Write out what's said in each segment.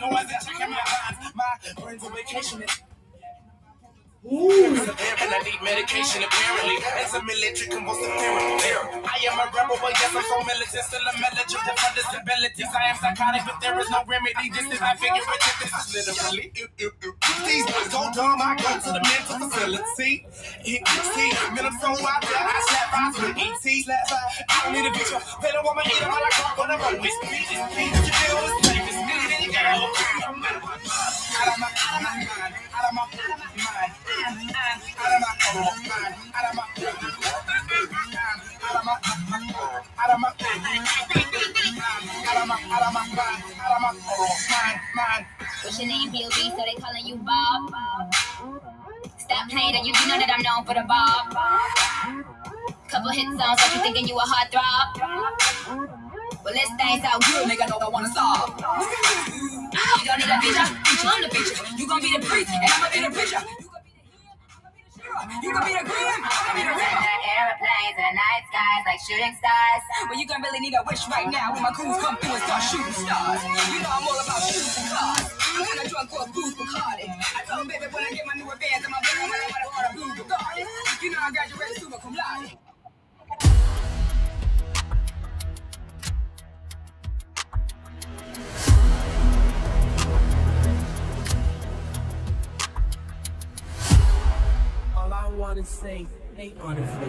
doors and checking my lines. My brain's on vacation. And I need medication apparently. As a military convulsive therapy. I am a rebel, but yes, I'm so militant. Still a militant for disabilities. I am psychotic, but there is no remedy. This is my figure, but this is literally. These boys go dumb, I go to the mental facility. See, man, I'm so out there. I slap eyes with ET. I don't need a picture. They don't want me to eat them. I like rock on the road. It's me, you feel this thing. It's me, then you gotta look out of my mind, out of my mind. What's your name, POV? So they calling you Bob. Stop playing, and you know that I'm known for the Bob. Couple hit songs, like you thinking you a heartthrob. Well, this thing's out good, nigga, don't wanna solve. You don't need a feature, I'm the feature. You gon' be the priest, and I'ma be the preacher. You gon' be the grim, I'ma be the ripper. Airplanes in the night skies like shooting stars. Well, you gon' really need a wish right now when my crews come through and start shooting stars. You know I'm all about shoes and cars. I'm kinda drunk for a booze Bacardi. I told baby when I get my newer bands and my brother when I wanna order blue Bugatti. You know I graduated summa cum laude. All I wanna say, they wanna feel.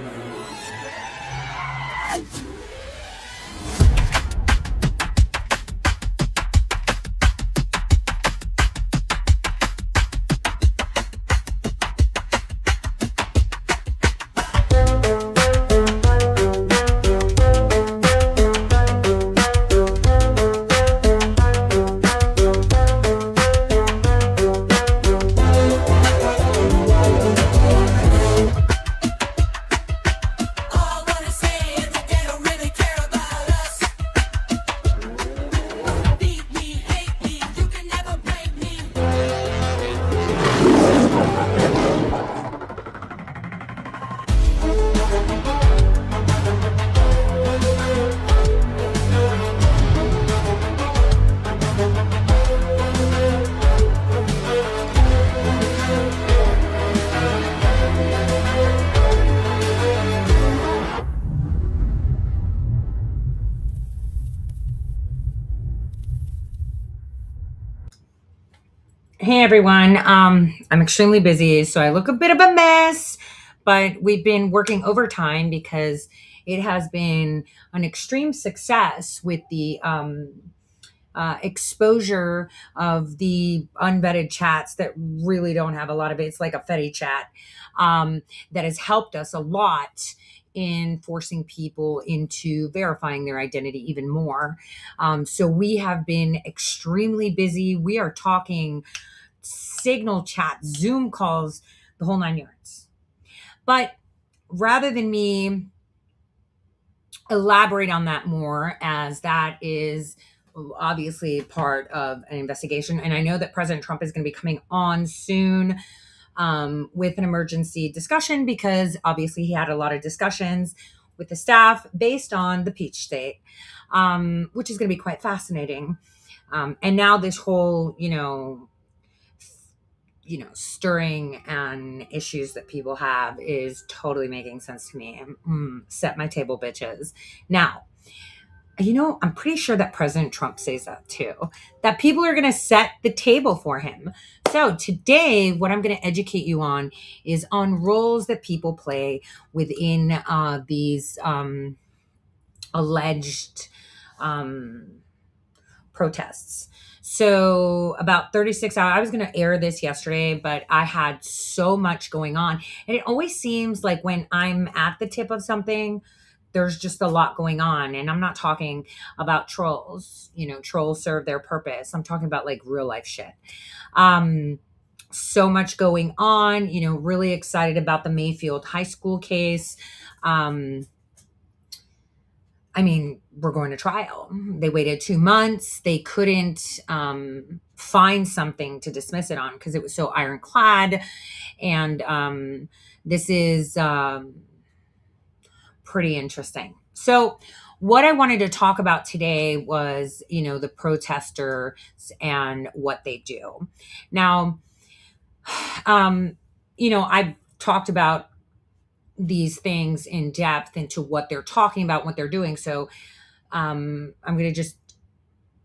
Hey everyone, I'm extremely busy, so I look a bit of a mess, but we've been working overtime because it has been an extreme success with the exposure of the unvetted chats that really don't have a lot of it. It's like a Fetty chat that has helped us a lot in forcing people into verifying their identity even more. So we have been extremely busy. We are talking Signal chat, Zoom calls, the whole 9 yards. But rather than me elaborate on that more, as that is obviously part of an investigation, and I know that President Trump is going to be coming on soon with an emergency discussion, because obviously he had a lot of discussions with the staff based on the Peach State, which is going to be quite fascinating. And now this whole, stirring and issues that people have is totally making sense to me. Set my table, bitches. Now, I'm pretty sure that President Trump says that too, that people are going to set the table for him. So today, what I'm going to educate you on is on roles that people play within these alleged protests. So about 36 hours, I was going to air this yesterday, but I had so much going on. And it always seems like when I'm at the tip of something, there's just a lot going on. And I'm not talking about trolls. Trolls serve their purpose. I'm talking about like real life shit. So much going on, really excited about the Mayfield High School case. We're going to trial. They waited 2 months. They couldn't find something to dismiss it on because it was so ironclad. And this is pretty interesting. So what I wanted to talk about today was, the protesters and what they do. Now, I've talked about these things in depth into what they're talking about, what they're doing. So I'm going to just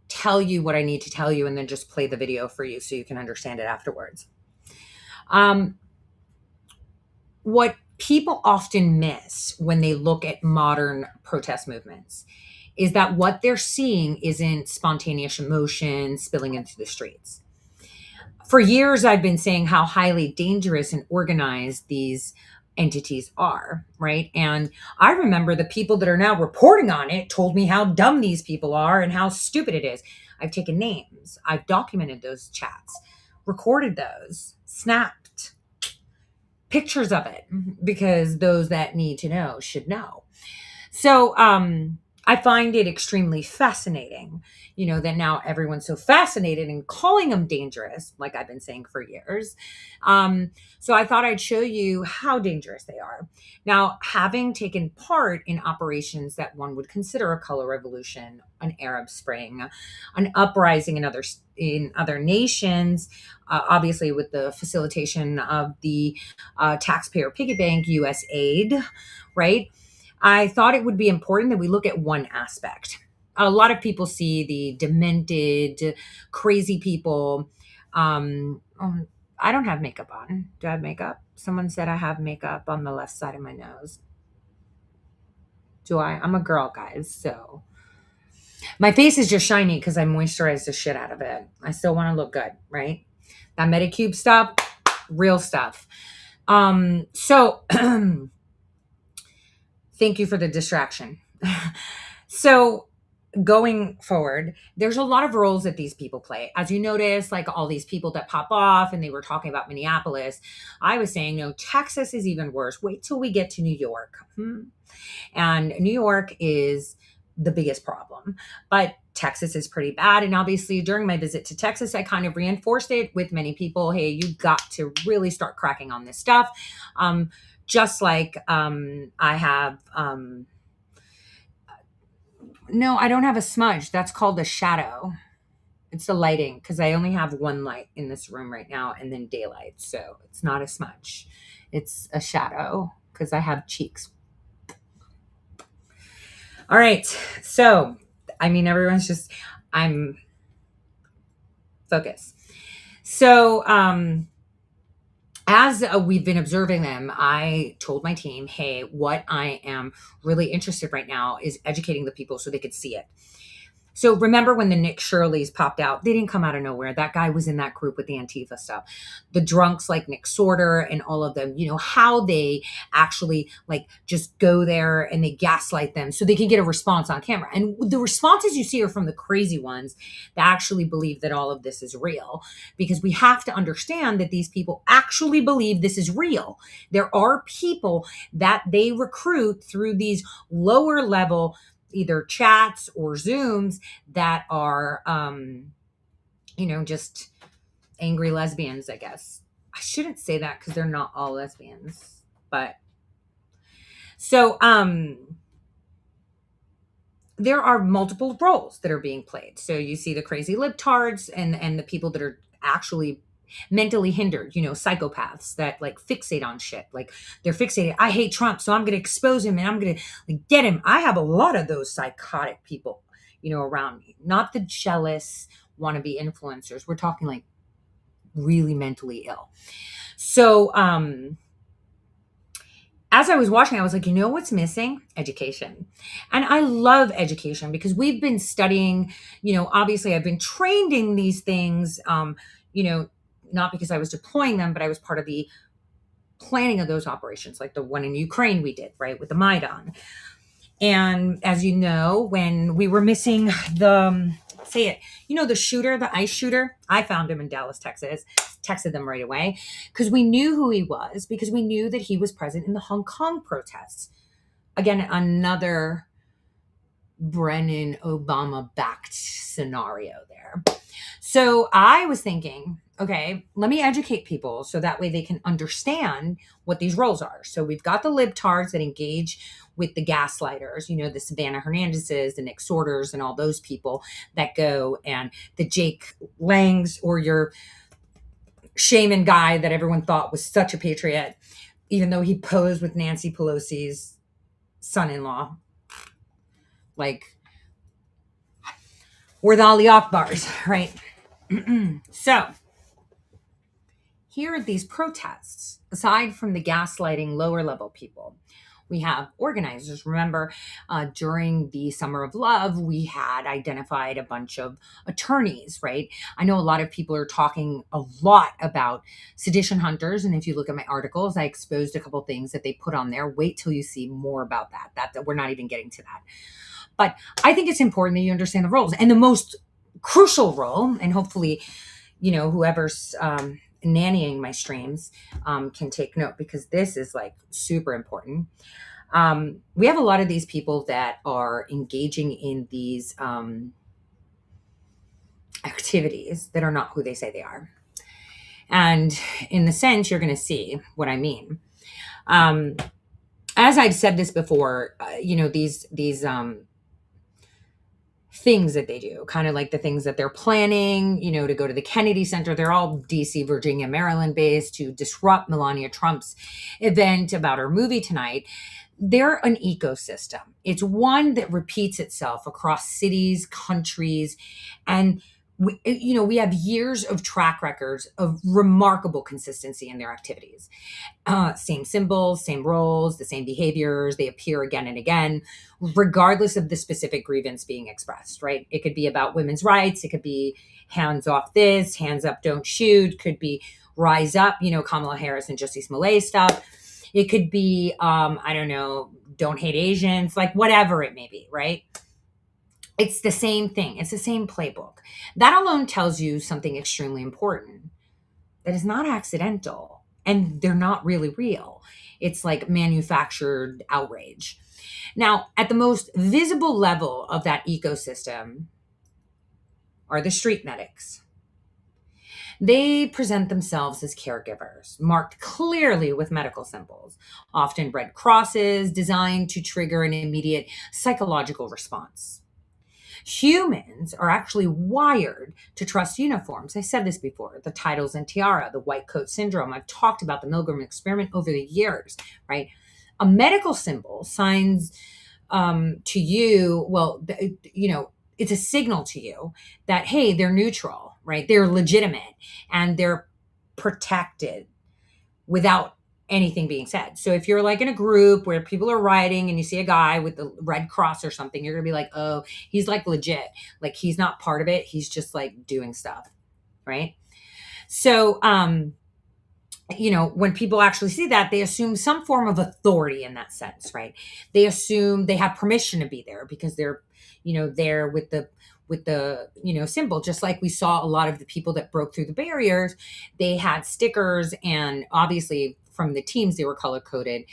tell you what I need to tell you and then just play the video for you so you can understand it afterwards. What people often miss when they look at modern protest movements is that what they're seeing isn't spontaneous emotion spilling into the streets. For years, I've been saying how highly dangerous and organized these entities are, right? And I remember the people that are now reporting on it told me how dumb these people are and how stupid it is. I've taken names, I've documented those chats, recorded those, snapped pictures of it, because those that need to know should know. So I find it extremely fascinating, that now everyone's so fascinated in calling them dangerous, like I've been saying for years. So I thought I'd show you how dangerous they are. Now, having taken part in operations that one would consider a color revolution, an Arab Spring, an uprising in other nations, obviously with the facilitation of the taxpayer piggy bank, USAID, right? I thought it would be important that we look at one aspect. A lot of people see the demented, crazy people. I don't have makeup on. Do I have makeup? Someone said I have makeup on the left side of my nose. Do I? I'm a girl, guys, so my face is just shiny because I moisturized the shit out of it. I still want to look good, right? That Medicube stuff, real stuff. So thank you for the distraction. So going forward, there's a lot of roles that these people play. As you notice, like all these people that pop off, and they were talking about Minneapolis. I was saying, no, Texas is even worse. Wait till we get to New York. And New York is the biggest problem, but Texas is pretty bad. And obviously during my visit to Texas, I kind of reinforced it with many people. Hey, you got to really start cracking on this stuff. Just like I have, no, I don't have a smudge. That's called a shadow. It's the lighting, because I only have one light in this room right now and then daylight. So it's not a smudge. It's a shadow because I have cheeks. All right. So, everyone's just, I'm focused. So, as we've been observing them, I told my team, hey, what I am really interested right now is educating the people so they could see it. So remember when the Nick Shirleys popped out, they didn't come out of nowhere. That guy was in that group with the Antifa stuff. The drunks like Nick Sorter and all of them, how they actually just go there and they gaslight them so they can get a response on camera. And the responses you see are from the crazy ones that actually believe that all of this is real, because we have to understand that these people actually believe this is real. There are people that they recruit through these lower level either chats or Zooms that are, just angry lesbians, I guess. I shouldn't say that because they're not all lesbians, but so, there are multiple roles that are being played. So you see the crazy libtards and the people that are actually mentally hindered, psychopaths that fixate on shit. They're fixated. I hate Trump, so I'm going to expose him and I'm going to get him. I have a lot of those psychotic people, around me, not the jealous wannabe influencers. We're talking really mentally ill. So, as I was watching, I was like, what's missing? Education. And I love education because we've been studying, obviously I've been trained in these things, not because I was deploying them, but I was part of the planning of those operations, like the one in Ukraine we did, right, with the Maidan. And as you know, when we were missing the, the shooter, the ICE shooter, I found him in Dallas, Texas, texted them right away because we knew who he was, because we knew that he was present in the Hong Kong protests. Again, another Brennan Obama backed scenario there. So I was thinking, okay, let me educate people so that way they can understand what these roles are. So we've got the libtards that engage with the gaslighters, the Savannah Hernandezes, the Nick Sorters, and all those people that go, and the Jake Langs, or your shaman guy that everyone thought was such a patriot, even though he posed with Nancy Pelosi's son-in-law. Like, we're the Ali Akbars, right? So, here at these protests, aside from the gaslighting lower level people, we have organizers. Remember, during the Summer of Love, we had identified a bunch of attorneys, right? I know a lot of people are talking a lot about sedition hunters. And if you look at my articles, I exposed a couple things that they put on there. Wait till you see more about that. That we're not even getting to that. But I think it's important that you understand the roles. And the most crucial role, and hopefully, whoever's nannying my streams can take note, because this is like super important. We have a lot of these people that are engaging in these activities that are not who they say they are. And in the sense, you're going to see what I mean. As I've said this before, these things that they do, kind of like the things that they're planning, to go to the Kennedy Center. They're all DC, Virginia, Maryland based, to disrupt Melania Trump's event about her movie tonight. They're an ecosystem. It's one that repeats itself across cities, countries, and we have years of track records of remarkable consistency in their activities. Same symbols, same roles, the same behaviors. They appear again and again, regardless of the specific grievance being expressed, right? It could be about women's rights. It could be hands off this, hands up, don't shoot. Could be rise up, Kamala Harris and Jussie Smollett stuff. It could be, don't hate Asians, like whatever it may be, right? It's the same thing. It's the same playbook. That alone tells you something extremely important. That is not accidental, and they're not really real. It's like manufactured outrage. Now, at the most visible level of that ecosystem are the street medics. They present themselves as caregivers, marked clearly with medical symbols, often red crosses designed to trigger an immediate psychological response. Humans are actually wired to trust uniforms. I said this before, the titles and tiara, the white coat syndrome. I've talked about the Milgram experiment over the years, right? A medical symbol signs to you, it's a signal to you that, hey, they're neutral, right? They're legitimate and they're protected without anything being said. So if you're like in a group where people are riding and you see a guy with the red cross or something, you're gonna be like, oh, he's like legit. Like he's not part of it. He's just like doing stuff, right? So, when people actually see that, they assume some form of authority in that sense, right? They assume they have permission to be there because they're, there with the symbol. Just like we saw a lot of the people that broke through the barriers, they had stickers, and obviously from the teams, they were color coded.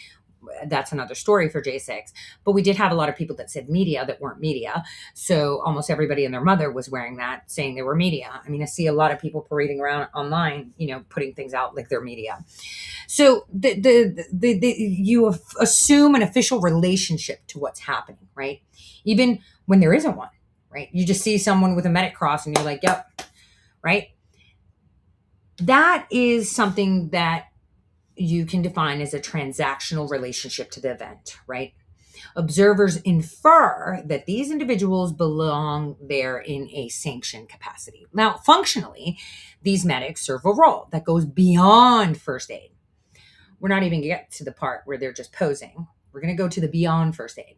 That's another story for J6. But we did have a lot of people that said media that weren't media. So almost everybody and their mother was wearing that, saying they were media. I mean, I see a lot of people parading around online, putting things out like they're media. So you assume an official relationship to what's happening, right? Even when there isn't one, right? You just see someone with a medic cross and you're like, yep, right? That is something that you can define as a transactional relationship to the event, right? Observers infer that these individuals belong there in a sanctioned capacity. Now, functionally, these medics serve a role that goes beyond first aid. We're not even going to get to the part where they're just posing. We're going to go to the beyond first aid.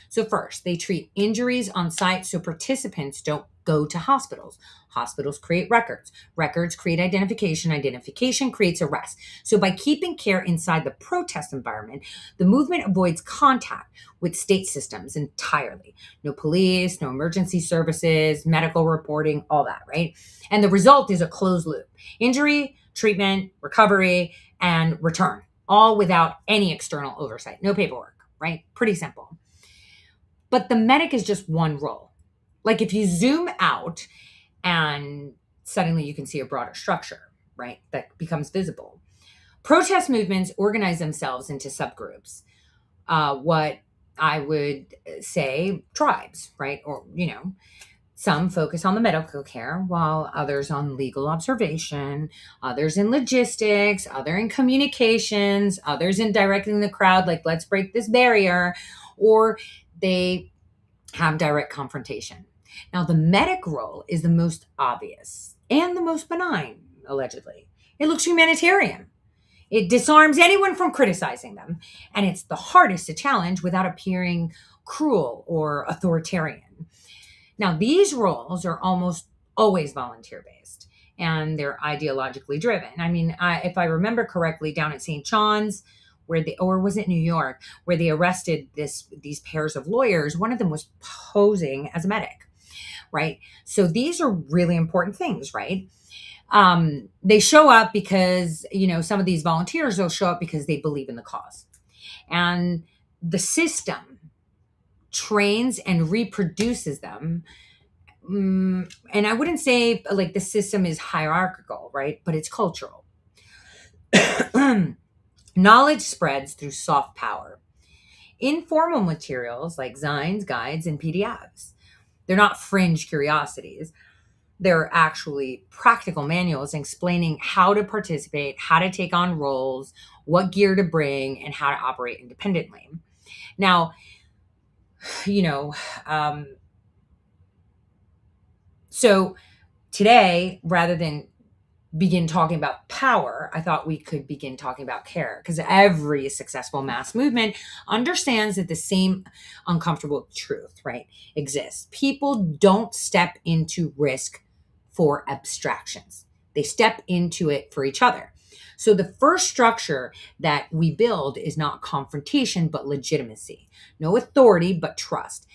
So first, they treat injuries on site so participants don't go to hospitals. Hospitals create records. Records create identification. Identification creates arrest. So by keeping care inside the protest environment, the movement avoids contact with state systems entirely. No police, no emergency services, medical reporting, all that, right? And the result is a closed loop. Injury, treatment, recovery, and return, all without any external oversight. No paperwork, right? Pretty simple. But the medic is just one role. Like if you zoom out and suddenly you can see a broader structure, right? That becomes visible. Protest movements organize themselves into subgroups. What I would say tribes, right? Or, some focus on the medical care, while others on legal observation, others in logistics, other in communications, others in directing the crowd, like, let's break this barrier, or they have direct confrontation. Now, the medic role is the most obvious and the most benign, allegedly. It looks humanitarian. It disarms anyone from criticizing them, and it's the hardest to challenge without appearing cruel or authoritarian. Now, these roles are almost always volunteer based and they're ideologically driven. I mean, if I remember correctly, down at St. John's, or was it New York, where they arrested these pairs of lawyers, one of them was posing as a medic, right? So these are really important things, right? They show up because, some of these volunteers will show up because they believe in the cause. And the system trains and reproduces them. And I wouldn't say like the system is hierarchical, right? But it's cultural. Knowledge spreads through soft power. Informal materials like zines, guides, and PDFs. They're not fringe curiosities. They're actually practical manuals explaining how to participate, how to take on roles, what gear to bring, and how to operate independently. Now, so today, rather than begin talking about power, I thought we could begin talking about care, because every successful mass movement understands that the same uncomfortable truth, right, exists. People don't step into risk for abstractions. They step into it for each other. So the first structure that we build is not confrontation, but legitimacy. No authority, but trust.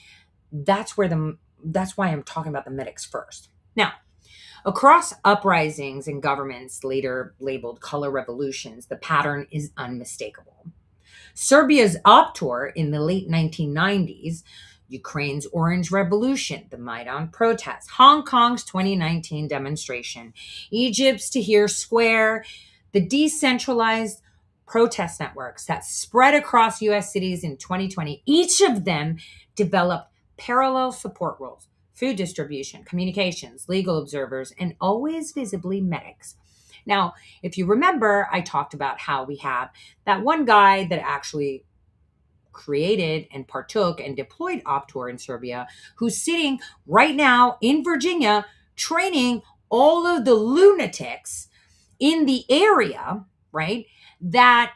That's why I'm talking about the medics first. Now, across uprisings and governments later labeled color revolutions, the pattern is unmistakable. Serbia's Optor in the late 1990s, Ukraine's Orange Revolution, the Maidan protests, Hong Kong's 2019 demonstration, Egypt's Tahrir Square, the decentralized protest networks that spread across U.S. cities in 2020, each of them developed parallel support roles: food distribution, communications, legal observers, and always visibly medics. Now, if you remember, I talked about how we have that one guy that actually created and partook and deployed Optor in Serbia, who's sitting right now in Virginia training all of the lunatics in the area, right, that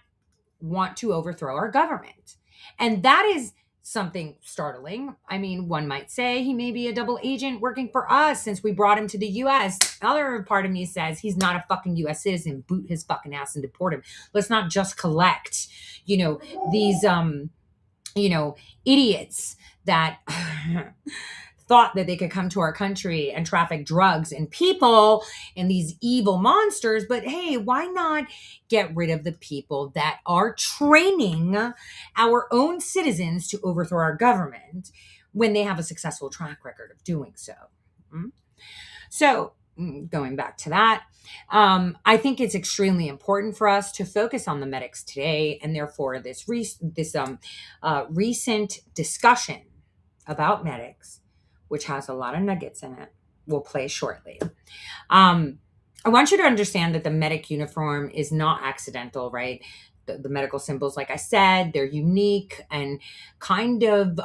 want to overthrow our government. And that is something startling. I mean, one might say he may be a double agent working for us since we brought him to the U.S. Another part of me says he's not a fucking U.S. citizen. Boot his fucking ass and deport him. Let's not just collect, these, idiots that thought that they could come to our country and traffic drugs and people and these evil monsters. But hey, why not get rid of the people that are training our own citizens to overthrow our government when they have a successful track record of doing so? So going back to that, I think it's extremely important for us to focus on the medics today, and therefore this recent discussion about medics, which has a lot of nuggets in it, will play shortly. I want you to understand that the medic uniform is not accidental, right? The medical symbols, like I said, they're unique and kind of,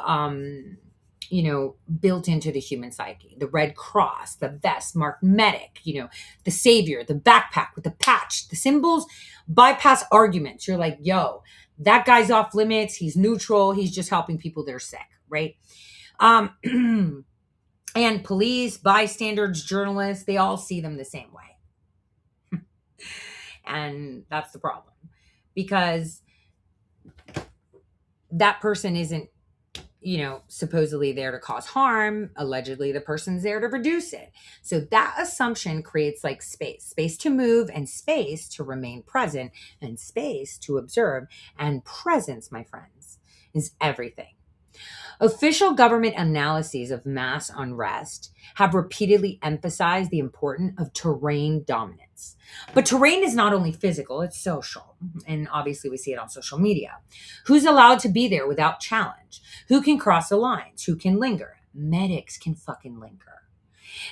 built into the human psyche. The red cross, the vest marked medic, the savior, the backpack with the patch, the symbols bypass arguments. You're like, yo, that guy's off limits. He's neutral. He's just helping people that are sick, right? And police, bystanders, journalists, they all see them the same way. And that's the problem, because that person isn't, supposedly there to cause harm. Allegedly, the person's there to reduce it. So that assumption creates like space to move and space to remain present and space to observe. And presence, my friends, is everything. Official government analyses of mass unrest have repeatedly emphasized the importance of terrain dominance. But terrain is not only physical, it's social. And obviously, we see it on social media. Who's allowed to be there without challenge? Who can cross the lines? Who can linger? Medics can fucking linger.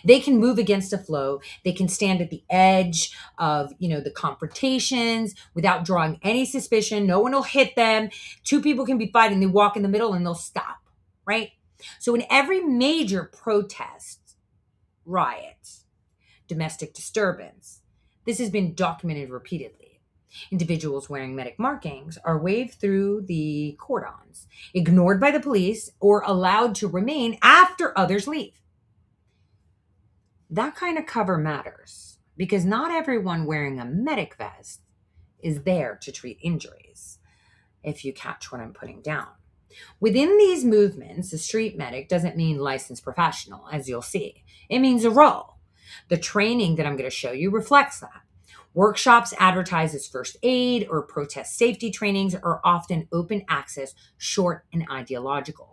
They can move against a flow. They can stand at the edge of, the confrontations without drawing any suspicion. No one will hit them. Two people can be fighting. They walk in the middle and they'll stop, right? So in every major protest, riot, domestic disturbance, this has been documented repeatedly. Individuals wearing medic markings are waved through the cordons, ignored by the police, or allowed to remain after others leave. That kind of cover matters because not everyone wearing a medic vest is there to treat injuries, if you catch what I'm putting down. Within these movements, a street medic doesn't mean licensed professional, as you'll see. It means a role. The training that I'm going to show you reflects that. Workshops advertised as first aid or protest safety trainings are often open access, short, and ideological.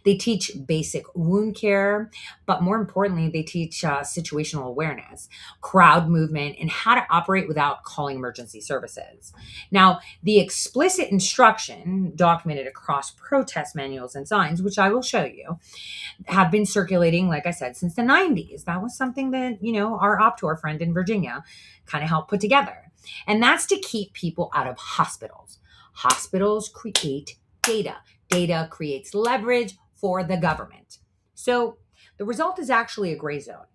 They teach basic wound care, but more importantly, they teach situational awareness, crowd movement, and how to operate without calling emergency services. Now, the explicit instruction documented across protest manuals and signs, which I will show you, have been circulating, like I said, since the 90s. That was something that, our Optor friend in Virginia kind of helped put together. And that's to keep people out of hospitals. Hospitals create data. Data creates leverage for the government. So the result is actually a gray zone.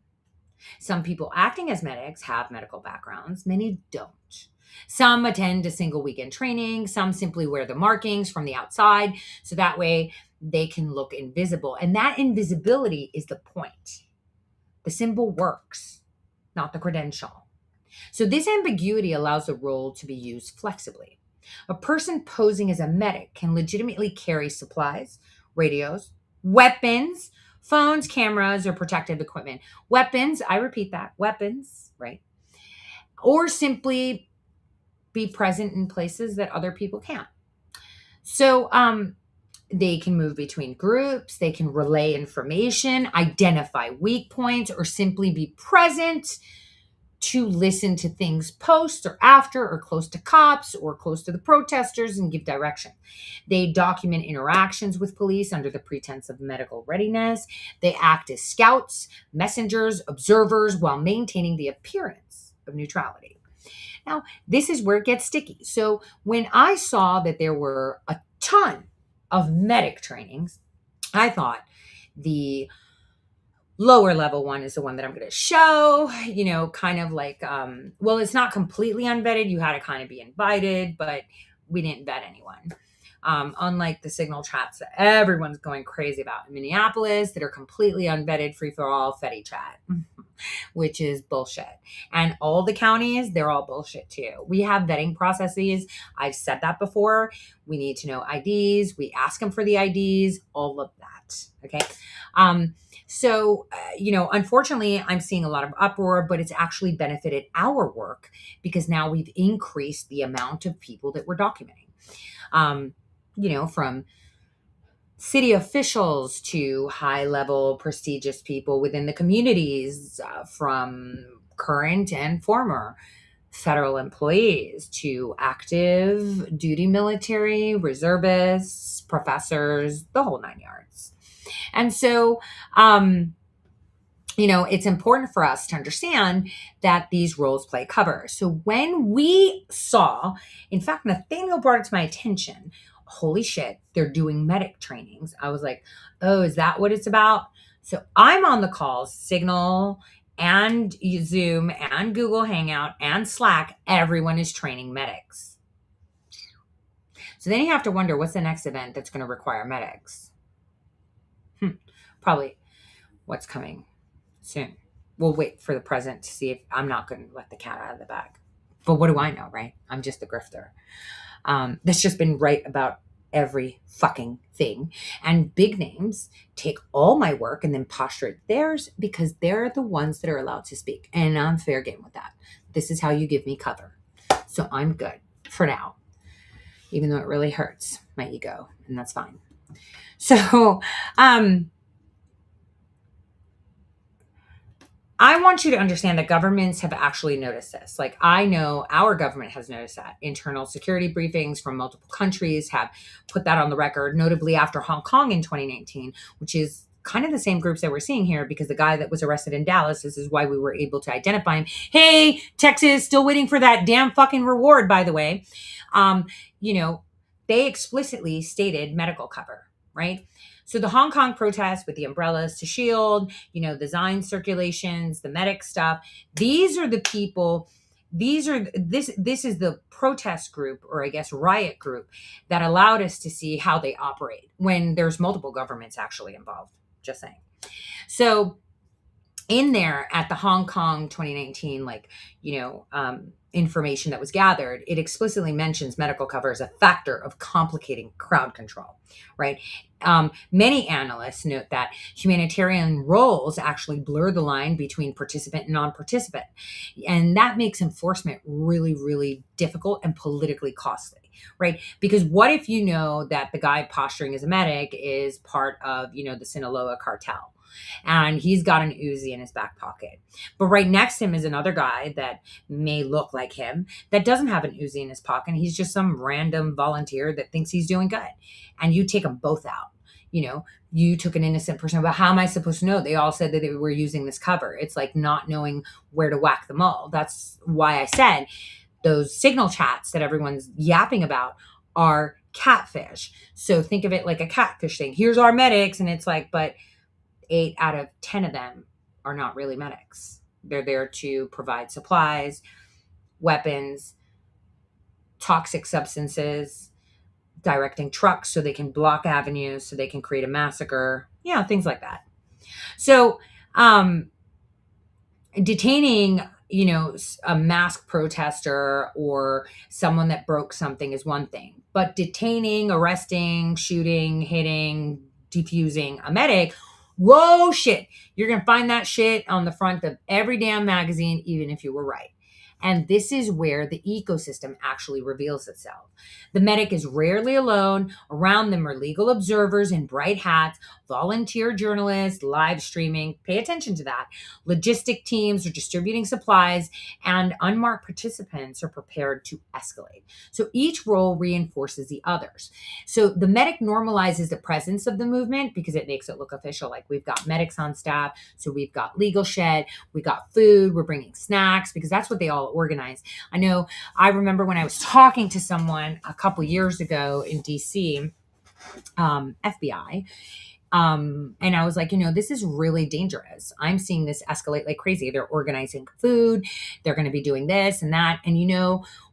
Some people acting as medics have medical backgrounds, many don't. Some attend a single weekend training, some simply wear the markings from the outside, so that way they can look invisible. And that invisibility is the point. The symbol works, not the credential. So this ambiguity allows the role to be used flexibly. A person posing as a medic can legitimately carry supplies, radios, weapons, phones, cameras, or protective equipment. Weapons, I repeat that, weapons, right? Or simply be present in places that other people can't. So they can move between groups, they can relay information, identify weak points, or simply be present to listen to things post or after or close to cops or close to the protesters and give direction. They document interactions with police under the pretense of medical readiness. They act as scouts, messengers, observers while maintaining the appearance of neutrality. Now, this is where it gets sticky. So when I saw that there were a ton of medic trainings, I thought the lower level one is the one that I'm going to show, kind of like, it's not completely unvetted. You had to kind of be invited, but we didn't vet anyone. Unlike the signal chats that everyone's going crazy about in Minneapolis that are completely unvetted, free for all, Fetty chat, which is bullshit. And all the counties, they're all bullshit too. We have vetting processes. I've said that before. We need to know IDs. We ask them for the IDs, all of that. Okay. So, unfortunately, I'm seeing a lot of uproar, but it's actually benefited our work because now we've increased the amount of people that we're documenting. From city officials to high-level prestigious people within the communities, from current and former federal employees to active duty military, reservists, professors, the whole nine yards. And so, it's important for us to understand that these roles play cover. So when we saw, in fact, Nathaniel brought it to my attention, holy shit, they're doing medic trainings. I was like, oh, is that what it's about? So I'm on the calls, Signal and Zoom and Google Hangout and Slack. Everyone is training medics. So then you have to wonder, what's the next event that's going to require medics? Probably what's coming soon. We'll wait for the present to see if I'm not going to let the cat out of the bag. But what do I know, right? I'm just the grifter. That's just been right about every fucking thing. And big names take all my work and then posture it theirs because they're the ones that are allowed to speak. And I'm fair game with that. This is how you give me cover. So I'm good for now, even though it really hurts my ego. And that's fine. So, I want you to understand that governments have actually noticed this. Like, I know our government has noticed that. Internal security briefings from multiple countries have put that on the record, notably after Hong Kong in 2019, which is kind of the same groups that we're seeing here, because the guy that was arrested in Dallas, this is why we were able to identify him. Hey, Texas, still waiting for that damn fucking reward, by the way. You know, they explicitly stated medical cover, right? So the Hong Kong protests with the umbrellas to shield, the Zion circulations, the medic stuff. These are the people, this is the protest group, or I guess riot group, that allowed us to see how they operate when there's multiple governments actually involved. Just saying. So in there at the Hong Kong 2019, information that was gathered, it explicitly mentions medical cover as a factor of complicating crowd control, right? Many analysts note that humanitarian roles actually blur the line between participant and non-participant. And that makes enforcement really, really difficult and politically costly, right? Because what if you know that the guy posturing as a medic is part of, the Sinaloa cartel? And he's got an Uzi in his back pocket. But right next to him is another guy that may look like him that doesn't have an Uzi in his pocket. He's just some random volunteer that thinks he's doing good. And you take them both out. You took an innocent person, but how am I supposed to know? They all said that they were using this cover. It's like not knowing where to whack them all. That's why I said those signal chats that everyone's yapping about are catfish. So think of it like a catfish thing. Here's our medics. And it's like, but 8 out of 10 of them are not really medics. They're there to provide supplies, weapons, toxic substances, directing trucks so they can block avenues, so they can create a massacre, things like that. So, detaining, a masked protester or someone that broke something is one thing, but detaining, arresting, shooting, hitting, defusing a medic, whoa, shit. You're going to find that shit on the front of every damn magazine, even if you were right. And this is where the ecosystem actually reveals itself. The medic is rarely alone. Around them are legal observers in bright hats, volunteer journalists, live streaming. Pay attention to that. Logistic teams are distributing supplies, and unmarked participants are prepared to escalate. So each role reinforces the others. So the medic normalizes the presence of the movement because it makes it look official. Like, we've got medics on staff. So we've got legal shed. We got food. We're bringing snacks because that's what they all organize. I remember when I was talking to someone a couple years ago in DC, FBI, and I was like, this is really dangerous. I'm seeing this escalate like crazy. They're organizing food. They're going to be doing this and that. And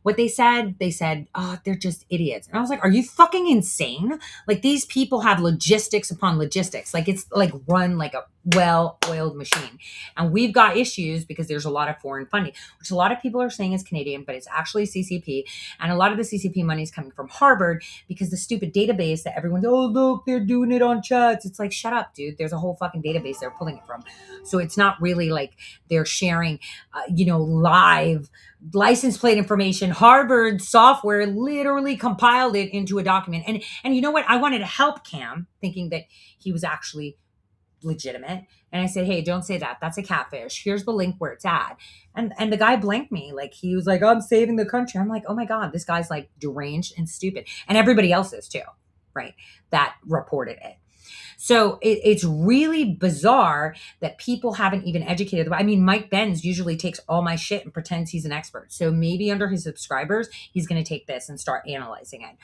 what they said? They said, oh, they're just idiots. And I was like, are you fucking insane? Like, these people have logistics upon logistics. Like, it's like run like a well-oiled machine. And we've got issues because there's a lot of foreign funding, which a lot of people are saying is Canadian, but it's actually CCP. And a lot of the CCP money is coming from Harvard because the stupid database that everyone's, oh, look, they're doing it on chats. It's like, shut up, dude. There's a whole fucking database they're pulling it from. So it's not really like they're sharing, live license plate information. Harvard software literally compiled it into a document. And you know what? I wanted to help Cam, thinking that he was actually legitimate. And I said, hey, don't say that. That's a catfish. Here's the link where it's at. And the guy blanked me. Like, he was like, I'm saving the country. I'm like, oh my God, this guy's like deranged and stupid. And everybody else is too, right? That reported it. So it's really bizarre that people haven't even educated. I mean, Mike Benz usually takes all my shit and pretends he's an expert. So maybe under his subscribers, he's going to take this and start analyzing it.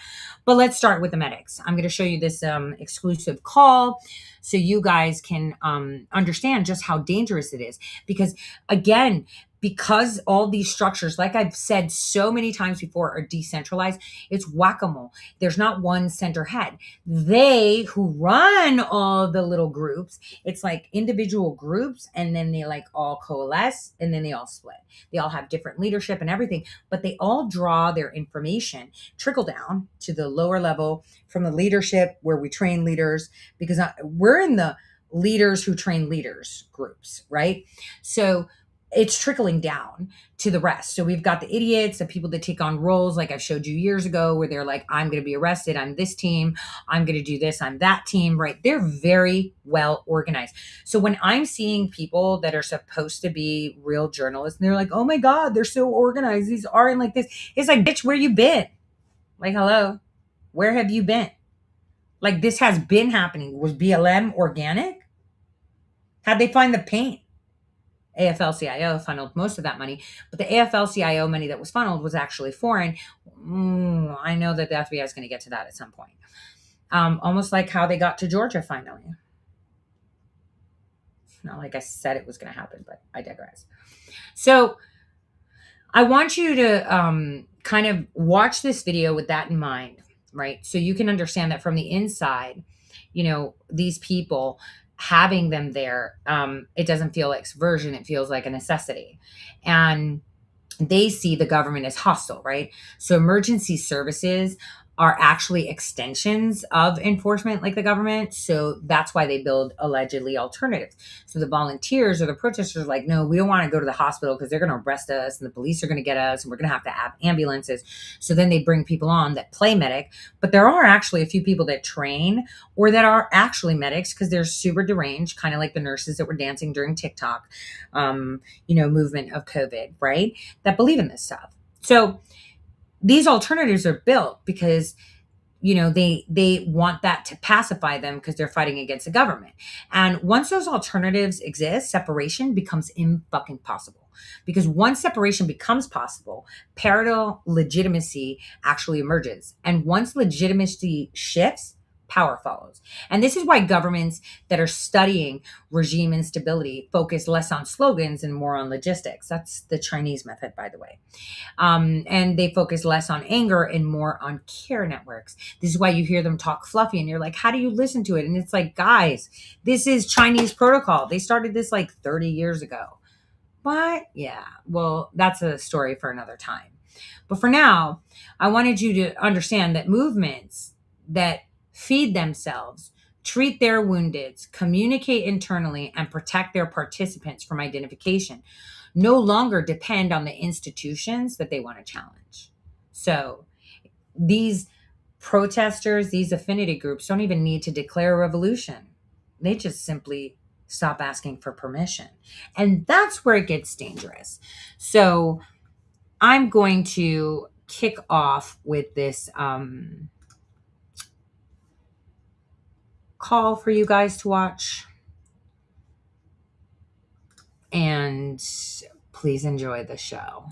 But let's start with the medics. I'm going to show you this exclusive call so you guys can understand just how dangerous it is. Because again, because all these structures, like I've said so many times before, are decentralized, it's whack-a-mole. There's not one center head. They who run all the little groups, it's like individual groups, and then they like all coalesce, and then they all split. They all have different leadership and everything, but they all draw their information, trickle down to the lower level from the leadership where we train leaders, because we're in the leaders who train leaders groups, right? So it's trickling down to the rest. So we've got the idiots, the people that take on roles like I've showed you years ago, where they're like, I'm going to be arrested. I'm this team. I'm going to do this. I'm that team, right? They're very well organized. So when I'm seeing people that are supposed to be real journalists and they're like, oh my God, they're so organized. These aren't like this. It's like, bitch, where you been? Like, hello, where have you been? Like, this has been happening. Was BLM organic? How'd they find the paint? AFL-CIO funneled most of that money, but the AFL-CIO money that was funneled was actually foreign. I know that the FBI is going to get to that at some point. Almost like how they got to Georgia finally. Not like I said it was going to happen, but I digress. So I want you to kind of watch this video with that in mind, right? So you can understand that from the inside, these people having them there, it doesn't feel like subversion. It feels like a necessity. And they see the government as hostile, right? So emergency services are actually extensions of enforcement like the government. So that's why they build allegedly alternatives. So the volunteers or the protesters are like, no, we don't want to go to the hospital because they're going to arrest us and the police are going to get us and we're going to have ambulances. So then they bring people on that play medic, but there are actually a few people that train or that are actually medics because they're super deranged, kind of like the nurses that were dancing during TikTok, movement of COVID, right? That believe in this stuff. So these alternatives are built because they want that to pacify them because they're fighting against the government. And once those alternatives exist, separation becomes fucking possible. Because once separation becomes possible, parallel legitimacy actually emerges. And once legitimacy shifts, power follows. And this is why governments that are studying regime instability focus less on slogans and more on logistics. That's the Chinese method, by the way. And they focus less on anger and more on care networks. This is why you hear them talk fluffy and you're like, how do you listen to it? And it's like, guys, this is Chinese protocol. They started this like 30 years ago. But yeah, well, that's a story for another time. But for now, I wanted you to understand that movements that feed themselves, treat their woundeds, communicate internally, and protect their participants from identification no longer depend on the institutions that they want to challenge. So these protesters, these affinity groups don't even need to declare a revolution. They just simply stop asking for permission. And that's where it gets dangerous. So I'm going to kick off with this call for you guys to watch. And please enjoy the show.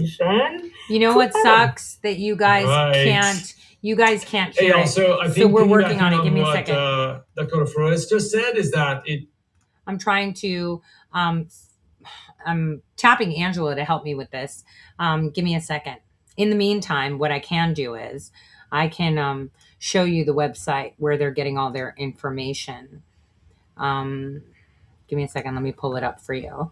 information. You know what sucks? That you guys Right. can't Hey, hear it. also, I So think we're working on piggybacking it. Give me a what second. Dr. Flores just said is that I'm trying to, I'm tapping Angela to help me with this. Give me a second. In the meantime, what I can do is I can show you the website where they're getting all their information. Give me a second. Let me pull it up for you.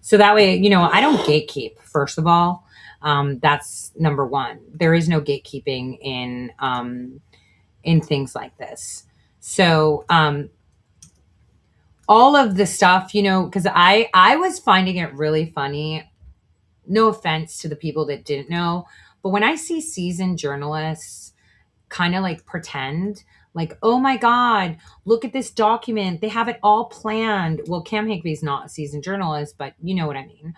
So that way, you know, I don't gatekeep, first of all. That's number one. There is no gatekeeping in things like this. So all of the stuff, you know, because I was finding it really funny. No offense to the people that didn't know, but when I see seasoned journalists kind of like pretend like, oh my God, look at this document. They have it all planned. Well, Cam Higby's not a seasoned journalist, but you know what I mean.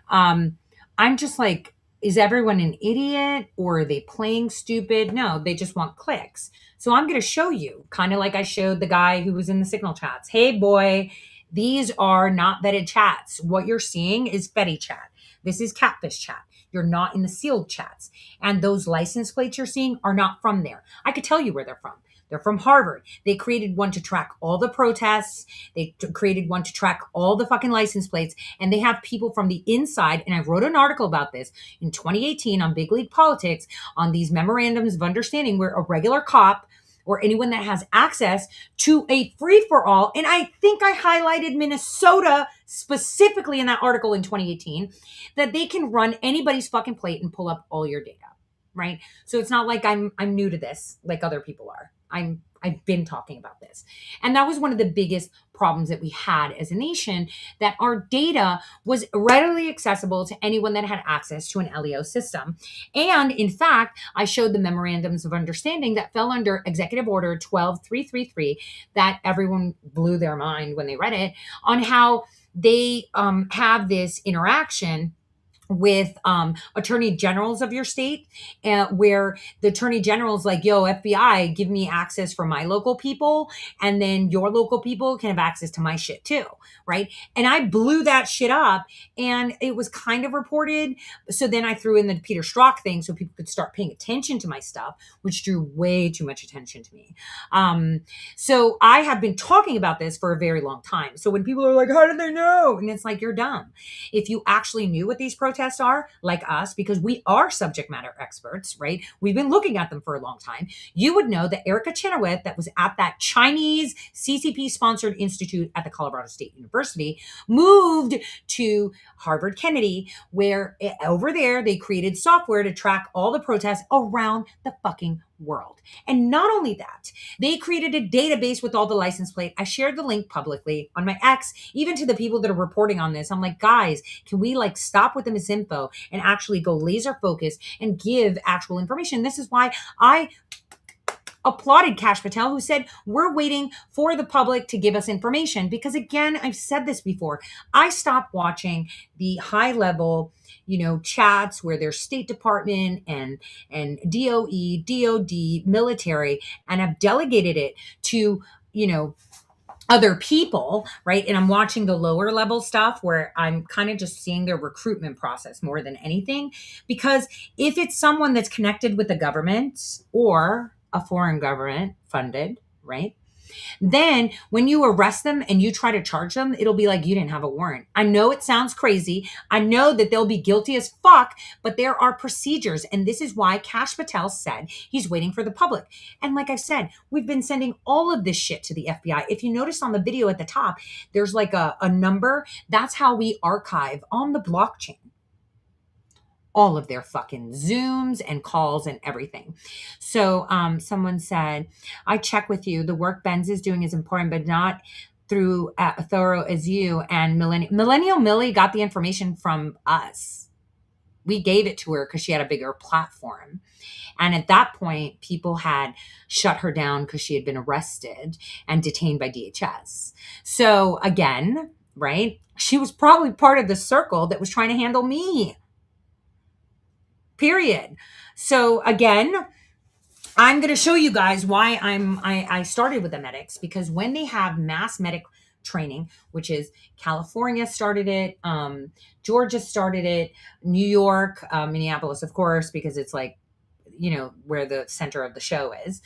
I'm just like, is everyone an idiot or are they playing stupid? No, they just want clicks. So I'm going to show you, kind of like I showed the guy who was in the Signal chats. Hey, boy, these are not vetted chats. What you're seeing is Fetty chat. This is Catfish chat. You're not in the sealed chats. And those license plates you're seeing are not from there. I could tell you where they're from. They're from Harvard. They created one to track all the protests. They created one to track all the fucking license plates. And they have people from the inside. And I wrote an article about this in 2018 on Big League Politics on these memorandums of understanding where a regular cop or anyone that has access to a free-for-all. And I think I highlighted Minnesota specifically in that article in 2018, that they can run anybody's fucking plate and pull up all your data, right? So it's not like I'm new to this like other people are. I've been talking about this. And that was one of the biggest problems that we had as a nation, that our data was readily accessible to anyone that had access to an LEO system. And in fact, I showed the memorandums of understanding that fell under Executive Order 12333 that everyone blew their mind when they read it, on how they have this interaction with attorney generals of your state, where the attorney general's like, yo, FBI, give me access for my local people, and then your local people can have access to my shit too, right? And I blew that shit up, and it was kind of reported. So then I threw in the Peter Strzok thing so people could start paying attention to my stuff, which drew way too much attention to me. So I have been talking about this for a very long time. So when people are like, how did they know? And it's like, you're dumb. If you actually knew what these protests are, like us, because we are subject matter experts, right? We've been looking at them for a long time. You would know that Erica Chenoweth, that was at that Chinese CCP sponsored institute at the Colorado State University, moved to Harvard Kennedy, where over there they created software to track all the protests around the fucking world. And not only that, they created a database with all the license plate. I shared the link publicly on my X, even to the people that are reporting on this. I'm like, guys, can we like stop with the misinfo and actually go laser focused and give actual information? This is why I applauded Kash Patel, who said, we're waiting for the public to give us information. Because again, I've said this before, I stopped watching the high level, chats where there's State Department and DOE, DOD, military, and I've delegated it to, other people, right? And I'm watching the lower level stuff where I'm kind of just seeing their recruitment process more than anything. Because if it's someone that's connected with the government or a foreign government funded, right? Then when you arrest them and you try to charge them, it'll be like you didn't have a warrant. I know it sounds crazy. I know that they'll be guilty as fuck, but there are procedures. And this is why Kash Patel said he's waiting for the public. And like I said, we've been sending all of this shit to the FBI. If you notice on the video at the top, there's like a number. That's how we archive on the blockchain all of their fucking Zooms and calls and everything. So someone said, I check with you. The work Benz is doing is important, but not through thorough as you. And Millennial Millie got the information from us. We gave it to her because she had a bigger platform. And at that point, people had shut her down because she had been arrested and detained by DHS. So again, right? She was probably part of the circle that was trying to handle me. Period. So again, I'm going to show you guys why I started with the medics, because when they have mass medic training, which is California started it, Georgia started it, New York, Minneapolis, of course, because it's like, you know, where the center of the show is.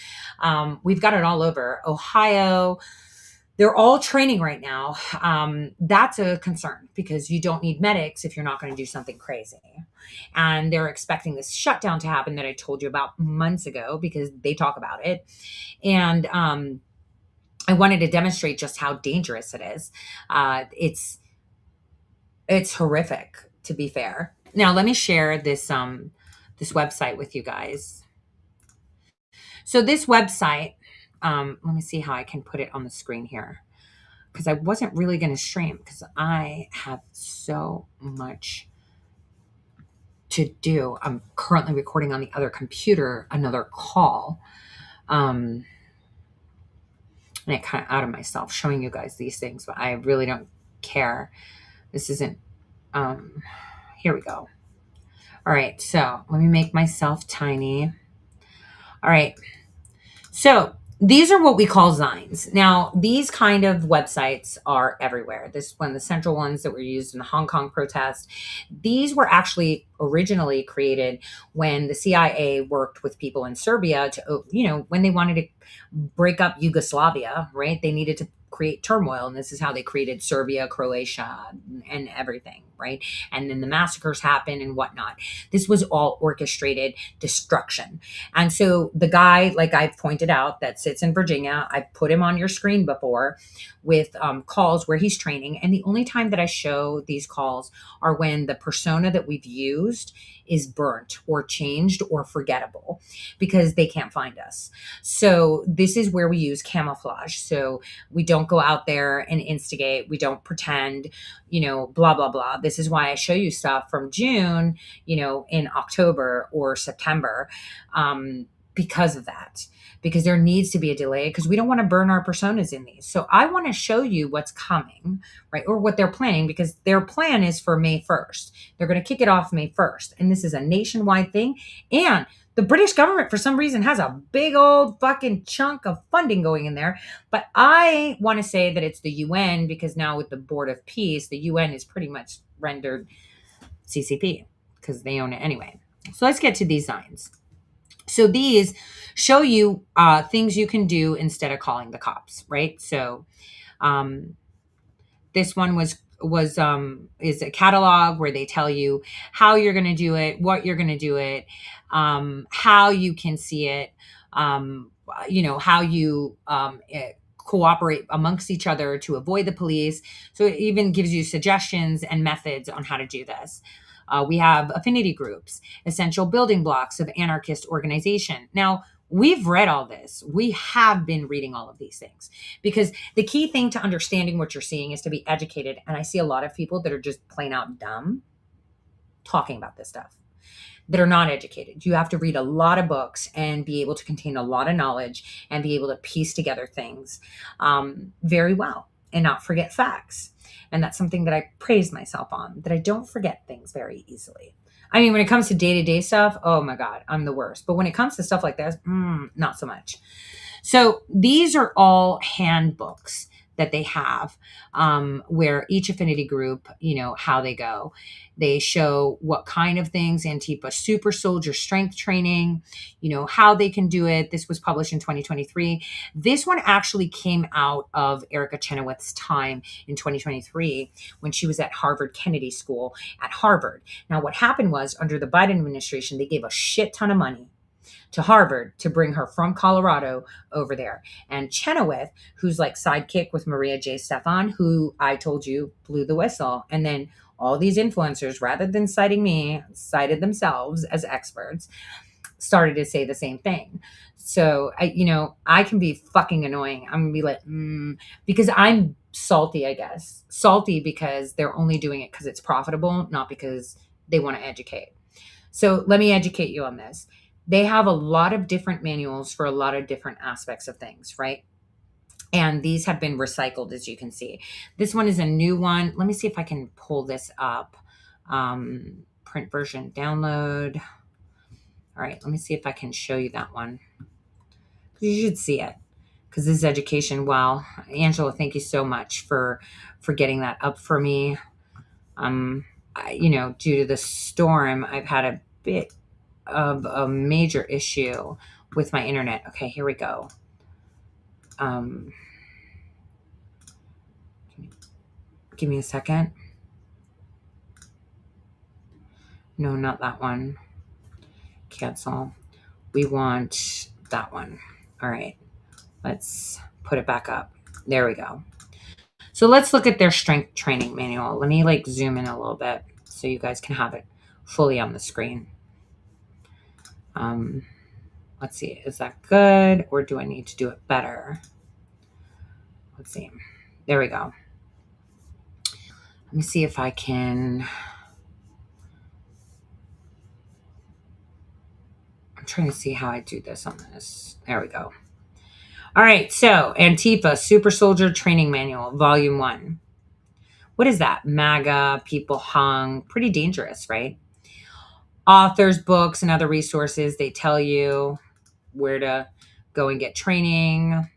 We've got it all over. Ohio, they're all training right now. That's a concern because you don't need medics if you're not going to do something crazy. And they're expecting this shutdown to happen that I told you about months ago because they talk about it. And I wanted to demonstrate just how dangerous it is. It's horrific, to be fair. Now, let me share this this website with you guys. So this website, let me see how I can put it on the screen here, because I wasn't really going to stream because I have so much to do. I'm currently recording on the other computer another call. And I kind of out of myself showing you guys these things, but I really don't care. This isn't, here we go. All right, so let me make myself tiny. All right, so these are what we call Zines. Now, these kind of websites are everywhere. This one, the central ones that were used in the Hong Kong protest, these were actually originally created when the CIA worked with people in Serbia to, you know, when they wanted to break up Yugoslavia, right? They needed to create turmoil, and this is how they created Serbia, Croatia, and everything, right? And then the massacres happened and whatnot. This was all orchestrated destruction. And so the guy, like I've pointed out, that sits in Virginia, I've put him on your screen before with calls where he's training. And the only time that I show these calls are when the persona that we've used is burnt or changed or forgettable because they can't find us. So this is where we use camouflage. So we don't go out there and instigate. We don't pretend, you know, blah, blah, blah. This is why I show you stuff from June, you know, in October or September, because of that, because there needs to be a delay because we don't want to burn our personas in these. So I want to show you what's coming, right? Or what they're planning, because their plan is for May 1st. They're going to kick it off May 1st. And this is a nationwide thing. And the British government, for some reason, has a big old fucking chunk of funding going in there. But I want to say that it's the UN, because now with the Board of Peace, the UN is pretty much rendered CCP because they own it anyway. So let's get to these signs. So these show you things you can do instead of calling the cops, right? So this one is a catalog where they tell you how you're going to do it, what you're going to do it, how you can see it, you know, how you cooperate amongst each other to avoid the police. So it even gives you suggestions and methods on how to do this. We have affinity groups, essential building blocks of anarchist organization. Now, we've read all this. We have been reading all of these things because the key thing to understanding what you're seeing is to be educated. And I see a lot of people that are just plain out dumb talking about this stuff that are not educated. You have to read a lot of books and be able to contain a lot of knowledge and be able to piece together things very well and not forget facts. And that's something that I praise myself on, that I don't forget things very easily. I mean, when it comes to day-to-day stuff, oh my God, I'm the worst. But when it comes to stuff like this, not so much. So these are all handbooks that they have, where each affinity group, you know, how they go. They show what kind of things, Antifa super soldier strength training, you know, how they can do it. This was published in 2023. This one actually came out of Erica Chenoweth's time in 2023 when she was at Harvard Kennedy School at Harvard. Now, what happened was under the Biden administration, they gave a shit ton of money to Harvard to bring her from Colorado over there. And Chenoweth, who's like sidekick with Maria J. Stefan, who I told you blew the whistle. And then all these influencers, rather than citing me, cited themselves as experts, started to say the same thing. So, I can be fucking annoying. I'm going to be like, because I'm salty, I guess. Salty because they're only doing it because it's profitable, not because they want to educate. So let me educate you on this. They have a lot of different manuals for a lot of different aspects of things, right? And these have been recycled, as you can see. This one is a new one. Let me see if I can pull this up. Print version download. All right, let me see if I can show you that one. You should see it. because this is education. Wow, Angela, thank you so much for getting that up for me. Due to the storm, I've had a bit of a major issue with my internet. Okay, here we go. Give me a second. No, not that one. Cancel. We want that one. All right. Let's put it back up. There we go. So let's look at their strength training manual. Let me zoom in a little bit so you guys can have it fully on the screen. Let's see. Is that good or do I need to do it better? Let's see. There we go. Let me see if I can. I'm trying to see how I do this on this. There we go. All right. So Antifa Super Soldier Training Manual, Volume 1. What is that? MAGA, people hung. Pretty dangerous, right? Authors, books, and other resources. They tell you where to go and get training.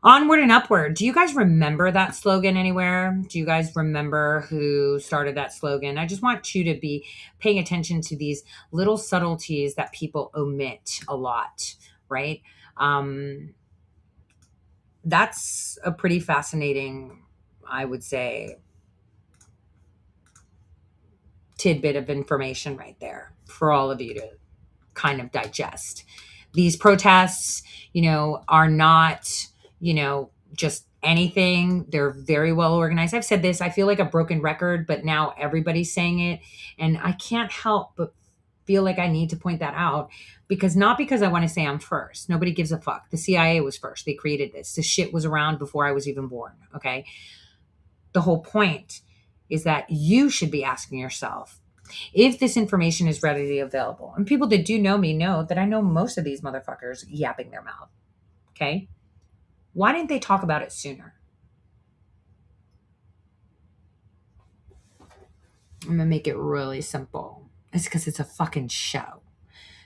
Onward and upward. Do you guys remember that slogan anywhere? Do you guys remember who started that slogan? I just want you to be paying attention to these little subtleties that people omit a lot, right? That's a pretty fascinating, I would say, tidbit of information right there for all of you to kind of digest. These protests, are not, just anything. They're very well organized. I've said this, I feel like a broken record, but now everybody's saying it. And I can't help but feel like I need to point that out not because I want to say I'm first. Nobody gives a fuck. The CIA was first. They created this. This shit was around before I was even born. Okay. The whole point is that you should be asking yourself if this information is readily available. And people that do know me know that I know most of these motherfuckers yapping their mouth. Okay. Why didn't they talk about it sooner? I'm going to make it really simple. It's because it's a fucking show.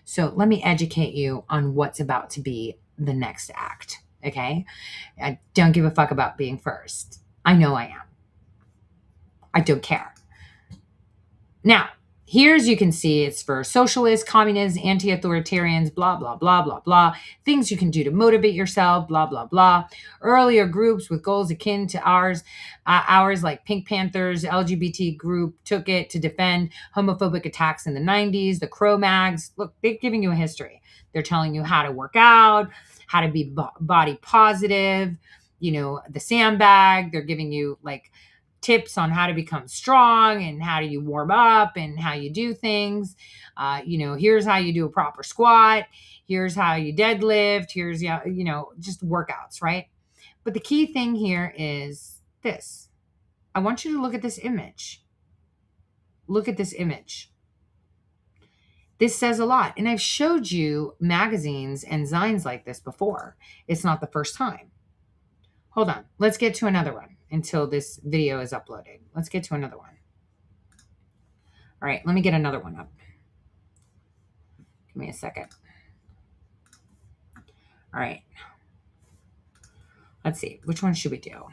So let me educate you on what's about to be the next act. Okay. I don't give a fuck about being first. I know I am. I don't care. Now, here's, you can see it's for socialists, communists, anti-authoritarians, blah, blah, blah, blah, blah. Things you can do to motivate yourself, blah, blah, blah. Earlier groups with goals akin to ours like Pink Panthers, LGBT group took it to defend homophobic attacks in the 90s, the Cro-Mags. Look, they're giving you a history. They're telling you how to work out, how to be body positive, the sandbag. They're giving you tips on how to become strong and how do you warm up and how you do things. Here's how you do a proper squat. Here's how you deadlift. Here's, just workouts, right? But the key thing here is this. I want you to look at this image. Look at this image. This says a lot. And I've showed you magazines and zines like this before. It's not the first time. Hold on. Let's get to another one until this video is uploaded. Let's get to another one. All right, let me get another one up. Give me a second. All right. Let's see. Which one should we do?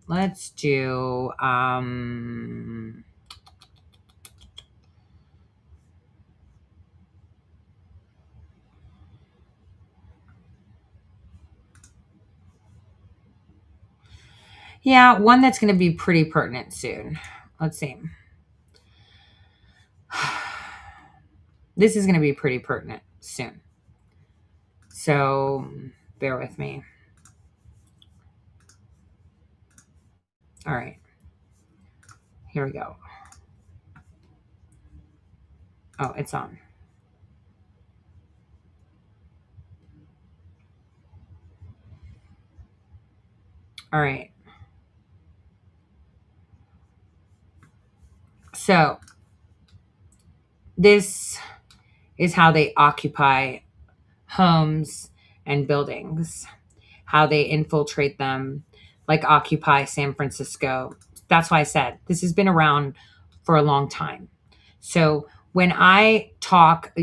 Let's do yeah, one that's going to be pretty pertinent soon. Let's see. This is going to be pretty pertinent soon. So bear with me. All right. Here we go. Oh, it's on. All right. So this is how they occupy homes and buildings, how they infiltrate them, like Occupy San Francisco. That's why I said this has been around for a long time. So when I talk,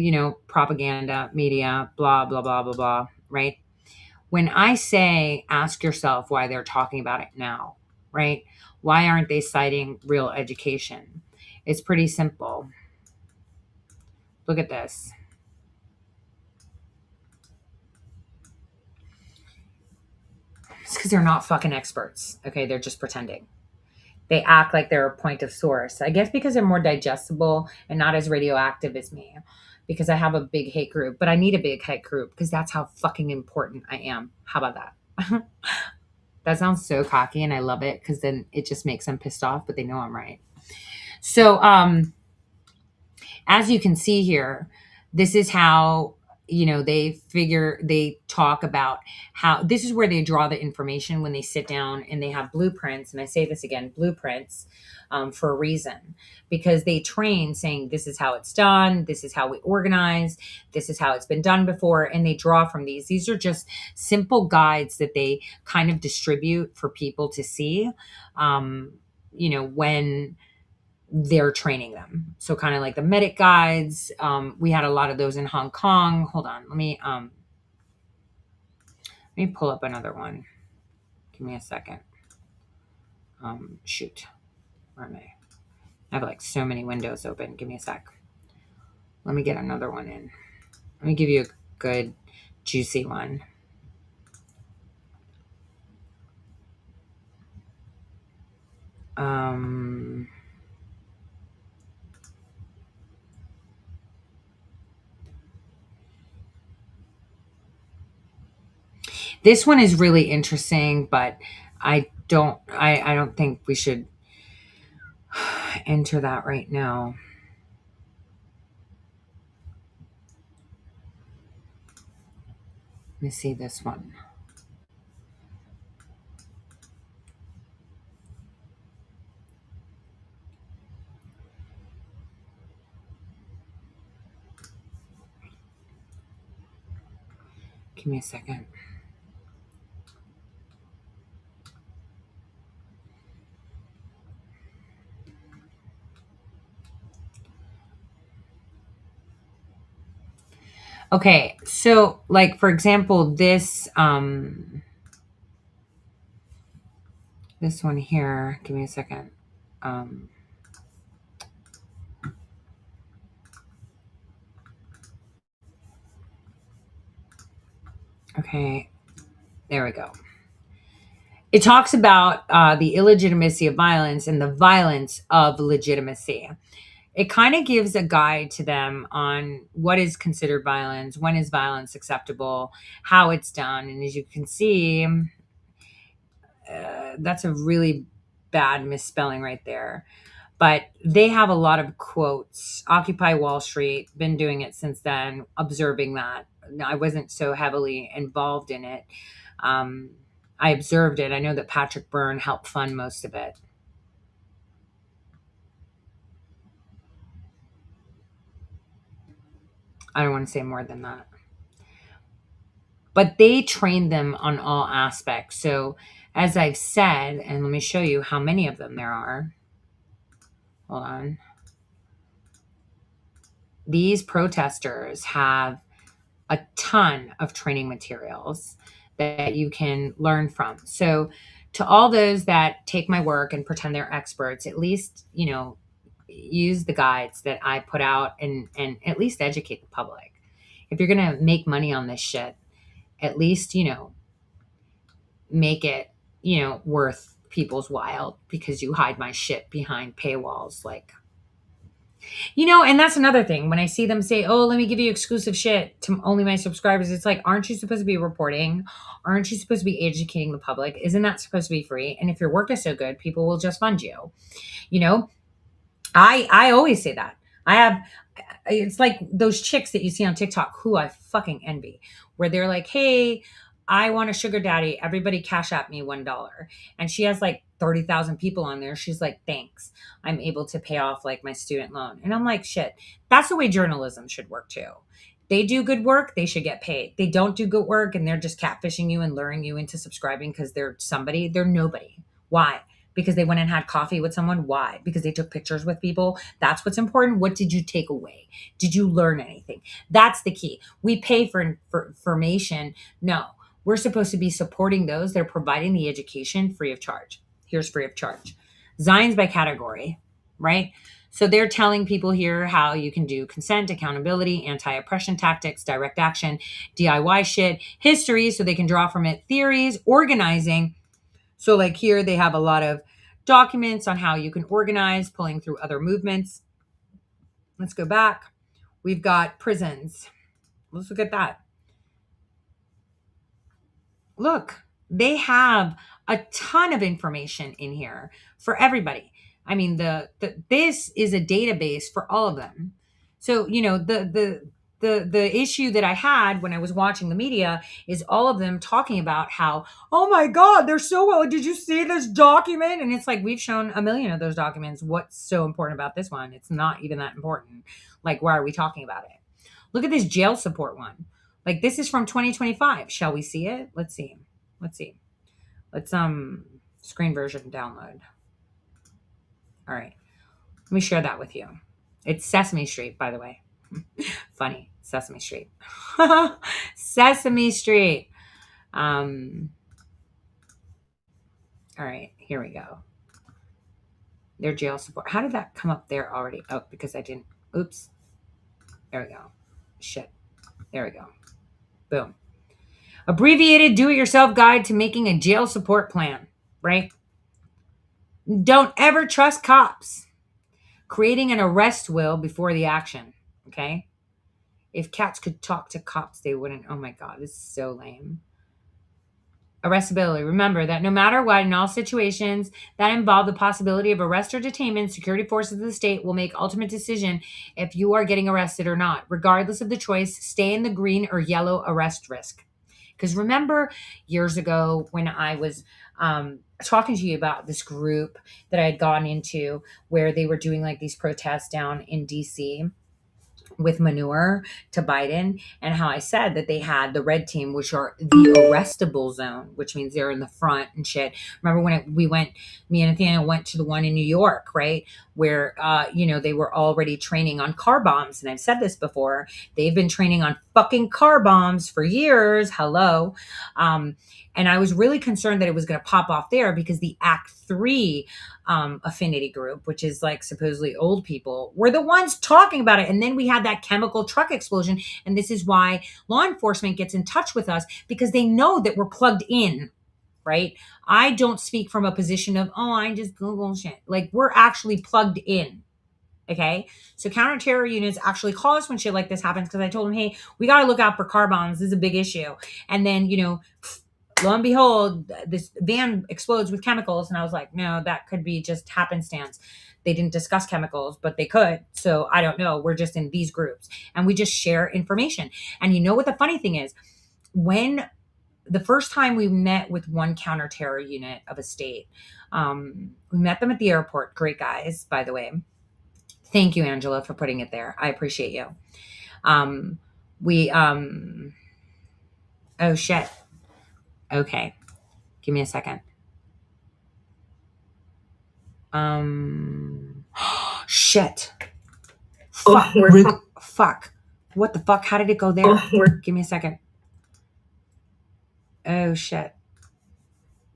propaganda, media, blah, blah, blah, blah, blah, right? when I say ask yourself why they're talking about it now, right? Why aren't they citing real education? It's pretty simple. Look at this. It's because they're not fucking experts. Okay, they're just pretending. They act like they're a point of source. I guess because they're more digestible and not as radioactive as me. Because I have a big hate group, but I need a big hate group because that's how fucking important I am. How about that? That sounds so cocky and I love it because then it just makes them pissed off, but they know I'm right. So, as you can see here, this is how, they talk about how this is where they draw the information when they sit down and they have blueprints. And I say this again, blueprints, for a reason, because they train saying, this is how it's done. This is how we organize. This is how it's been done before. And they draw from these. These are just simple guides that they kind of distribute for people to see, when they're training them. So kind of like the medic guides. We had a lot of those in Hong Kong. Hold on. Let me pull up another one. Give me a second. Shoot. Where am I? I have like so many windows open. Give me a sec. Let me get another one in. Let me give you a good juicy one. This one is really interesting, but I don't think we should enter that right now. Let me see this one. Give me a second. Okay, so like for example, this one here. Give me a second. Okay, there we go. It talks about the illegitimacy of violence and the violence of legitimacy. It kind of gives a guide to them on what is considered violence, when is violence acceptable, how it's done. And as you can see, that's a really bad misspelling right there. But they have a lot of quotes. Occupy Wall Street, been doing it since then, observing that. I wasn't so heavily involved in it. I observed it. I know that Patrick Byrne helped fund most of it. I don't want to say more than that. But they train them on all aspects. So as I've said, and let me show you how many of them there are. Hold on. These protesters have a ton of training materials that you can learn from. So to all those that take my work and pretend they're experts, at least, use the guides that I put out and at least educate the public. If you're going to make money on this shit, at least, make it, worth people's while because you hide my shit behind paywalls. Like, and that's another thing. When I see them say, oh, let me give you exclusive shit to only my subscribers, it's like, aren't you supposed to be reporting? Aren't you supposed to be educating the public? Isn't that supposed to be free? And if your work is so good, people will just fund you. I always say that. It's like those chicks that you see on TikTok who I fucking envy, where they're like, hey, I want a sugar daddy. Everybody cash at me $1. And she has like 30,000 people on there. She's like, thanks. I'm able to pay off like my student loan. And I'm like, shit, that's the way journalism should work too. They do good work, they should get paid. They don't do good work and they're just catfishing you and luring you into subscribing because they're somebody. They're nobody. Why? Because they went and had coffee with someone? Why? Because they took pictures with people? That's what's important. What did you take away? Did you learn anything? That's the key. We pay for information. No, We're supposed to be supporting those that are providing the education free of charge. Here's free of charge. Zines by category, right? So they're telling people here how you can do consent, accountability, anti-oppression tactics, direct action, DIY shit, history, so they can draw from it, theories, organizing. So like here they have a lot of documents on how you can organize, pulling through other movements. Let's go back. We've got prisons. Let's look at that. Look, they have a ton of information in here for everybody. I mean, this is a database for all of them. So, you know, the issue that I had when I was watching the media is all of them talking about how, oh my God, they're so well. Did you see this document? And it's like, we've shown a million of those documents. What's so important about this one? It's not even that important. Like, why are we talking about it? Look at this jail support one. Like, this is from 2025. Shall we see it? Let's see. Let's screen version download. All right. Let me share that with you. It's Sesame Street, by the way. Funny. Sesame Street. Sesame Street. All right, here we go. Their jail support. How did that come up there already? Oh, because I didn't. Oops. There we go. Shit. There we go. Boom. Abbreviated do-it-yourself guide to making a jail support plan, right? Don't ever trust cops. Creating an arrest will before the action, okay? If cats could talk to cops, they wouldn't. Oh my God, this is so lame. Arrestability. Remember that no matter what, in all situations that involve the possibility of arrest or detainment, security forces of the state will make ultimate decision if you are getting arrested or not. Regardless of the choice, stay in the green or yellow arrest risk. Because remember years ago when I was talking to you about this group that I had gone into where they were doing like these protests down in DC with manure to Biden, and how I said that they had the red team, which are the arrestable zone, which means they're in the front and shit. Remember when me and Nathaniel went to the one in New York, right? Where, they were already training on car bombs. And I've said this before, they've been training on fucking car bombs for years. Hello. And I was really concerned that it was going to pop off there because the Act 3 affinity group, which is like supposedly old people, were the ones talking about it. And then we had that chemical truck explosion. And this is why law enforcement gets in touch with us, because they know that we're plugged in, right? I don't speak from a position of, oh, I just Google shit. Like, we're actually plugged in. Okay. So counterterror units actually call us when shit like this happens. Cause I told them, hey, we got to look out for car bombs. This is a big issue. And then, lo and behold, this van explodes with chemicals. And I was like, no, that could be just happenstance. They didn't discuss chemicals, but they could. So I don't know. We're just in these groups and we just share information. And you know what the funny thing is? When the first time we met with one counterterror unit of a state, we met them at the airport. Great guys, by the way. Thank you, Angela, for putting it there. I appreciate you. Oh shit. Okay. Give me a second. Shit. Fuck. Fuck. What the fuck? How did it go there? Give me a second. Oh shit.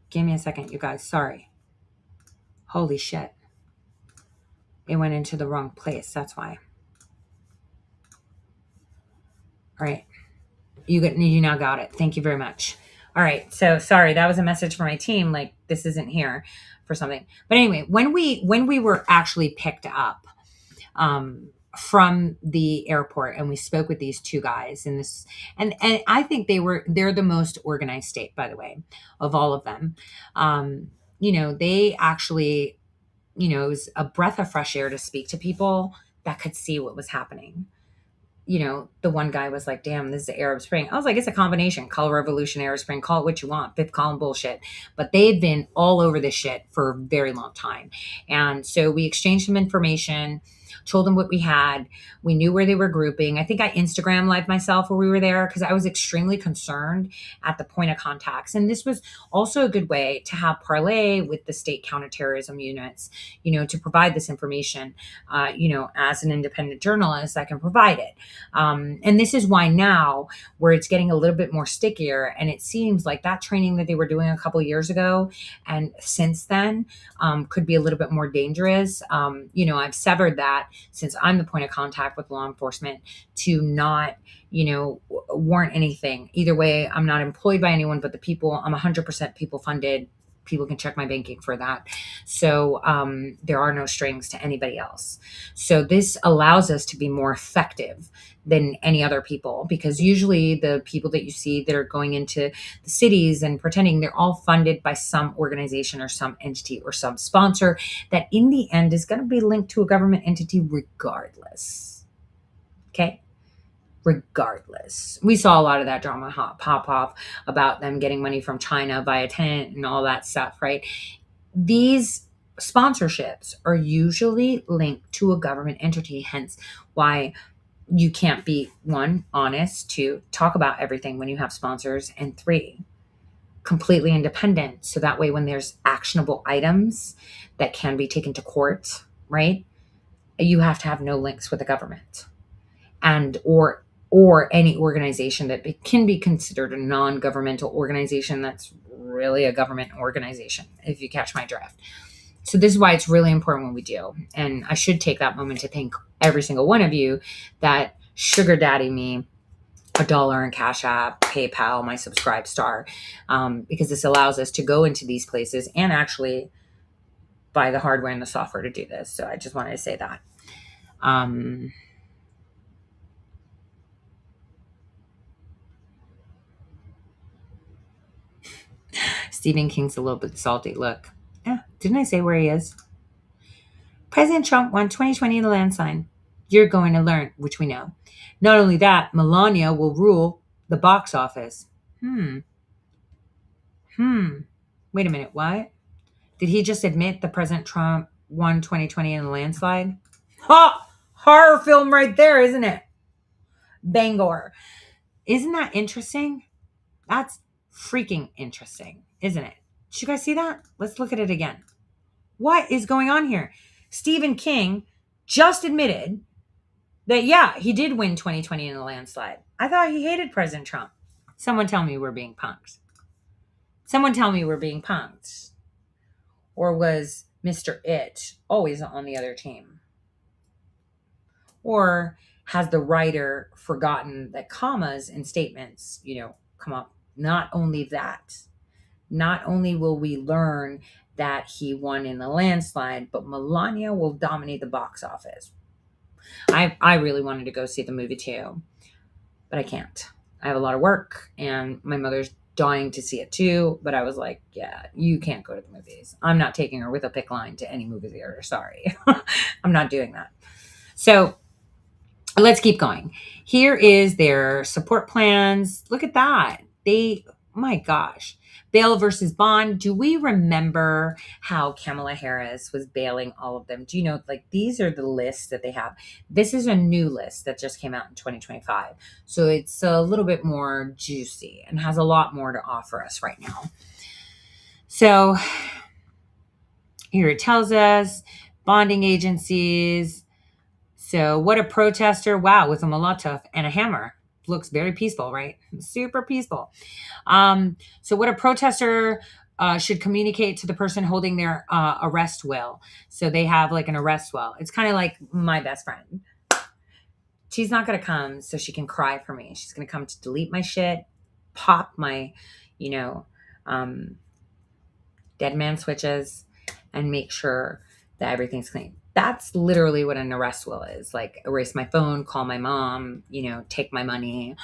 Give me a second, you guys. Sorry. Holy shit. It went into the wrong place. That's why. All right. You now got it. Thank you very much. All right. So sorry, that was a message for my team. Like, this isn't here for something. But anyway, when we were actually picked up from the airport and we spoke with these two guys and I think they're the most organized state, by the way, of all of them. They actually, it was a breath of fresh air to speak to people that could see what was happening. The one guy was like, damn, this is the Arab Spring. I was like, it's a combination. Call it revolution, Arab Spring, call it what you want, fifth column bullshit. But they've been all over this shit for a very long time. And so we exchanged some information. told them what we had. We knew where they were grouping. I think I Instagram live myself where we were there because I was extremely concerned at the point of contacts. And this was also a good way to have parlay with the state counterterrorism units, to provide this information, as an independent journalist, I can provide it. And this is why now where it's getting a little bit more stickier, and it seems like that training that they were doing a couple of years ago and since then could be a little bit more dangerous. I've severed that since I'm the point of contact with law enforcement to not, warrant anything. Either way, I'm not employed by anyone but the people. I'm 100% people funded. People can check my banking for that. So there are no strings to anybody else. So this allows us to be more effective than any other people, because usually the people that you see that are going into the cities and pretending, they're all funded by some organization or some entity or some sponsor that in the end is going to be linked to a government entity regardless. Okay? Regardless. We saw a lot of that drama pop off about them getting money from China via Tenet and all that stuff, right? These sponsorships are usually linked to a government entity, hence why you can't be, 1, honest, 2, talk about everything when you have sponsors, and 3, completely independent. So that way when there's actionable items that can be taken to court, right, you have to have no links with the government and or any organization that can be considered a non-governmental organization that's really a government organization, if you catch my drift. So this is why it's really important when we do. And I should take that moment to thank every single one of you that sugar daddy me $1 in Cash App, PayPal, my Subscribe Star, because this allows us to go into these places and actually buy the hardware and the software to do this. So I just wanted to say that. Stephen King's a little bit salty. Look, didn't I say where he is? President Trump won 2020 in a landslide. You're going to learn, which we know. Not only that, Melania will rule the box office. Wait a minute, what? Did he just admit that President Trump won 2020 in a landslide? Ha! Horror film right there, isn't it? Bangor. Isn't that interesting? That's freaking interesting, isn't it? Did you guys see that? Let's look at it again. What is going on here? Stephen King just admitted that, he did win 2020 in a landslide. I thought he hated President Trump. Someone tell me we're being punked. Someone tell me we're being punked. Or was Mr. It always on the other team? Or has the writer forgotten that commas in statements, come up? Not only that, not only will we learn that he won in the landslide, but Melania will dominate the box office. I really wanted to go see the movie too, but I can't. I have a lot of work and my mother's dying to see it too, but I was like, you can't go to the movies. I'm not taking her with a pick line to any movie theater. Sorry. I'm not doing that. So let's keep going. Here is their support plans. Look at that. My gosh, bail versus bond. Do we remember how Kamala Harris was bailing all of them? Do you know, these are the lists that they have. This is a new list that just came out in 2025. So it's a little bit more juicy and has a lot more to offer us right now. So here it tells us bonding agencies. So what a protester, wow, with a Molotov and a hammer. Looks very peaceful, right? Super peaceful. So what a protester should communicate to the person holding their arrest will. So they have an arrest will. It's kind of like my best friend. She's not going to come so she can cry for me. She's going to come to delete my shit, pop my, dead man switches, and make sure that everything's clean. That's literally what an arrest will is. Erase my phone, call my mom, take my money,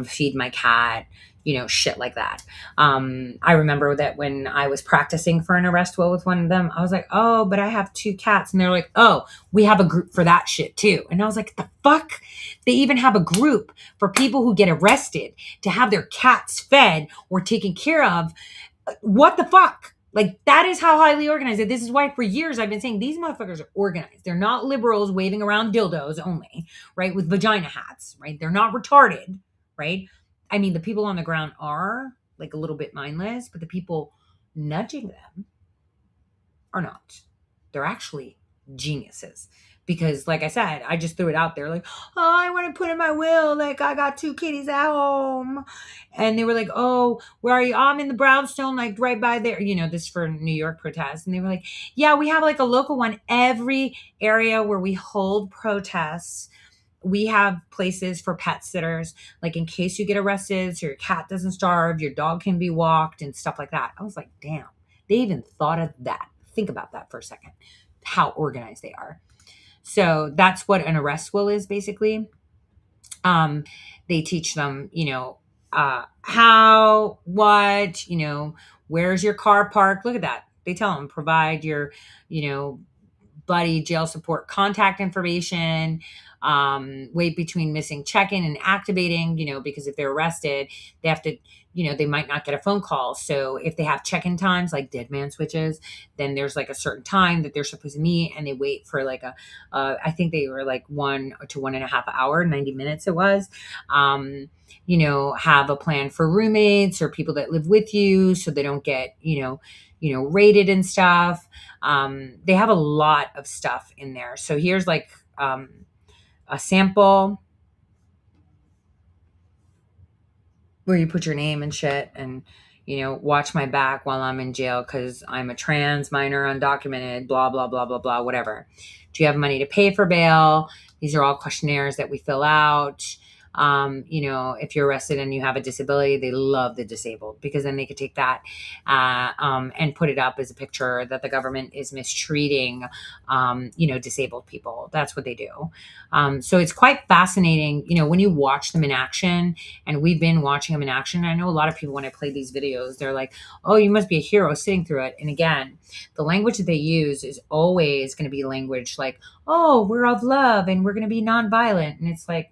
feed my cat, shit like that. I remember that when I was practicing for an arrest will with one of them, I was like, oh, but I have 2 cats. And they're like, oh, we have a group for that shit too. And I was like, the fuck? They even have a group for people who get arrested to have their cats fed or taken care of. What the fuck? Like, that is how highly organized. This is why for years I've been saying these motherfuckers are organized. They're not liberals waving around dildos only, right? With vagina hats, right? They're not retarded, right? I mean, the people on the ground are like a little bit mindless, but the people nudging them are not. They're actually geniuses. Because, like I said, I just threw it out there like, oh, I want to put in my will, like, I got 2 kitties at home. And they were like, oh, where are you? I'm in the brownstone, like right by there. You know, this for New York protests. And they were like, yeah, we have like a local one. Every area where we hold protests, we have places for pet sitters, like in case you get arrested, so your cat doesn't starve, your dog can be walked and stuff like that. I was like, damn, they even thought of that. Think about that for a second, how organized they are. So that's what an arrest will is basically. They teach them, you know, how, what, you know, where's your car parked? Look at that. They tell them provide your, you know, buddy jail support contact information, wait between missing check-in and activating, you know, because if they're arrested, they have to, you know, they might not get a phone call. So if they have check-in times like dead man switches, then there's like a certain time that they're supposed to meet, and they wait for like I think they were like 1 to 1.5 hours, 90 minutes it was. You know, have a plan for roommates or people that live with you so they don't get, you know, raided and stuff. They have a lot of stuff in there. So here's like a sample where you put your name and shit and, you know, watch my back while I'm in jail because I'm a trans minor, undocumented, blah, blah, blah, blah, blah, whatever. Do you have money to pay for bail? These are all questionnaires that we fill out. You know, if you're arrested and you have a disability, they love the disabled because then they could take that and put it up as a picture that the government is mistreating, you know, disabled people. That's what they do. So it's quite fascinating, you know, when you watch them in action, and we've been watching them in action. I know a lot of people, when I play these videos, they're like, oh, you must be a hero sitting through it. And again, the language that they use is always going to be language like, oh, we're of love and we're going to be nonviolent. And it's like,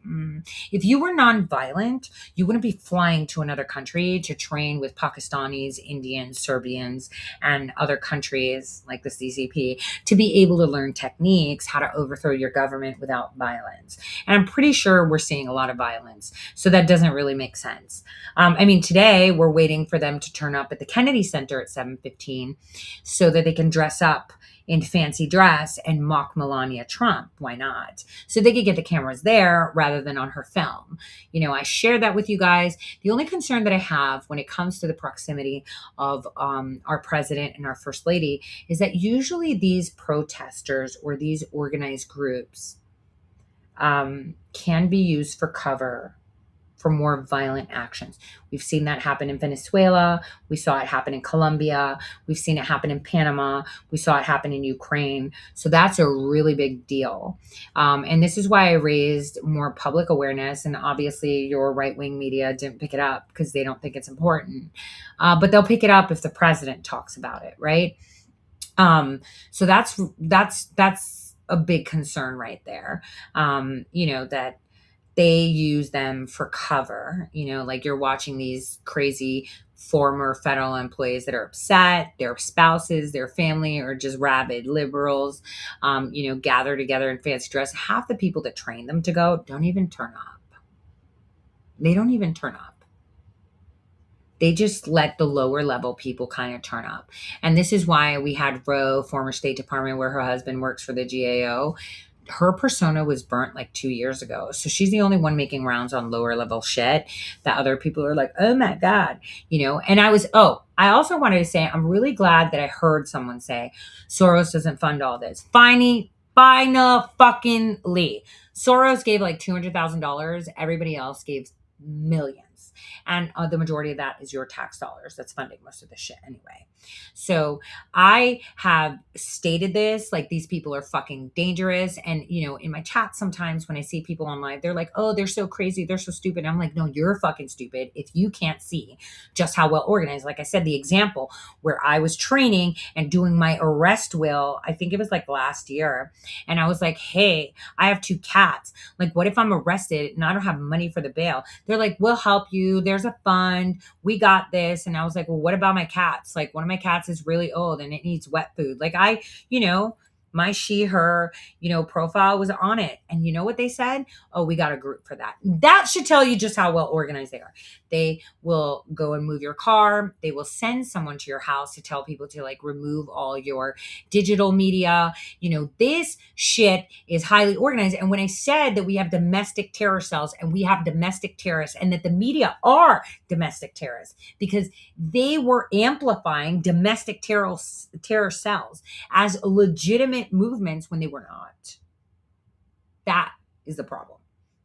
if you were nonviolent, you wouldn't be flying to another country to train with Pakistanis, Indians, Serbians, and other countries like the CCP to be able to learn techniques, how to overthrow your government without violence. And I'm pretty sure we're seeing a lot of violence. So that doesn't really make sense. I mean, today we're waiting for them to turn up at the Kennedy Center at 7:15 so that they can dress up in fancy dress and mock Melania Trump. Why not? So they could get the cameras there rather than on her film. You know, I shared that with you guys. The only concern that I have when it comes to the proximity of our president and our first lady is that usually these protesters or these organized groups can be used for cover for more violent actions. We've seen that happen in Venezuela. We saw it happen in Colombia. We've seen it happen in Panama. We saw it happen in Ukraine. So that's a really big deal. And this is why I raised more public awareness. And obviously your right-wing media didn't pick it up because they don't think it's important. But they'll pick it up if the president talks about it, right? So that's a big concern right there. You know, that they use them for cover, you know, like you're watching these crazy former federal employees that are upset, their spouses, their family, or just rabid liberals, you know, gather together in fancy dress. Half the people that train them to go don't even turn up. They don't even turn up. They just let the lower level people kind of turn up. And this is why we had Roe, former State Department, where her husband works for the GAO. Her persona was burnt like 2 years ago. So she's the only one making rounds on lower level shit that other people are like, oh my God, you know? And I also wanted to say, I'm really glad that I heard someone say Soros doesn't fund all this. Finally, fucking Lee. Soros gave like $200,000. Everybody else gave millions. And the majority of that is your tax dollars that's funding most of the shit anyway. So I have stated this, like these people are fucking dangerous. And, you know, in my chat sometimes when I see people online, they're like, oh, they're so crazy. They're so stupid. And I'm like, no, you're fucking stupid if you can't see just how well organized. Like I said, the example where I was training and doing my arrest will, I think it was like last year. And I was like, hey, I have 2 cats. Like, what if I'm arrested and I don't have money for the bail? They're like, we'll help you. you. There's a fund. We got this. And I was like, well, what about my cats? Like, one of my cats is really old and it needs wet food. Like, my she, her, profile was on it. And you know what they said? Oh, we got a group for that. That should tell you just how well organized they are. They will go and move your car. They will send someone to your house to tell people to like remove all your digital media. This shit is highly organized. And when I said that we have domestic terror cells and we have domestic terrorists and that the media are domestic terrorists because they were amplifying domestic terror cells as legitimate movements when they were not. That is the problem.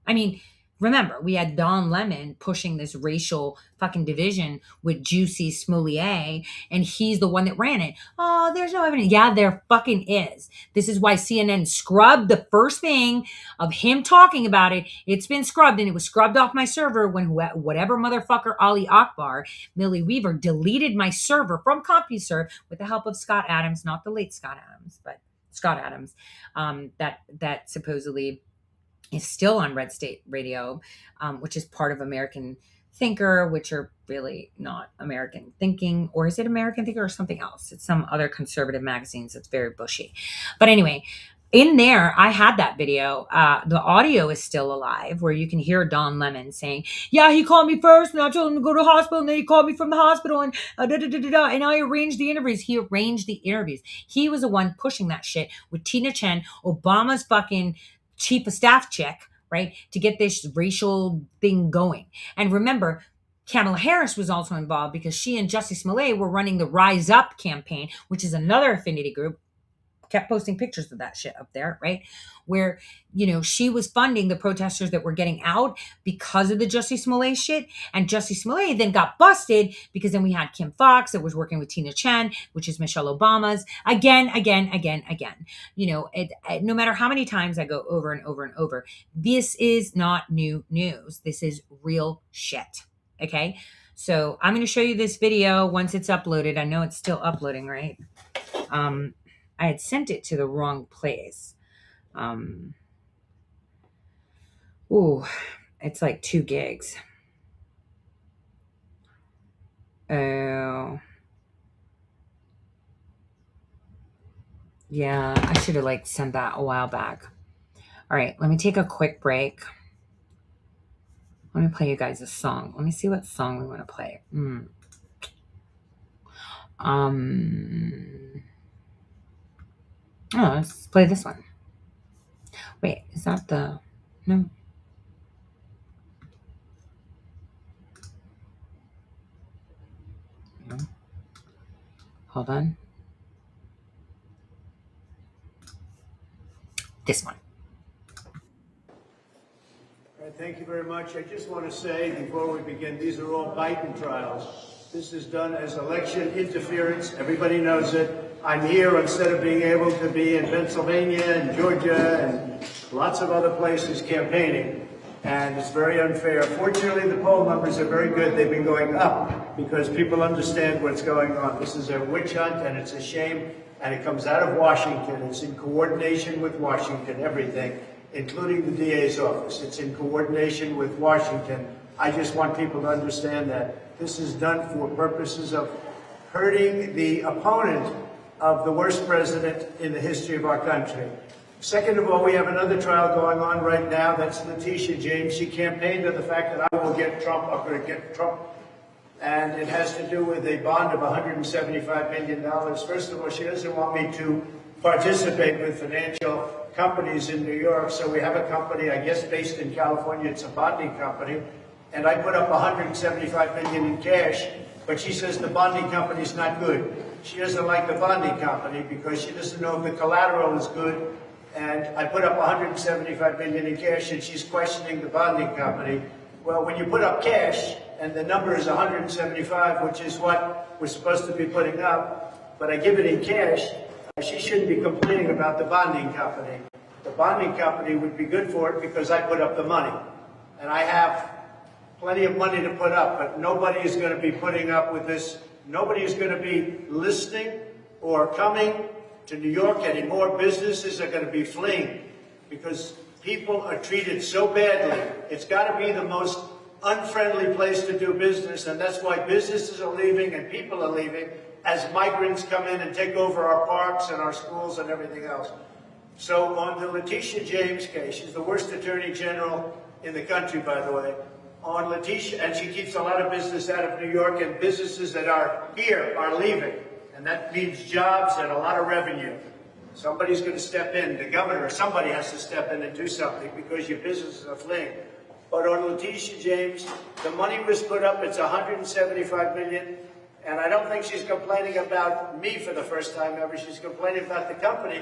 I mean, remember, we had Don Lemon pushing this racial fucking division with Jussie Smollett, and he's the one that ran it. Oh, there's no evidence. Yeah, there fucking is. This is why CNN scrubbed the first thing of him talking about it. It's been scrubbed, and it was scrubbed off my server when whatever motherfucker Ali Akbar, Millie Weaver, deleted my server from CompuServe with the help of Scott Adams, not the late Scott Adams, but Scott Adams, that supposedly is still on Red State Radio, which is part of American Thinker, which are really not American Thinking. Or is it American Thinker or something else? It's some other conservative magazines that's very bushy. But anyway, in there, I had that video. The audio is still alive where you can hear Don Lemon saying, yeah, he called me first and I told him to go to the hospital and then he called me from the hospital and and I arranged the interviews. He arranged the interviews. He was the one pushing that shit with Tina Chen, Obama's fucking chief of staff chick, right, to get this racial thing going. And remember, Kamala Harris was also involved because she and Jussie Smollett were running the Rise Up campaign, which is another affinity group. Kept posting pictures of that shit up there, right? Where, she was funding the protesters that were getting out because of the Jussie Smollett shit. And Jussie Smollett then got busted because then we had Kim Fox that was working with Tina Chen, which is Michelle Obama's. Again. No matter how many times I go over and over and over, this is not new news. This is real shit. Okay? So I'm going to show you this video once it's uploaded. I know it's still uploading, right? I had sent it to the wrong place. It's like 2 gigs. Oh. Yeah, I should have sent that a while back. All right, let me take a quick break. Let me play you guys a song. Let me see what song we want to play. Oh, let's play this one. Wait, is that the... No. No. Hold on. This one. All right, thank you very much. I just want to say before we begin, these are all Biden trials. This is done as election interference. Everybody knows it. I'm here instead of being able to be in Pennsylvania and Georgia and lots of other places campaigning. And it's very unfair. Fortunately, the poll numbers are very good. They've been going up because people understand what's going on. This is a witch hunt and it's a shame. And it comes out of Washington. It's in coordination with Washington, everything, including the DA's office. It's in coordination with Washington. I just want people to understand that this is done for purposes of hurting the opponent of the worst president in the history of our country. Second of all, we have another trial going on right now. That's Letitia James. She campaigned on the fact that I will get Trump. I'm going to get Trump. And it has to do with a bond of $175 million. First of all, she doesn't want me to participate with financial companies in New York. So we have a company, I guess, based in California. It's a bonding company. And I put up $175 million in cash. But she says the bonding company's not good. She doesn't like the bonding company because she doesn't know if the collateral is good. And I put up $175 million in cash, and she's questioning the bonding company. Well, when you put up cash, and the number is 175, which is what we're supposed to be putting up, but I give it in cash, she shouldn't be complaining about the bonding company. The bonding company would be good for it because I put up the money. And I have plenty of money to put up, but nobody is going to be putting up with this. Nobody is going to be listening or coming to New York anymore. Businesses are going to be fleeing because people are treated so badly. It's got to be the most unfriendly place to do business, and that's why businesses are leaving and people are leaving as migrants come in and take over our parks and our schools and everything else. So on the Letitia James case, she's the worst attorney general in the country, by the way. On Letitia, and she keeps a lot of business out of New York, and businesses that are here are leaving. And that means jobs and a lot of revenue. Somebody's going to step in, the governor or somebody has to step in and do something because your businesses are fleeing. But on Letitia James, the money was put up, it's $175 million, and I don't think she's complaining about me for the first time ever. She's complaining about the company,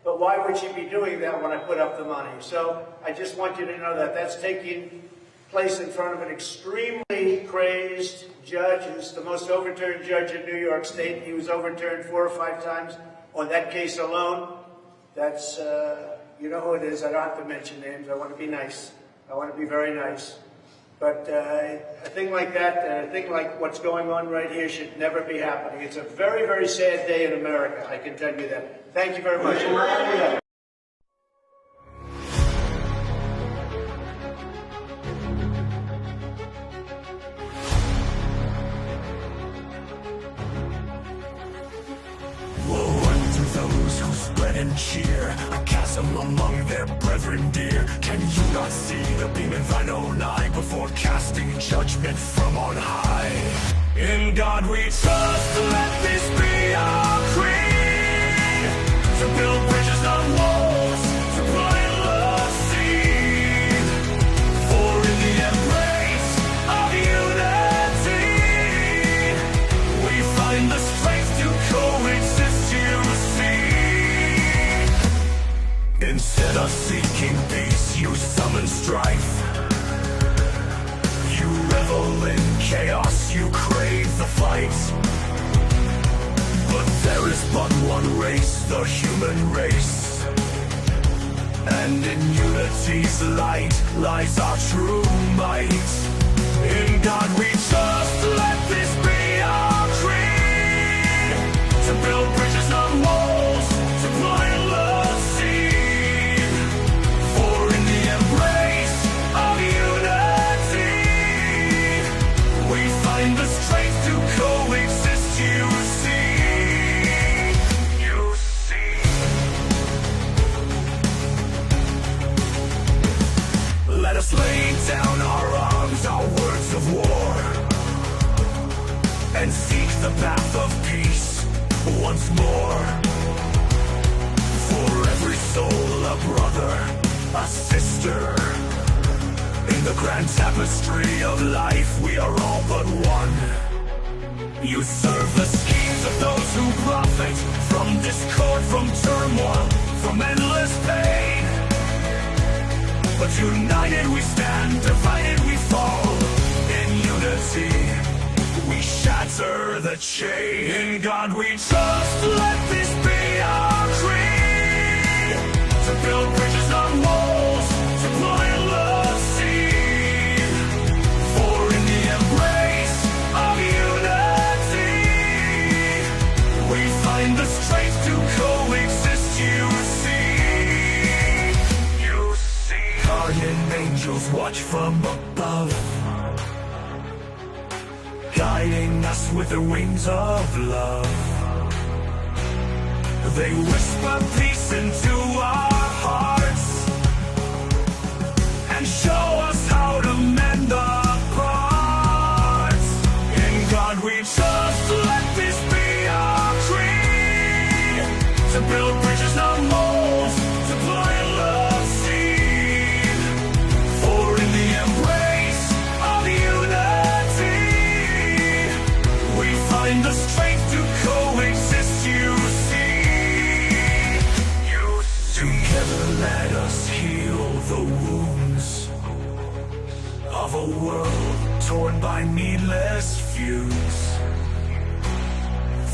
but why would she be doing that when I put up the money? So I just want you to know that that's taking place in front of an extremely crazed judge who's the most overturned judge in New York State. He was overturned 4 or 5 times on that case alone. That's, you know who it is. I don't have to mention names. I want to be nice. I want to be very nice. But a thing like that and a thing like what's going on right here should never be happening. It's a very, very sad day in America, I can tell you that. Thank you very much. And cheer a chasm among their brethren dear. Can you not see the beam in thine own eye before casting judgment from on high? In God we trust, let this be our creed, to build bridges not walls, to plant love seed, for in the embrace of unity we find the strength to coexist, you see. Instead of seeking peace, you summon strife. You revel in chaos, you crave the fight. But there is but one race, the human race. And in unity's light lies our true might. In God we trust, let this be our creed, to build bridges not walls, to plant love seed. The strength to coexist, you see, you see. Let us lay down our arms, our words of war, and seek the path of peace once more. For every soul a brother, a sister. In the grand tapestry of life, we are all but one. You serve the schemes of those who profit from discord, from turmoil, from endless pain. But united we stand, divided we fall. In unity, we shatter the chain. In God we trust, let this be our creed, to build bridges not walls, to plant love seed, for in the embrace of unity we find the strength to coexist, you see, you see. Guardian angels watch from above, guiding us with the wings of love. They whisper peace into our hearts and show us how to mend the parts. In God we trust, let this be our creed, to build bridges not walls, to plant love seed, for in the embrace of unity we find the strength to coexist, you see. Together let us heal the wounds of a world torn by needless feuds.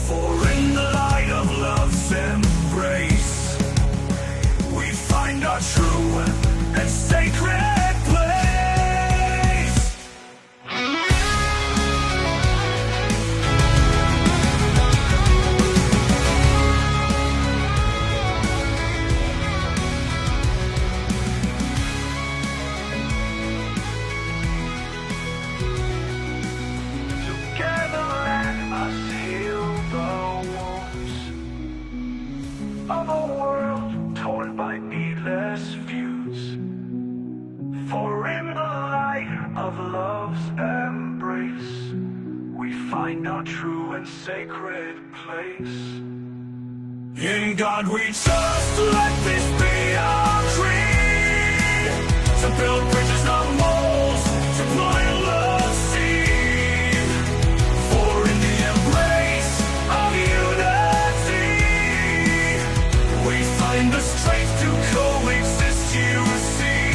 For in the light of love's embrace we find our true and sacred place. sacred place. In God we trust, let this be our creed. To build bridges, not walls, to plant love seed. For in the embrace of unity, we find the strength to coexist, you see.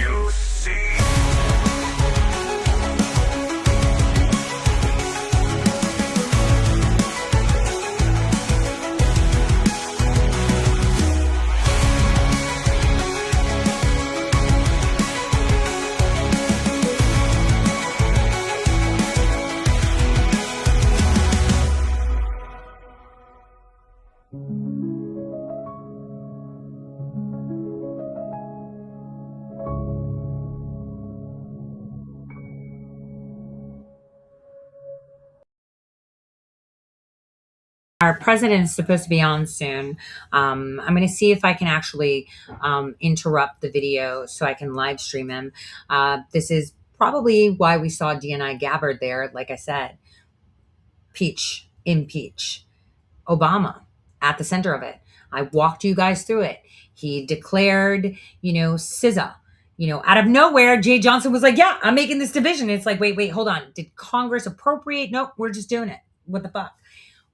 You see. Our president is supposed to be on soon. I'm going to see if I can actually interrupt the video so I can live stream him. This is probably why we saw DNI Gabbard there. Like I said, impeach Obama at the center of it. I walked you guys through it. He declared, CISA. Out of nowhere, Jay Johnson was like, yeah, I'm making this division. It's like, wait, hold on. Did Congress appropriate? Nope, we're just doing it. What the fuck?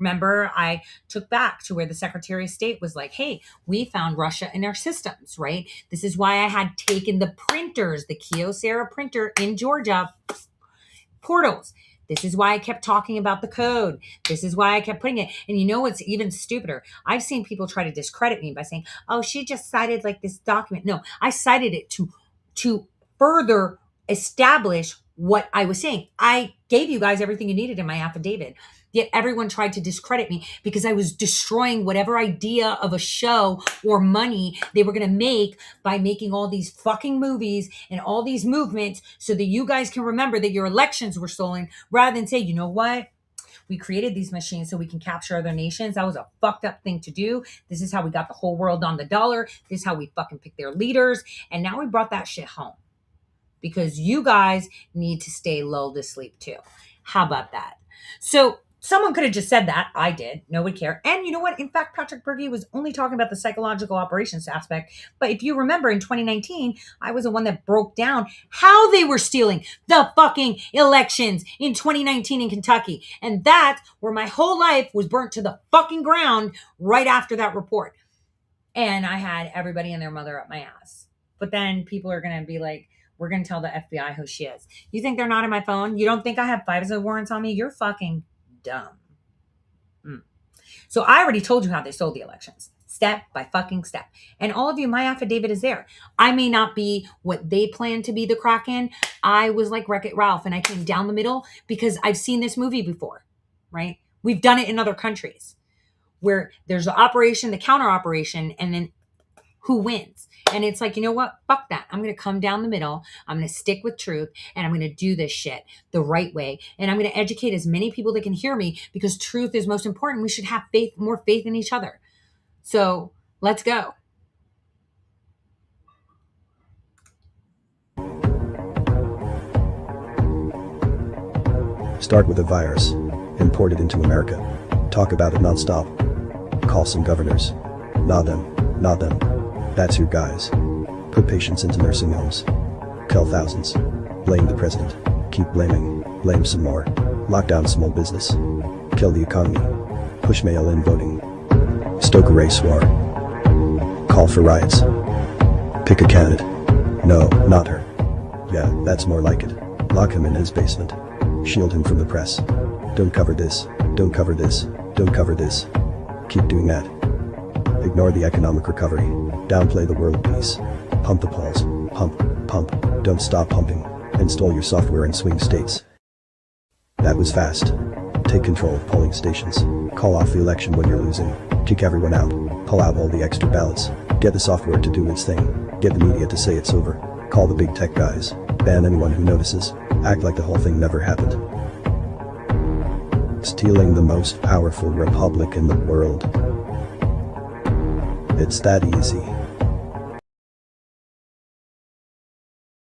Remember, I took back to where the Secretary of State was like, hey, we found Russia in our systems, right? This is why I had taken the printers, the Kyocera printer in Georgia, portals. This is why I kept talking about the code. This is why I kept putting it. And you know what's even stupider? I've seen people try to discredit me by saying, oh, she just cited like this document. No, I cited it to further establish what I was saying. I gave you guys everything you needed in my affidavit. Yet everyone tried to discredit me because I was destroying whatever idea of a show or money they were going to make by making all these fucking movies and all these movements so that you guys can remember that your elections were stolen, rather than say, you know what? We created these machines so we can capture other nations. That was a fucked up thing to do. This is how we got the whole world on the dollar. This is how we fucking picked their leaders. And now we brought that shit home because you guys need to stay lulled to sleep too. How about that? So someone could have just said that. I did. Nobody cared. And you know what? In fact, Patrick Berge was only talking about the psychological operations aspect. But if you remember in 2019, I was the one that broke down how they were stealing the fucking elections in 2019 in Kentucky. And that's where my whole life was burnt to the fucking ground right after that report. And I had everybody and their mother up my ass. But then people are going to be like, we're going to tell the FBI who she is. You think they're not in my phone? You don't think I have FISA warrants on me? You're fucking dumb. So I already told you how they stole the elections, step by fucking step. And all of you, my affidavit is there. I may not be what they plan to be, the Kraken. I was like Wreck-It Ralph, and I came down the middle because I've seen this movie before, right? We've done it in other countries where there's the operation, the counter operation, and then who wins? And it's like, you know what? Fuck that. I'm going to come down the middle. I'm going to stick with truth, and I'm going to do this shit the right way. And I'm going to educate as many people that can hear me because truth is most important. We should have more faith in each other. So let's go. Start with a virus. Import it into America. Talk about it nonstop. Call some governors. Nod them. That's your guys. Put patients into nursing homes. Kill thousands. Blame the president. Keep blaming. Blame some more. Lock down small business. Kill the economy. Push mail-in voting. Stoke a race war. Call for riots. Pick a candidate. No, not her. Yeah, that's more like it. Lock him in his basement. Shield him from the press. Don't cover this. Don't cover this. Don't cover this. Keep doing that. Ignore the economic recovery. Downplay the world peace. Pump the polls. Pump. Don't stop pumping. Install your software in swing states. That was fast. Take control of polling stations. Call off the election when you're losing. Kick everyone out. Pull out all the extra ballots. Get the software to do its thing. Get the media to say it's over. Call the big tech guys. Ban anyone who notices. Act like the whole thing never happened. Stealing the most powerful republic in the world. It's that easy.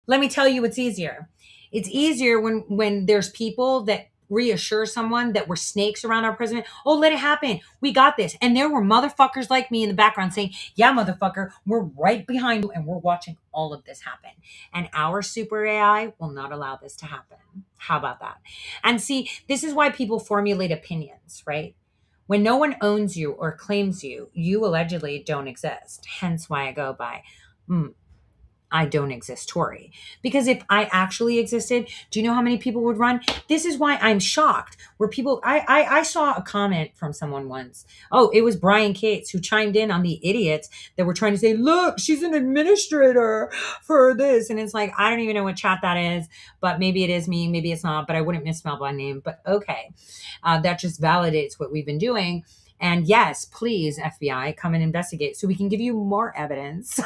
Let me tell you what's easier. It's easier when there's people that reassure someone that we're snakes around our president. Oh, let it happen. We got this. And there were motherfuckers like me in the background saying, yeah, motherfucker, we're right behind you and we're watching all of this happen. And our super AI will not allow this to happen. How about that? And see, this is why people formulate opinions, right? When no one owns you or claims you, you allegedly don't exist. Hence why I go by, I don't exist, Tory. Because if I actually existed, do you know how many people would run? This is why I'm shocked. Where people, I saw a comment from someone once. Oh, it was Brian Cates who chimed in on the idiots that were trying to say, look, she's an administrator for this. And it's like, I don't even know what chat that is, but maybe it is me, maybe it's not, but I wouldn't misspell my name. But okay, that just validates what we've been doing. And yes, please, FBI, come and investigate so we can give you more evidence.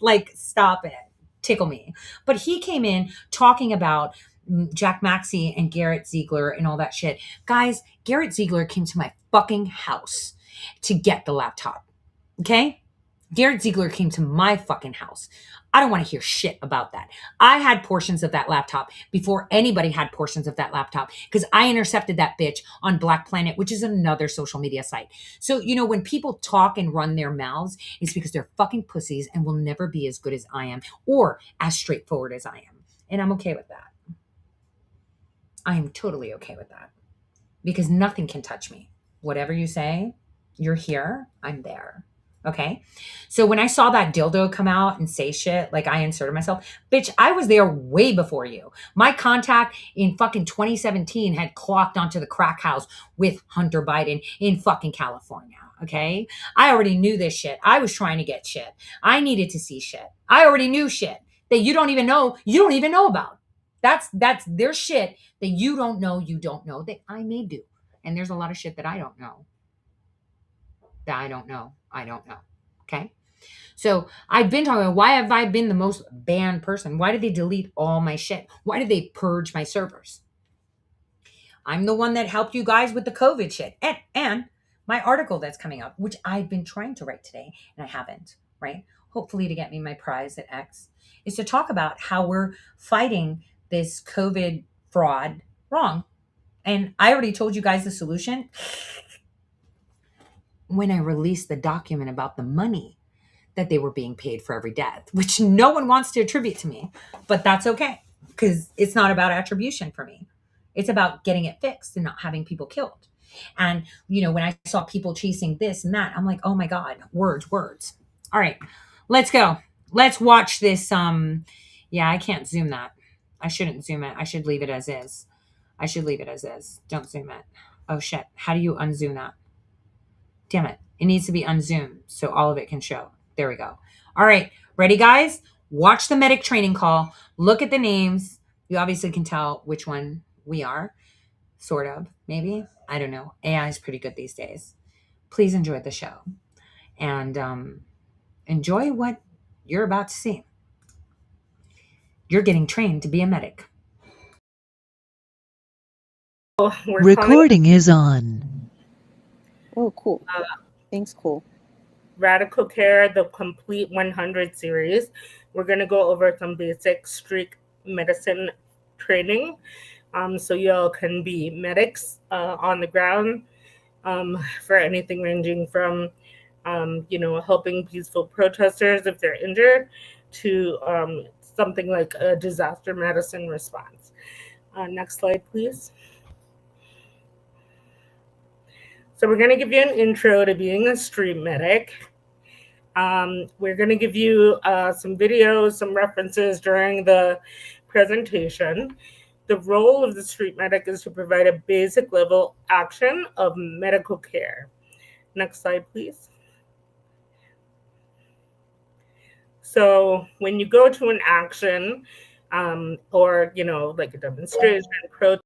Like, stop it. Tickle me. But he came in talking about Jack Maxey and Garrett Ziegler and all that shit. Guys, Garrett Ziegler came to my fucking house to get the laptop. Okay? Garrett Ziegler came to my fucking house. I don't want to hear shit about that. I had portions of that laptop before anybody had portions of that laptop because I intercepted that bitch on Black Planet, which is another social media site. So, you know, when people talk and run their mouths, it's because they're fucking pussies and will never be as good as I am or as straightforward as I am. And I'm okay with that. I am totally okay with that because nothing can touch me. Whatever you say, you're here, I'm there. Okay. So when I saw that dildo come out and say shit, like I inserted myself, bitch, I was there way before you. My contact in fucking 2017 had clocked onto the crack house with Hunter Biden in fucking California. Okay. I already knew this shit. I was trying to get shit. I needed to see shit. I already knew shit that you don't even know about. That's their shit that you don't know that I may do. And there's a lot of shit that I don't know. I don't know. Okay. So I've been talking about why have I been the most banned person? Why did they delete all my shit? Why did they purge my servers? I'm the one that helped you guys with the COVID shit. And my article that's coming up, which I've been trying to write today and I haven't, right? Hopefully to get me my prize at X, is to talk about how we're fighting this COVID fraud wrong. And I already told you guys the solution when I released the document about the money that they were being paid for every death, which no one wants to attribute to me, but that's okay because it's not about attribution for me. It's about getting it fixed and not having people killed. And, you know, when I saw people chasing this and that, I'm like, oh my God, words. All right, let's go. Let's watch this. Yeah, I can't zoom that. I shouldn't zoom it. I should leave it as is. Don't zoom it. Oh shit. How do you unzoom that? Damn it. It needs to be unzoomed so all of it can show. There we go. All right. Ready, guys? Watch the medic training call. Look at the names. You obviously can tell which one we are. Sort of, maybe. I don't know. AI is pretty good these days. Please enjoy the show. And enjoy what you're about to see. You're getting trained to be a medic. Recording is on. Oh, cool. Thanks, cool. Radical Care, the Complete 100 series. We're going to go over some basic street medicine training so y'all can be medics on the ground for anything ranging from, helping peaceful protesters if they're injured to something like a disaster medicine response. Next slide, please. So we're going to give you an intro to being a street medic. We're going to give you some videos, some references during the presentation. The role of the street medic is to provide a basic level action of medical care. Next slide, please. So when you go to an action or, like a demonstration, protest,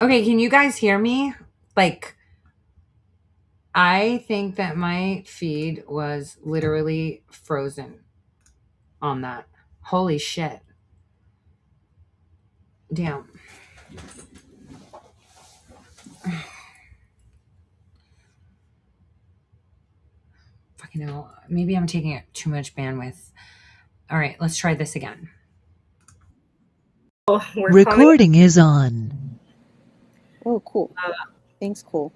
Okay, can you guys hear me? Like, I think that my feed was literally frozen on that. Holy shit. Damn. Fucking hell. Maybe I'm taking up too much bandwidth. All right, let's try this again. Recording is on. Oh, cool. Thanks, cool.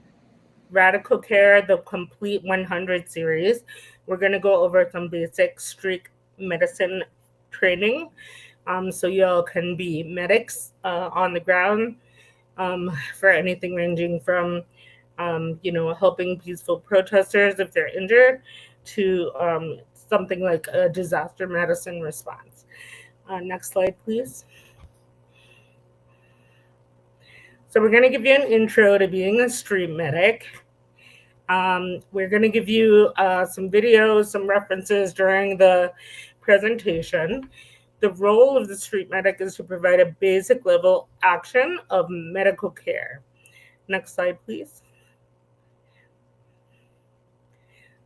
Radical Care, the complete 100 series. We're going to go over some basic street medicine training. So y'all can be medics on the ground for anything ranging from, helping peaceful protesters if they're injured to something like a disaster medicine response. Next slide, please. So we're going to give you an intro to being a street medic. We're going to give you some videos, some references during the presentation. The role of the street medic is to provide a basic level action of medical care. Next slide, please.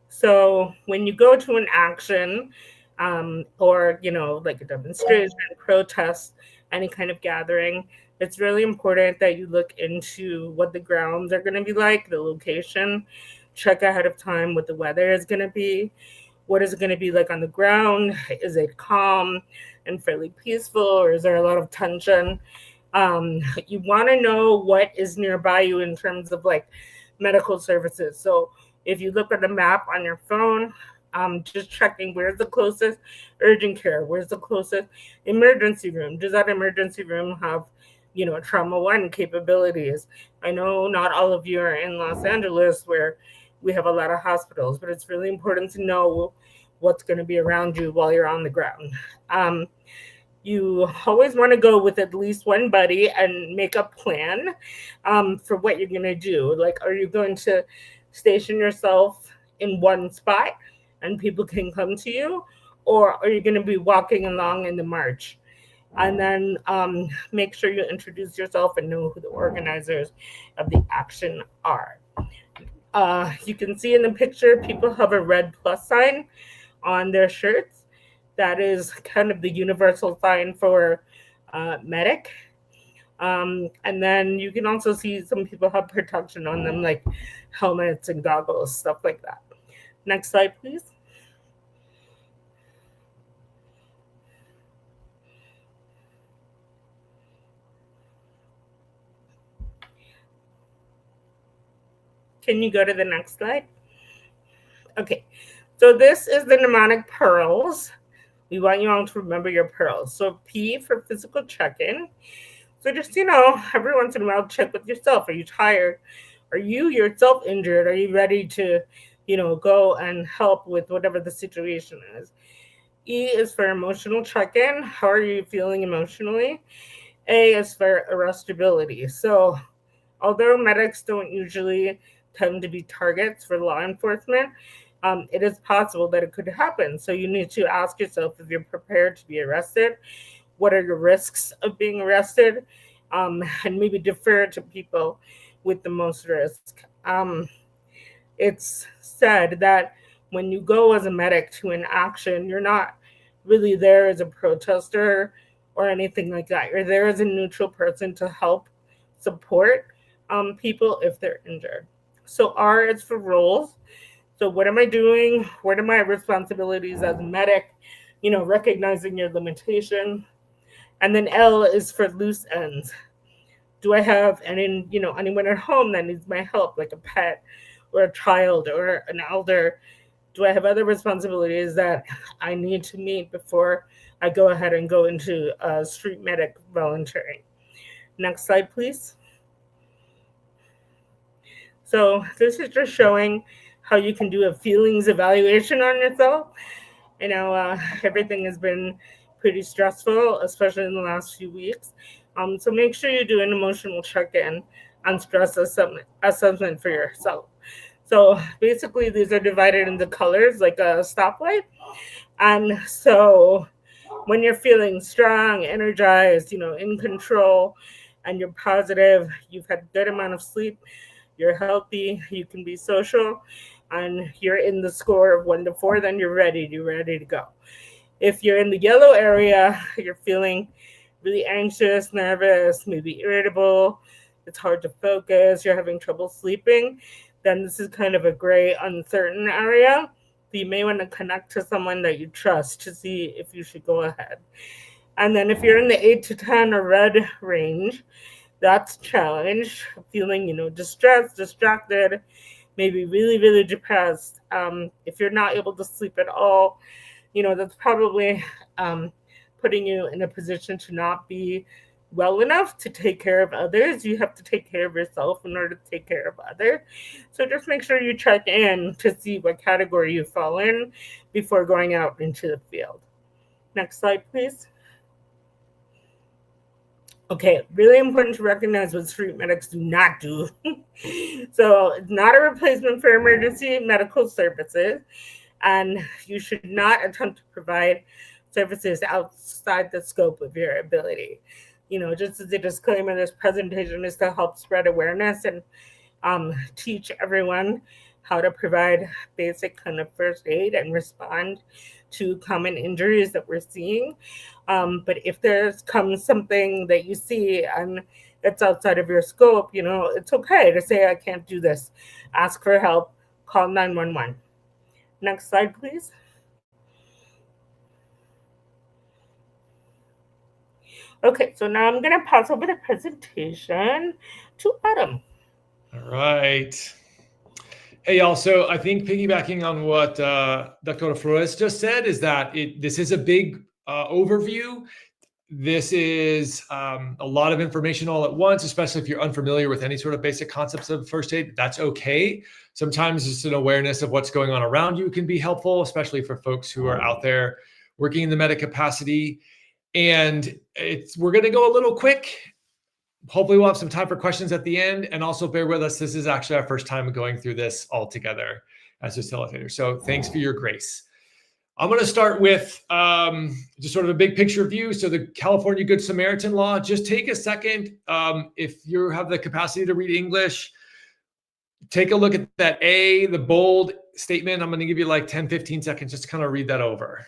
So when you go to an action or, like a demonstration, protest, any kind of gathering, it's really important that you look into what the grounds are going to be like, the location, check ahead of time what the weather is going to be. What is it going to be like on the ground? Is it calm and fairly peaceful, or is there a lot of tension? You want to know what is nearby you in terms of like medical services. So if you look at the map on your phone, just checking where's the closest urgent care, where's the closest emergency room. Does that emergency room have trauma 1 capabilities? I know not all of you are in Los Angeles where we have a lot of hospitals, but it's really important to know what's going to be around you while you're on the ground. You always want to go with at least one buddy and make a plan for what you're going to do. Like, are you going to station yourself in one spot and people can come to you? Or are you going to be walking along in the march? And then make sure you introduce yourself and know who the organizers of the action are. You can see in the picture, people have a red plus sign on their shirts. That is kind of the universal sign for medic. And then you can also see some people have protection on them, like helmets and goggles, stuff like that. Next slide, please. Can you go to the next slide? Okay, so this is the mnemonic pearls. We want you all to remember your pearls. So P for physical check-in. So just, every once in a while, check with yourself. Are you tired? Are you yourself injured? Are you ready to, go and help with whatever the situation is? E is for emotional check-in. How are you feeling emotionally? A is for arrestability. So although medics don't usually tend to be targets for law enforcement, it is possible that it could happen. So you need to ask yourself if you're prepared to be arrested. What are your risks of being arrested? And maybe defer to people with the most risk. It's said that when you go as a medic to an action, you're not really there as a protester or anything like that. You're there as a neutral person to help support people if they're injured. So R is for roles. So what am I doing? What are my responsibilities as a medic? Recognizing your limitation. And then L is for loose ends. Do I have anyone at home that needs my help, like a pet or a child or an elder? Do I have other responsibilities that I need to meet before I go ahead and go into street medic volunteering? Next slide, please. So this is just showing how you can do a feelings evaluation on yourself. Everything has been pretty stressful, especially in the last few weeks. So make sure you do an emotional check-in and stress assessment for yourself. So basically, these are divided into colors, like a stoplight. And so when you're feeling strong, energized, in control, and you're positive, you've had a good amount of sleep, you're healthy, you can be social, and you're in the score of 1 to 4, then you're ready to go. If you're in the yellow area, you're feeling really anxious, nervous, maybe irritable, it's hard to focus, you're having trouble sleeping, then this is kind of a gray, uncertain area. So you may want to connect to someone that you trust to see if you should go ahead. And then if you're in the 8 to 10 or red range, that's challenge, feeling, distressed, distracted, maybe really, really depressed. If you're not able to sleep at all, that's probably putting you in a position to not be well enough to take care of others. You have to take care of yourself in order to take care of others. So just make sure you check in to see what category you fall in before going out into the field. Next slide, please. Okay, really important to recognize what street medics do not do. So it's not a replacement for emergency medical services, and you should not attempt to provide services outside the scope of your ability. Just as a disclaimer, this presentation is to help spread awareness and teach everyone how to provide basic kind of first aid and respond to common injuries that we're seeing. But if there's comes something that you see and it's outside of your scope, it's okay to say, I can't do this. Ask for help, call 911. Next slide, please. Okay, so now I'm going to pass over the presentation to Adam. All right. Hey, y'all. So I think piggybacking on what Dr. Flores just said is that this is a big overview. This is a lot of information all at once, especially if you're unfamiliar with any sort of basic concepts of first aid. That's okay. Sometimes just an awareness of what's going on around you can be helpful, especially for folks who are out there working in the medic capacity. And we're going to go a little quick. Hopefully we'll have some time for questions at the end, and also bear with us. This is actually our first time going through this all together as facilitators. So thanks for your grace. I'm going to start with just sort of a big picture view. So the California Good Samaritan Law, just take a second. If you have the capacity to read English, take a look at that the bold statement. I'm going to give you like 10, 15 seconds just to kind of read that over.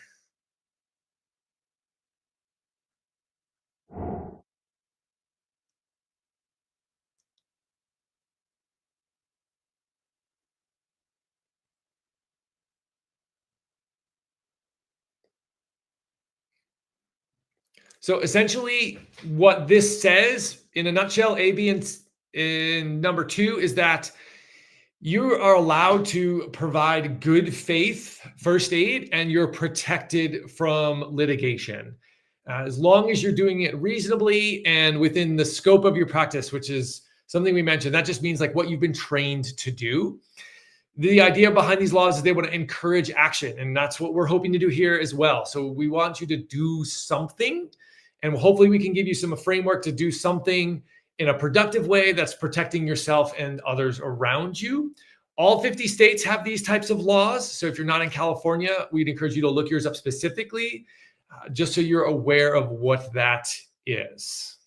So essentially what this says in a nutshell, A, B, and in number 2 is that you are allowed to provide good faith first aid and you're protected from litigation. As long as you're doing it reasonably and within the scope of your practice, which is something we mentioned, that just means like what you've been trained to do. The idea behind these laws is they want to encourage action, and that's what we're hoping to do here as well. So we want you to do something, and hopefully we can give you some framework to do something in a productive way that's protecting yourself and others around you. All 50 states have these types of laws. So if you're not in California, we'd encourage you to look yours up specifically, just so you're aware of what that is.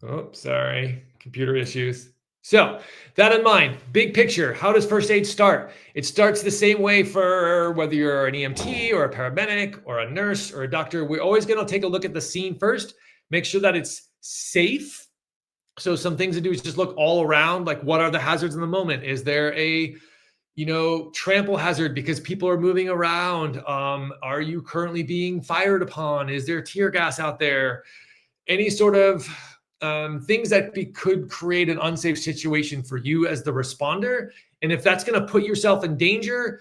Oh, sorry, computer issues. So that in mind, big picture, how does first aid start? It starts the same way for whether you're an EMT or a paramedic or a nurse or a doctor. We're always going to take a look at the scene first, make sure that it's safe. So some things to do is just look all around, like what are the hazards in the moment? Is there a, trample hazard because people are moving around? Are you currently being fired upon? Is there tear gas out there? Any sort of things that could create an unsafe situation for you as the responder. And if that's going to put yourself in danger,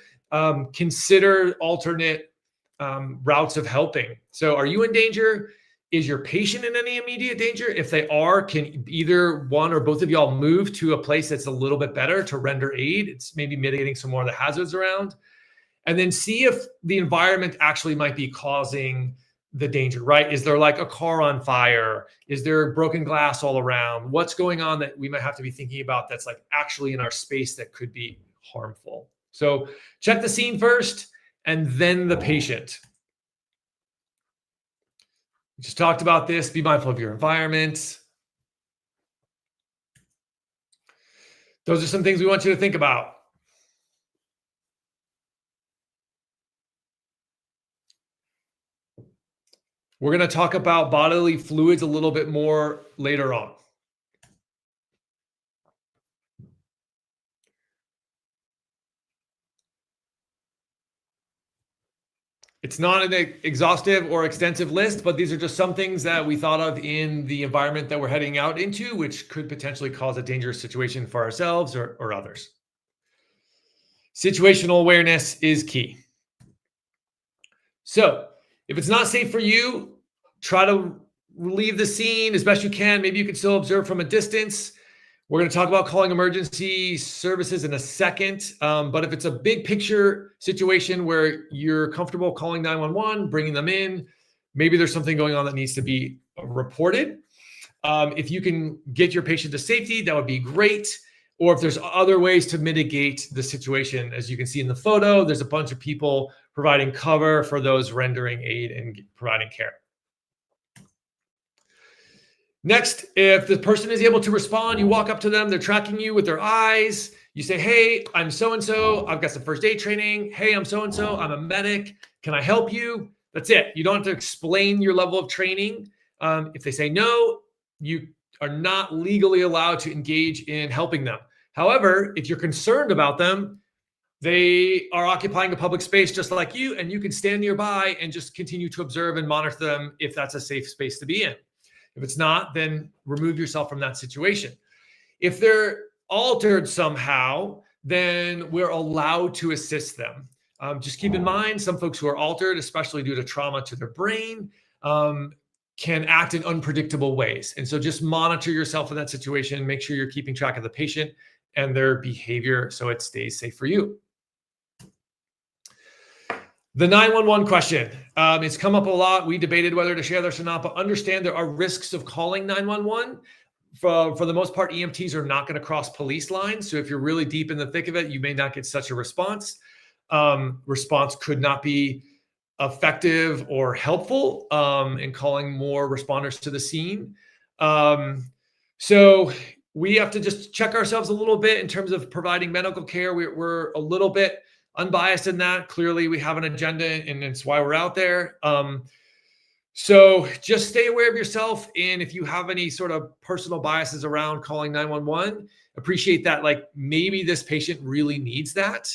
consider alternate routes of helping. So are you in danger? Is your patient in any immediate danger? If they are, can either one or both of y'all move to a place that's a little bit better to render aid? It's maybe mitigating some more of the hazards around. And then see if the environment actually might be causing the danger, right? Is there like a car on fire? Is there broken glass all around? What's going on that we might have to be thinking about that's like actually in our space that could be harmful? So check the scene first and then the patient. We just talked about this. Be mindful of your environment. Those are some things we want you to think about. We're going to talk about bodily fluids a little bit more later on. It's not an exhaustive or extensive list, but these are just some things that we thought of in the environment that we're heading out into, which could potentially cause a dangerous situation for ourselves or others. Situational awareness is key. So if it's not safe for you, try to leave the scene as best you can. Maybe you can still observe from a distance. We're going to talk about calling emergency services in a second. But if it's a big picture situation where you're comfortable calling 911, bringing them in, maybe there's something going on that needs to be reported. If you can get your patient to safety, that would be great. Or if there's other ways to mitigate the situation, as you can see in the photo, there's a bunch of people providing cover for those rendering aid and providing care. Next, if the person is able to respond, you walk up to them, they're tracking you with their eyes. You say, hey, I'm so-and-so. I've got some first aid training. Hey, I'm so-and-so. I'm a medic. Can I help you? That's it. You don't have to explain your level of training. If they say no, you are not legally allowed to engage in helping them. However, if you're concerned about them, they are occupying a public space just like you, and you can stand nearby and just continue to observe and monitor them if that's a safe space to be in. If it's not, then remove yourself from that situation. If they're altered somehow, then we're allowed to assist them. Just keep in mind, some folks who are altered, especially due to trauma to their brain, can act in unpredictable ways. And so just monitor yourself in that situation. Make sure you're keeping track of the patient and their behavior so it stays safe for you. The 911 question. It's come up a lot. We debated whether to share this or not, but understand there are risks of calling 911. For the most part, EMTs are not going to cross police lines. So if you're really deep in the thick of it, you may not get such a response. Response could not be effective or helpful in calling more responders to the scene. So we have to just check ourselves a little bit in terms of providing medical care. We're a little bit unbiased in that. Clearly, we have an agenda, and it's why we're out there. So just stay aware of yourself. And if you have any sort of personal biases around calling 911, appreciate that. Like maybe this patient really needs that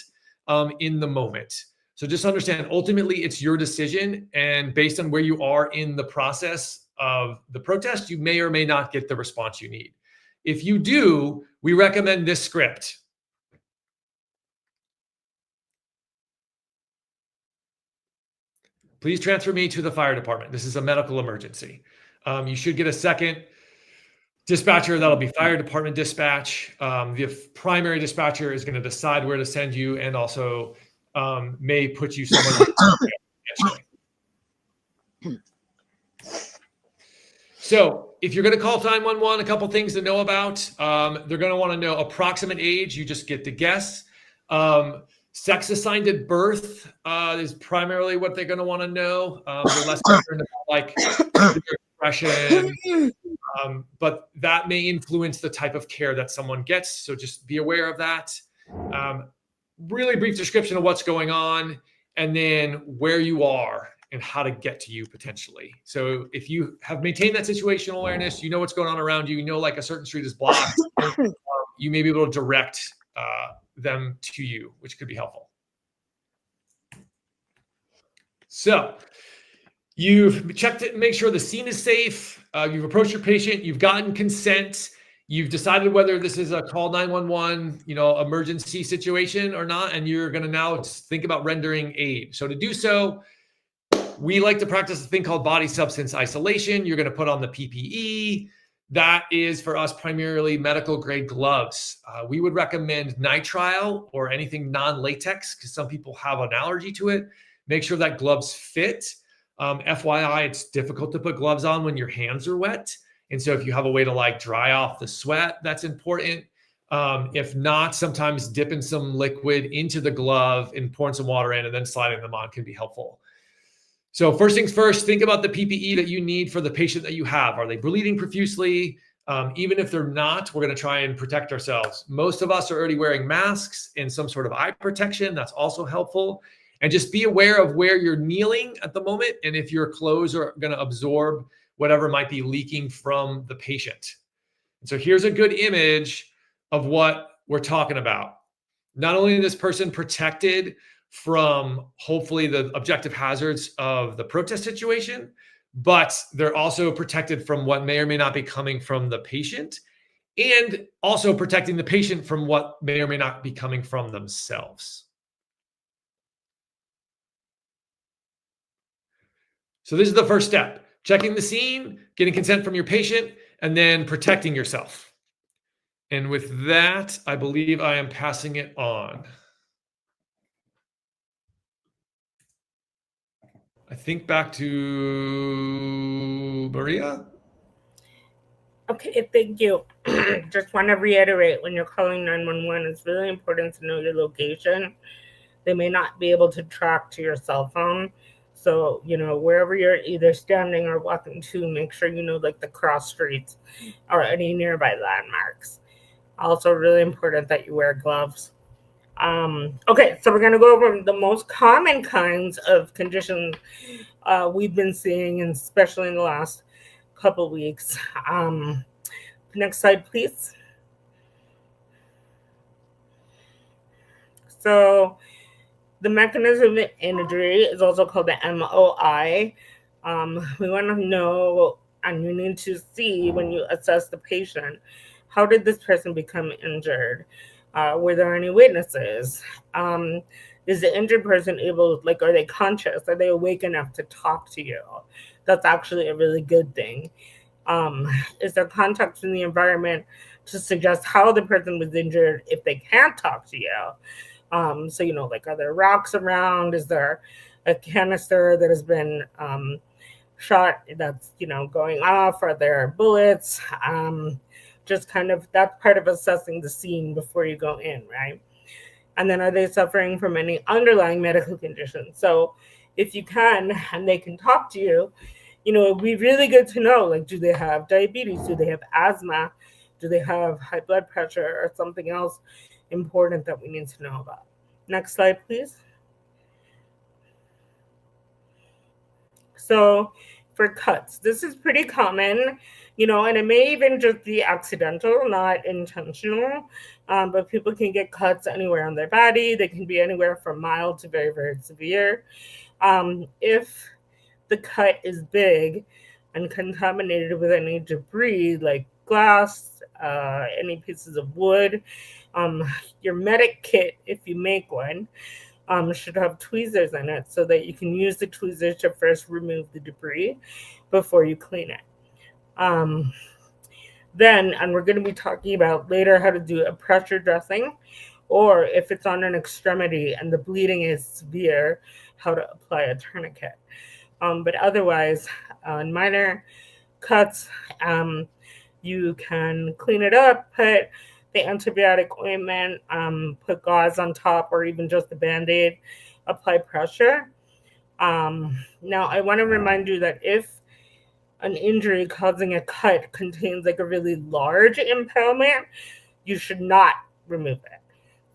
in the moment. So just understand, ultimately, it's your decision. And based on where you are in the process of the protest, you may or may not get the response you need. If you do, we recommend this script. Please transfer me to the fire department. This is a medical emergency. You should get a second dispatcher. That'll be fire department dispatch. The primary dispatcher is going to decide where to send you and also may put you somewhere. So if you're going to call 911, a couple things to know about. They're going to want to know approximate age. You just get to guess. Sex assigned at birth is primarily what they're going to want to know. They're less concerned about like expression, but that may influence the type of care that someone gets. So just be aware of that. Really brief description of what's going on, and then where you are and how to get to you potentially. So if you have maintained that situational awareness, you know what's going on around you, you know like a certain street is blocked, you may be able to direct them to you, which could be helpful. So you've checked it, make sure the scene is safe. You've approached your patient, you've gotten consent, you've decided whether this is a call 911, emergency situation or not, and you're going to now think about rendering aid. So to do so, we like to practice a thing called body substance isolation. You're going to put on the PPE. That is for us primarily medical grade gloves. We would recommend nitrile or anything non-latex because some people have an allergy to it. Make sure that gloves fit. FYI, it's difficult to put gloves on when your hands are wet. And so if you have a way to like dry off the sweat, that's important. If not, sometimes dipping some liquid into the glove and pouring some water in and then sliding them on can be helpful. So first things first, think about the PPE that you need for the patient that you have. Are they bleeding profusely? Even if they're not, we're going to try and protect ourselves. Most of us are already wearing masks and some sort of eye protection. That's also helpful. And just be aware of where you're kneeling at the moment and if your clothes are going to absorb whatever might be leaking from the patient. And so here's a good image of what we're talking about. Not only is this person protected from hopefully the objective hazards of the protest situation, but they're also protected from what may or may not be coming from the patient, and also protecting the patient from what may or may not be coming from themselves. So this is the first step: checking the scene, getting consent from your patient, and then protecting yourself. And with that, I believe I am passing it on. I think back to Maria. Okay, thank you. Just want to reiterate, when you're calling 911, it's really important to know your location. They may not be able to track to your cell phone. So, wherever you're either standing or walking to, make sure you know like the cross streets or any nearby landmarks. Also really important that you wear gloves. Okay, so we're going to go over the most common kinds of conditions we've been seeing, and especially in the last couple weeks. Next slide, please. So the mechanism of injury is also called the MOI. We want to know, and you need to see when you assess the patient, how did this person become injured? Were there any witnesses? Is the injured person able, are they conscious? Are they awake enough to talk to you? That's actually a really good thing. Is there context in the environment to suggest how the person was injured if they can't talk to you? So, are there rocks around? Is there a canister that has been shot that's, going off? Are there bullets? Just kind of, that's part of assessing the scene before you go in, right? And then, are they suffering from any underlying medical conditions? So if you can, and they can talk to you, it'd be really good to know, do they have diabetes? Do they have asthma? Do they have high blood pressure or something else important that we need to know about? Next slide, please. So for cuts, this is pretty common, and it may even just be accidental, not intentional, but people can get cuts anywhere on their body. They can be anywhere from mild to very, very severe. If the cut is big and contaminated with any debris like glass, any pieces of wood, your medic kit, if you make one, should have tweezers in it so that you can use the tweezers to first remove the debris before you clean it. Then, and we're going to be talking about later how to do a pressure dressing, or if it's on an extremity and the bleeding is severe, how to apply a tourniquet. But otherwise, on minor cuts, you can clean it up, put the antibiotic ointment, put gauze on top, or even just a Band-Aid, apply pressure. Now, I want to remind you that if an injury causing a cut contains a really large impalement, you should not remove it.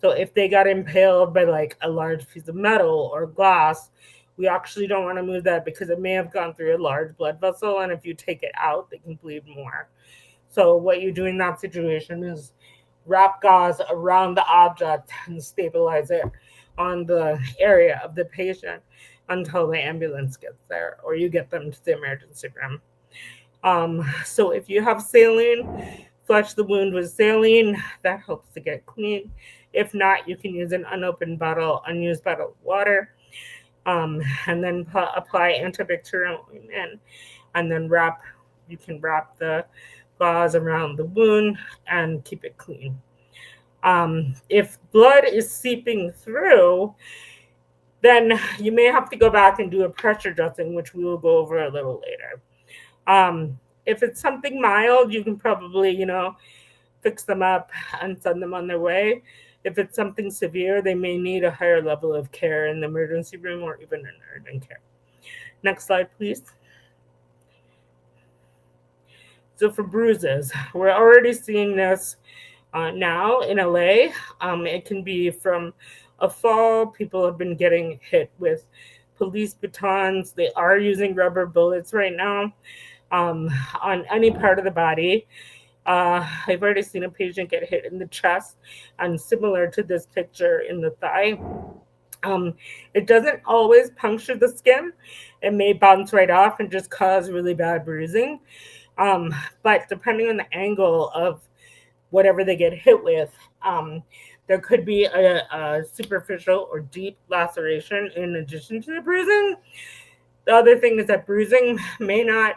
So if they got impaled by a large piece of metal or glass, we actually don't want to move that because it may have gone through a large blood vessel, and if you take it out, they can bleed more. So what you do in that situation is wrap gauze around the object and stabilize it on the area of the patient until the ambulance gets there or you get them to the emergency room. So if you have saline, flush the wound with saline. That helps to get clean. If not, you can use an unopened bottle, unused bottle of water, and then apply antibacterial ointment, and then you can wrap the gauze around the wound and keep it clean. If blood is seeping through, then you may have to go back and do a pressure dressing, which we will go over a little later. If it's something mild, you can probably, fix them up and send them on their way. If it's something severe, they may need a higher level of care in the emergency room or even in urgent care. Next slide, please. So for bruises, we're already seeing this now in LA. It can be from a fall. People have been getting hit with police batons. They are using rubber bullets right now on any part of the body. I've already seen a patient get hit in the chest, and similar to this picture, in the thigh. It doesn't always puncture the skin. It may bounce right off and just cause really bad bruising. But depending on the angle of whatever they get hit with, there could be a superficial or deep laceration in addition to the bruising. The other thing is that bruising may not,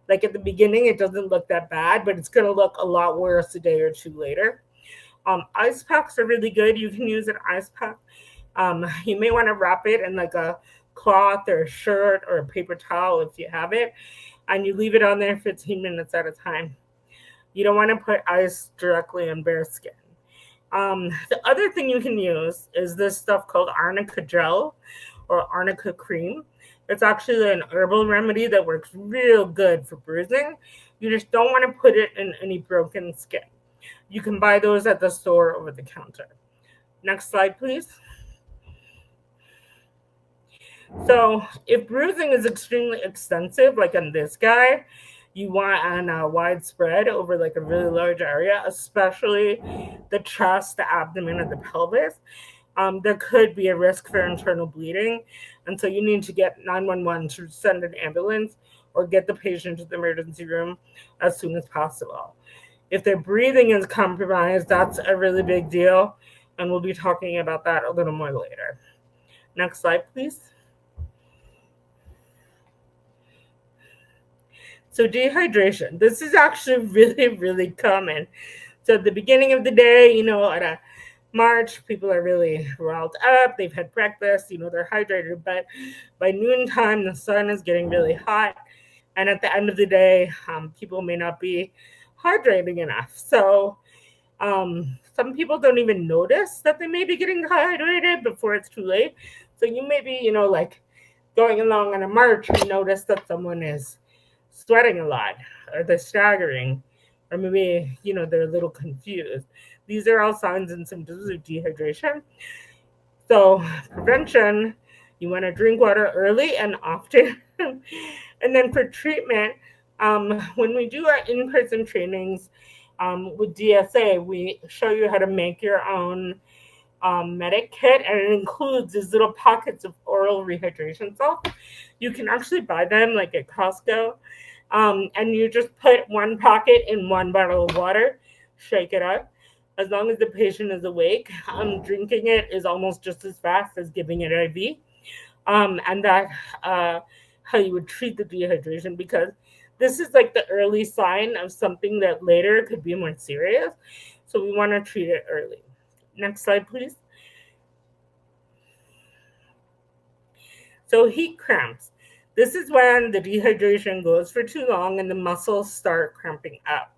like at the beginning, it doesn't look that bad, but it's going to look a lot worse a day or two later. Ice packs are really good. You can use an ice pack. You may want to wrap it in like a cloth or a shirt or a paper towel if you have it, and you leave it on there 15 minutes at a time. You don't want to put ice directly on bare skin. The other thing you can use is this stuff called arnica gel or arnica cream. It's actually an herbal remedy that works real good for bruising. You just don't want to put it in any broken skin. You can buy those at the store over the counter. Next slide, please. So if bruising is extremely extensive, like on this guy, you want on widespread over like a really large area, especially the chest, the abdomen, and the pelvis, there could be a risk for internal bleeding. And so you need to get 911 to send an ambulance or get the patient to the emergency room as soon as possible. If their breathing is compromised, that's a really big deal. And we'll be talking about that a little more later. Next slide, please. So dehydration, this is actually really, really common. So at the beginning of the day, at a march, people are really riled up. They've had breakfast, they're hydrated. But by noontime, the sun is getting really hot. And at the end of the day, people may not be hydrating enough. So some people don't even notice that they may be getting dehydrated before it's too late. So you may be, like going along on a march and notice that someone is sweating a lot, or they're staggering, or maybe, they're a little confused. These are all signs and symptoms of dehydration. So prevention, you want to drink water early and often. And then for treatment, when we do our in-person trainings with DSA, we show you how to make your own medic kit, and it includes these little pockets of oral rehydration salts. You can actually buy them like at Costco, and you just put one pocket in one bottle of water, shake it up. As long as the patient is awake, drinking it is almost just as fast as giving it IV. And that's how you would treat the dehydration, because this is like the early sign of something that later could be more serious. So we want to treat it early. Next slide, please. So heat cramps. This is when the dehydration goes for too long and the muscles start cramping up.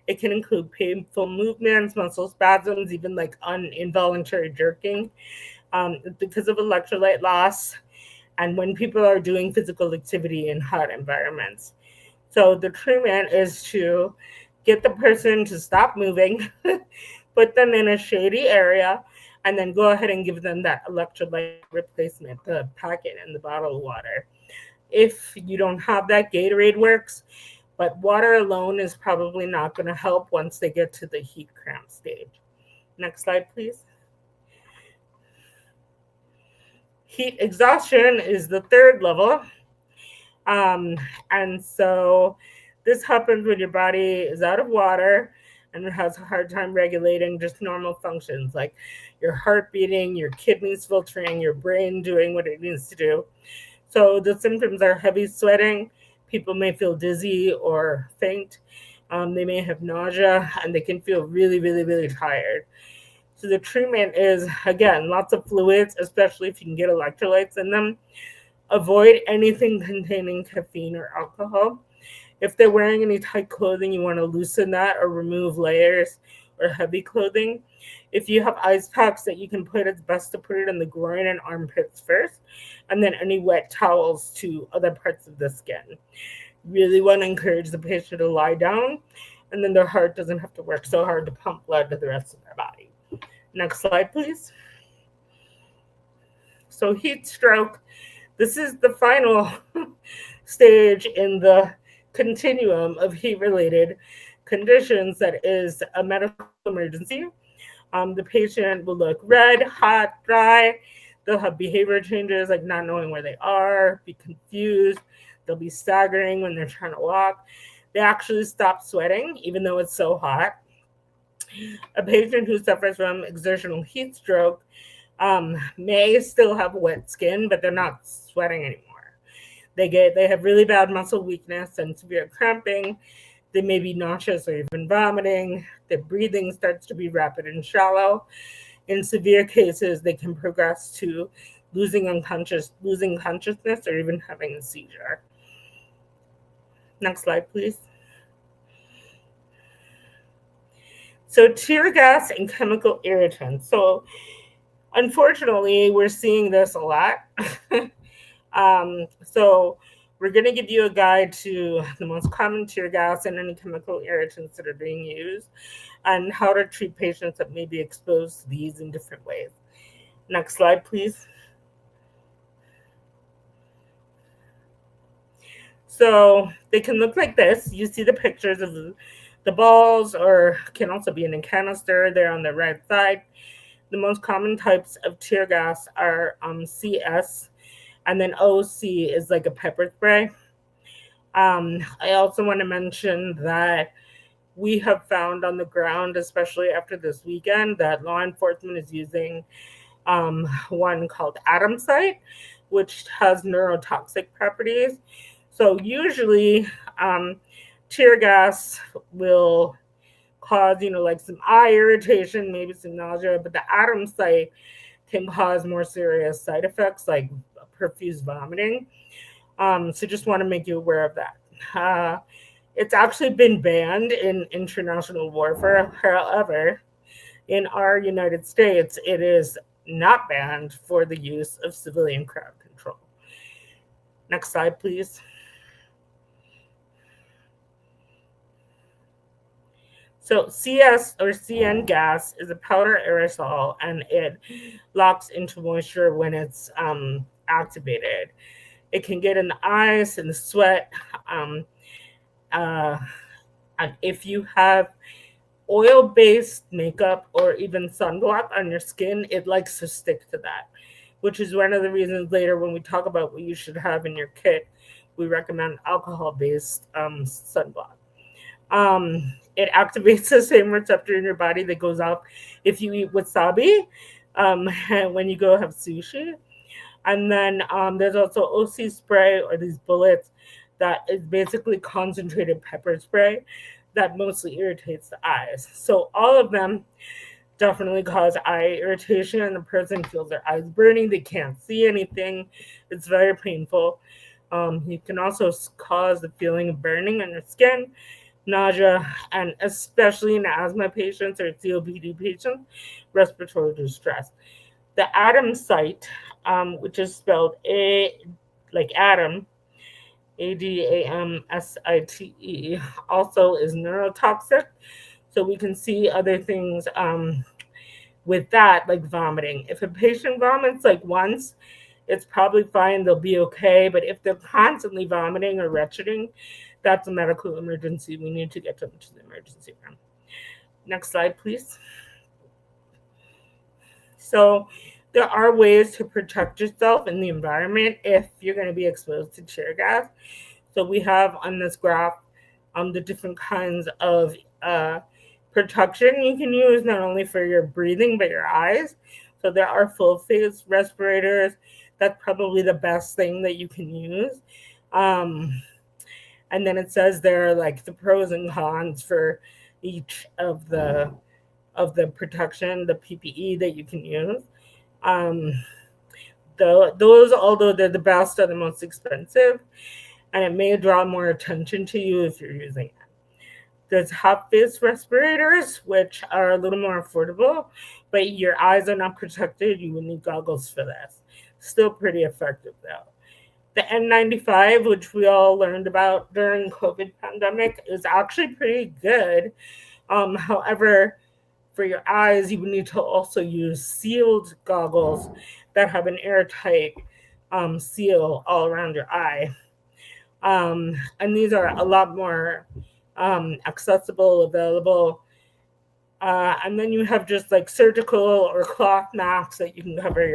It can include painful movements, muscle spasms, even like involuntary jerking because of electrolyte loss, and when people are doing physical activity in hot environments. So the treatment is to get the person to stop moving, put them in a shady area, and then go ahead and give them that electrolyte replacement, the packet and the bottle of water. If you don't have that, Gatorade works, but water alone is probably not going to help once they get to the heat cramp stage. Next slide, please. Heat exhaustion is the third level. And so this happens when your body is out of water and it has a hard time regulating just normal functions like your heart beating, your kidneys filtering, your brain doing what it needs to do. So the symptoms are heavy sweating. People may feel dizzy or faint. They may have nausea, and they can feel really, really, really tired. So the treatment is, again, lots of fluids, especially if you can get electrolytes in them. Avoid anything containing caffeine or alcohol. If they're wearing any tight clothing, you want to loosen that or remove layers or heavy clothing. If you have ice packs that you can put, it's best to put it in the groin and armpits first, and then any wet towels to other parts of the skin. Really want to encourage the patient to lie down, and then their heart doesn't have to work so hard to pump blood to the rest of their body. Next slide, please. So heat stroke, this is the final stage in the continuum of heat-related conditions that is a medical emergency. The patient will look red, hot, dry. They'll have behavior changes like not knowing where they are, be confused. They'll be staggering when they're trying to walk. They actually stop sweating, even though it's so hot. A patient who suffers from exertional heat stroke may still have wet skin, but they're not sweating anymore. They have really bad muscle weakness and severe cramping. They may be nauseous or even vomiting. Their breathing starts to be rapid and shallow. In severe cases, they can progress to losing consciousness or even having a seizure. Next slide, please. So tear gas and chemical irritants. So unfortunately, we're seeing this a lot. So we're going to give you a guide to the most common tear gas and any chemical irritants that are being used and how to treat patients that may be exposed to these in different ways. Next slide, please. So they can look like this. You see the pictures of the balls, or can also be in a canister there on the right side. The most common types of tear gas are CS, and then OC is like a pepper spray. I also want to mention that we have found on the ground, especially after this weekend, that law enforcement is using one called Adamsite, which has neurotoxic properties. So usually tear gas will cause, like some eye irritation, maybe some nausea, but the Adamsite can cause more serious side effects like profuse vomiting. So just want to make you aware of that. It's actually been banned in international warfare. However, in our United States, it is not banned for the use of civilian crowd control. Next slide, please. So CS or CN gas is a powder aerosol, and it locks into moisture when it's activated. It can get in the eyes and the sweat. And if you have oil-based makeup or even sunblock on your skin, it likes to stick to that, which is one of the reasons later when we talk about what you should have in your kit, we recommend alcohol-based sunblock. It activates the same receptor in your body that goes off if you eat wasabi when you go have sushi. And then there's also OC spray, or these bullets, that is basically concentrated pepper spray that mostly irritates the eyes. So all of them definitely cause eye irritation, and the person feels their eyes burning. They can't see anything. It's very painful. You can also cause the feeling of burning on your skin, nausea, and especially in asthma patients or COPD patients, respiratory distress. The Adamsite, which is spelled A like Adam, ADAMSITE, also is neurotoxic. So we can see other things with that, like vomiting. If a patient vomits like once, it's probably fine, they'll be okay. But if they're constantly vomiting or retching, that's a medical emergency. We need to get them to the emergency room. Next slide, please. So there are ways to protect yourself in the environment if you're going to be exposed to tear gas. So we have on this graph the different kinds of protection you can use, not only for your breathing, but your eyes. So there are full face respirators. That's probably the best thing that you can use. And then it says there are like the pros and cons for each of the protection, the PPE that you can use. Those, although they're the best, are the most expensive. and it may draw more attention to you if you're using it. There's half-face respirators, which are a little more affordable, but your eyes are not protected. You would need goggles for this. Still pretty effective, though. The N95, which we all learned about during COVID pandemic, is actually pretty good. However, for your eyes, you would need to also use sealed goggles that have an airtight seal all around your eye. And these are a lot more accessible, available. And then you have just like surgical or cloth masks that you can cover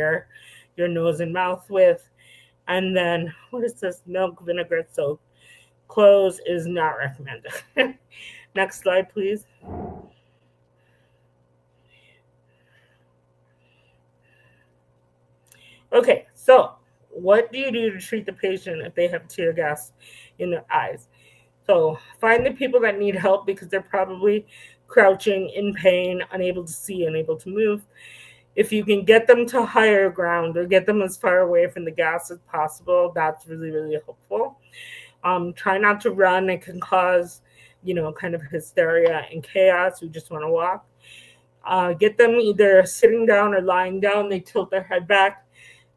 your nose and mouth with. And then, what is this? Milk, vinegar, soap. Clothes is not recommended. Next slide, please. Okay, so what do you do to treat the patient if they have tear gas in their eyes? So find the people that need help because they're probably crouching, in pain, unable to see, unable to move. If you can get them to higher ground or get them as far away from the gas as possible, that's really, really helpful. Try not to run. It can cause, kind of hysteria and chaos. We just want to walk. Get them either sitting down or lying down. They tilt their head back.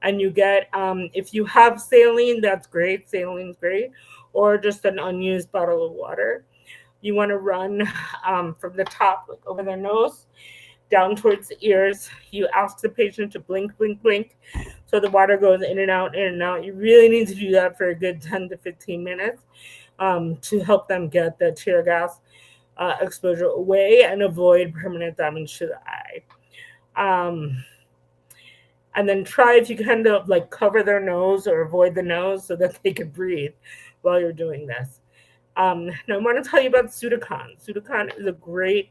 And you get, if you have saline, that's great. Saline's great. Or just an unused bottle of water. You want to run from the top, like over their nose, down towards the ears. You ask the patient to blink, blink, blink. So the water goes in and out, in and out. You really need to do that for a good 10 to 15 minutes to help them get the tear gas exposure away and avoid permanent damage to the eye. And then try, if you can, to like cover their nose or avoid the nose so that they can breathe while you're doing this. Now I want to tell you about Sudocon. Sudocon is a great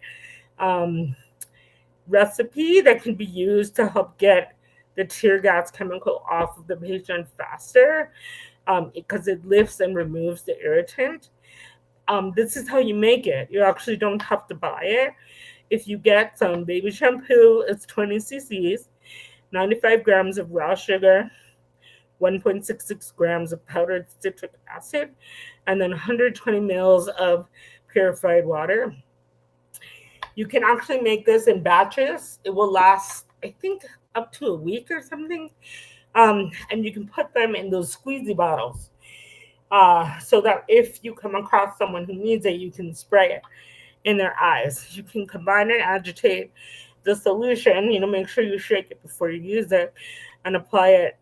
recipe that can be used to help get the tear gas chemical off of the patient faster because it lifts and removes the irritant. This is how you make it. You actually don't have to buy it. If you get some baby shampoo, it's 20 cc's. 95 grams of raw sugar, 1.66 grams of powdered citric acid, and then 120 mils of purified water. You can actually make this in batches. It will last, I think, up to a week or something. And you can put them in those squeezy bottles so that if you come across someone who needs it, you can spray it in their eyes. You can combine and agitate the solution, make sure you shake it before you use it and apply it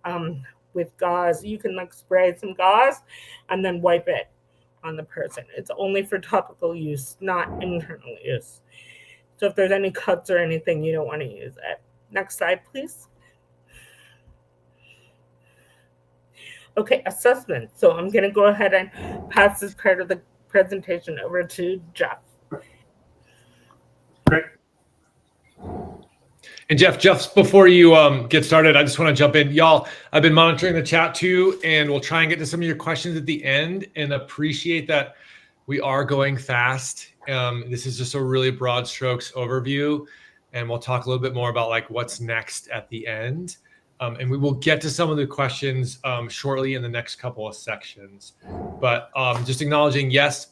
with gauze. You can spray some gauze and then wipe it on the person. It's only for topical use, not internal use. So if there's any cuts or anything, you don't want to use it. Next slide, please. Okay, assessment. So I'm going to go ahead and pass this part of the presentation over to Jeff. Great. And Jeff, before you get started, I just want to jump in. Y'all, I've been monitoring the chat too, and we'll try and get to some of your questions at the end and appreciate that we are going fast. This is just a really broad strokes overview, and we'll talk a little bit more about what's next at the end. And we will get to some of the questions shortly in the next couple of sections. But just acknowledging, yes,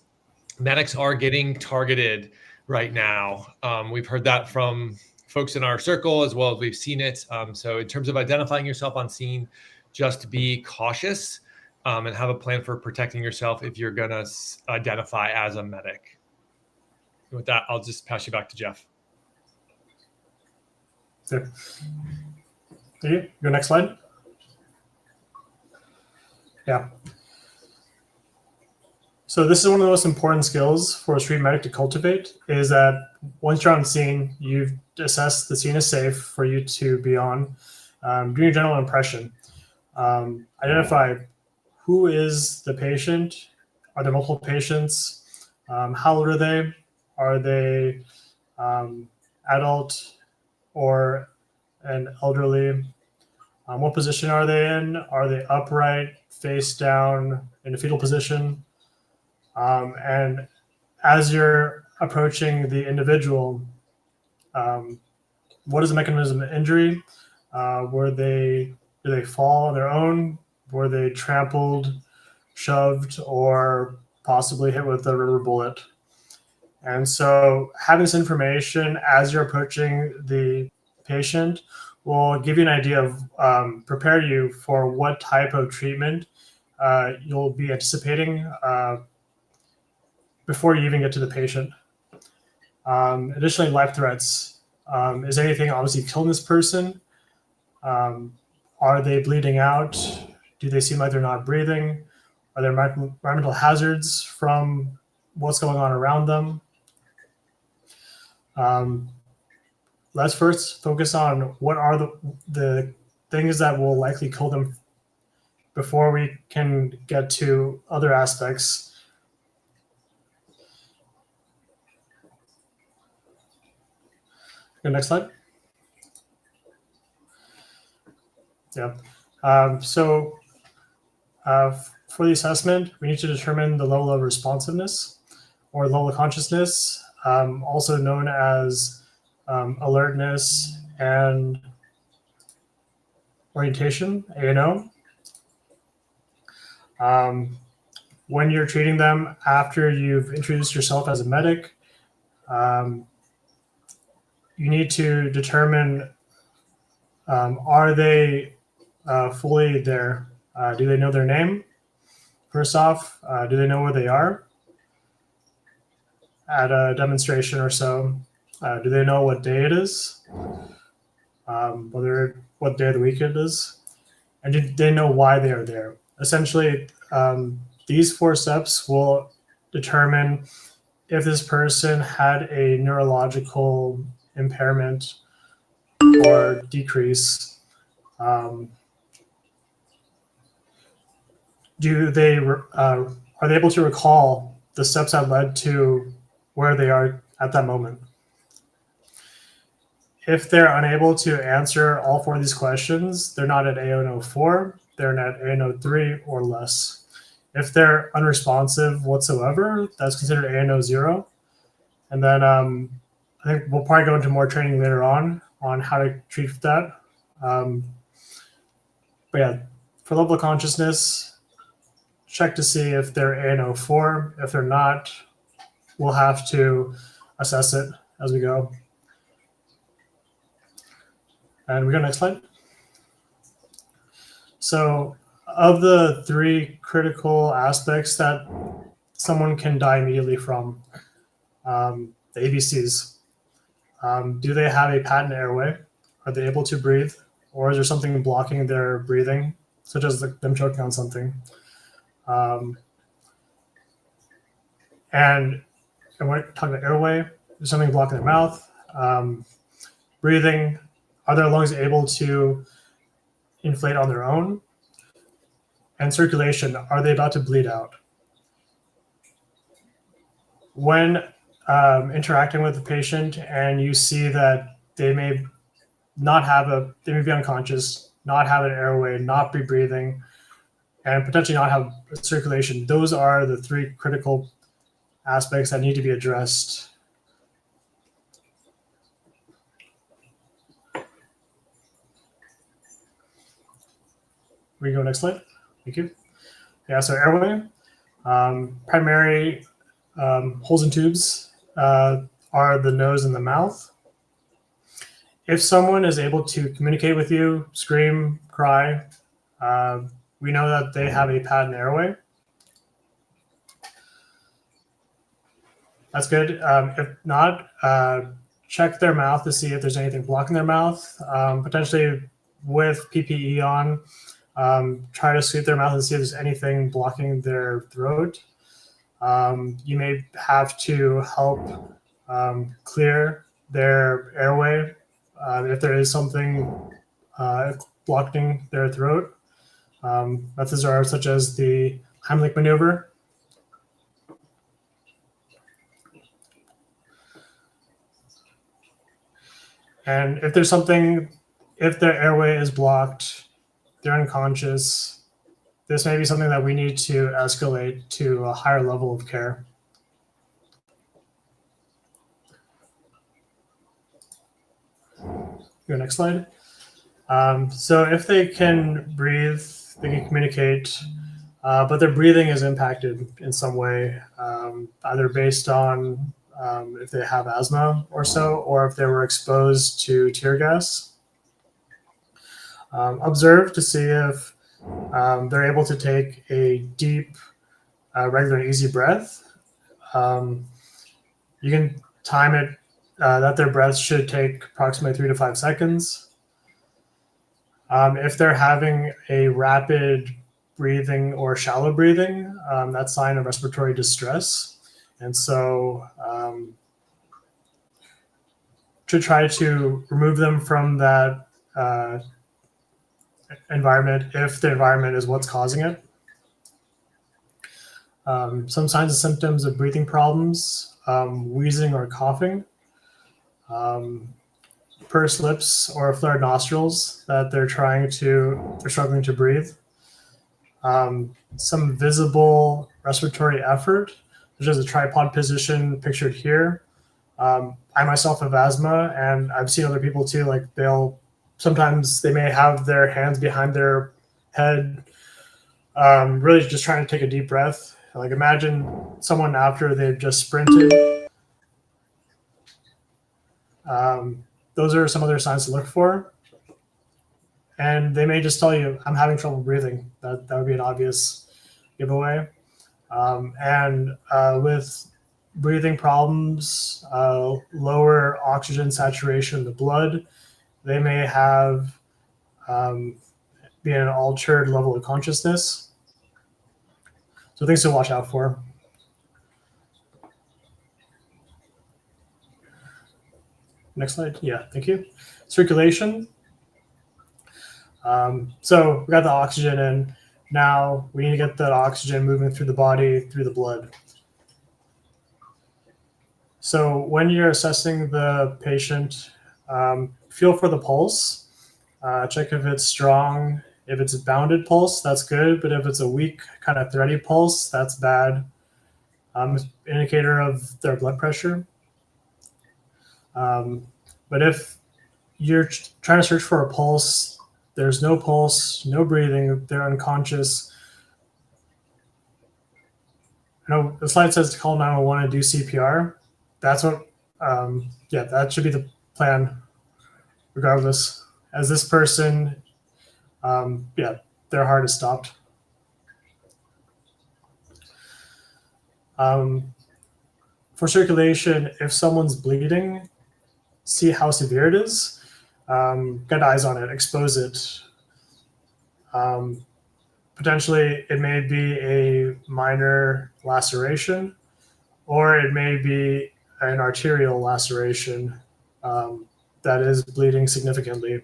medics are getting targeted right now. We've heard that from folks in our circle as well as we've seen it. So in terms of identifying yourself on scene, just be cautious and have a plan for protecting yourself if you're going to identify as a medic. With that, I'll just pass you back to Jeff. There. Go next slide. Yeah. So this is one of the most important skills for a street medic to cultivate, is that once you're on scene, you've assessed the scene is safe for you to be on. Do your general impression. Identify who is the patient. Are there multiple patients? How old are they? Are they adult or an elderly? What position are they in? Are they upright, face down, in a fetal position? And as you're approaching the individual, what is the mechanism of injury? Do they fall on their own? Were they trampled, shoved or possibly hit with a rubber bullet. And so having this information as you're approaching the patient will give you an idea of prepare you for what type of treatment you'll be anticipating before you even get to the patient. Additionally, life threats. Is anything obviously killing this person? Are they bleeding out? Do they seem like they're not breathing? Are there environmental hazards from what's going on around them? Let's first focus on what are the things that will likely kill them before we can get to other aspects. Next slide. Yeah. For the assessment, we need to determine the level of responsiveness or level of consciousness, also known as alertness and orientation, ANO. When you're treating them after you've introduced yourself as a medic, you need to determine, are they fully there? Do they know their name? First off, do they know where they are at a demonstration or so? Do they know what day it is? What day of the week it is? And do they know why they are there? Essentially, these 4 steps will determine if this person had a neurological impairment or decrease. Are they able to recall the steps that led to where they are at that moment? If they're unable to answer all 4 of these questions, they're not at ANO 4, they're at ANO 3 or less. If they're unresponsive whatsoever, that's considered ANO 0. And then I think we'll probably go into more training later on how to treat that. But yeah, for level of consciousness, check to see if they're ANO 4. If they're not, we'll have to assess it as we go. And we go next slide. So of the 3 critical aspects that someone can die immediately from, the ABCs, do they have a patent airway? Are they able to breathe? Or is there something blocking their breathing, such as them choking on something? And when we're talking about airway, there's something blocking their mouth. Breathing, are their lungs able to inflate on their own? And circulation, are they about to bleed out? When interacting with the patient and you see that they may they may be unconscious, not have an airway, not be breathing, and potentially not have circulation, those are the 3 critical aspects that need to be addressed. We go next slide. Thank you. Yeah, so airway, primary holes and tubes are the nose and the mouth. If someone is able to communicate with you, scream, cry, we know that they have a patent airway. That's good. If not, check their mouth to see if there's anything blocking their mouth. Potentially with PPE on, try to sweep their mouth and see if there's anything blocking their throat. You may have to help clear their airway if there is something blocking their throat. Methods are such as the Heimlich maneuver. And if there's something, if their airway is blocked, they're unconscious, this may be something that we need to escalate to a higher level of care. Go next slide. So if they can breathe, they can communicate, but their breathing is impacted in some way, either based on if they have asthma or so, or if they were exposed to tear gas. Observe to see if they're able to take a deep, regular, and easy breath. You can time it that their breath should take approximately 3 to 5 seconds. If they're having a rapid breathing or shallow breathing, that's a sign of respiratory distress. And so to try to remove them from that environment if the environment is what's causing it. Some signs and symptoms of breathing problems, wheezing or coughing, pursed lips or flared nostrils that they're struggling to breathe. Some visible respiratory effort, such as a tripod position pictured here. I myself have asthma, and I've seen other people too, like sometimes they may have their hands behind their head, really just trying to take a deep breath. Like imagine someone after they've just sprinted. Those are some other signs to look for. And they may just tell you, I'm having trouble breathing. That would be an obvious giveaway. With breathing problems, lower oxygen saturation in the blood, they may have be an altered level of consciousness. So things to watch out for. Next slide. Yeah, thank you. Circulation. So we got the oxygen in. Now we need to get that oxygen moving through the body, through the blood. So when you're assessing the patient, feel for the pulse. Check if it's strong. If it's a bounded pulse, that's good. But if it's a weak, kind of thready pulse, that's bad. Indicator of their blood pressure. But if you're trying to search for a pulse, there's no pulse, no breathing, they're unconscious. I know the slide says to call 911 and do CPR. That's what, that should be the plan, regardless. As this person, their heart is stopped. For circulation, if someone's bleeding, see how severe it is. Get eyes on it, expose it. Potentially, it may be a minor laceration, or it may be an arterial laceration that is bleeding significantly.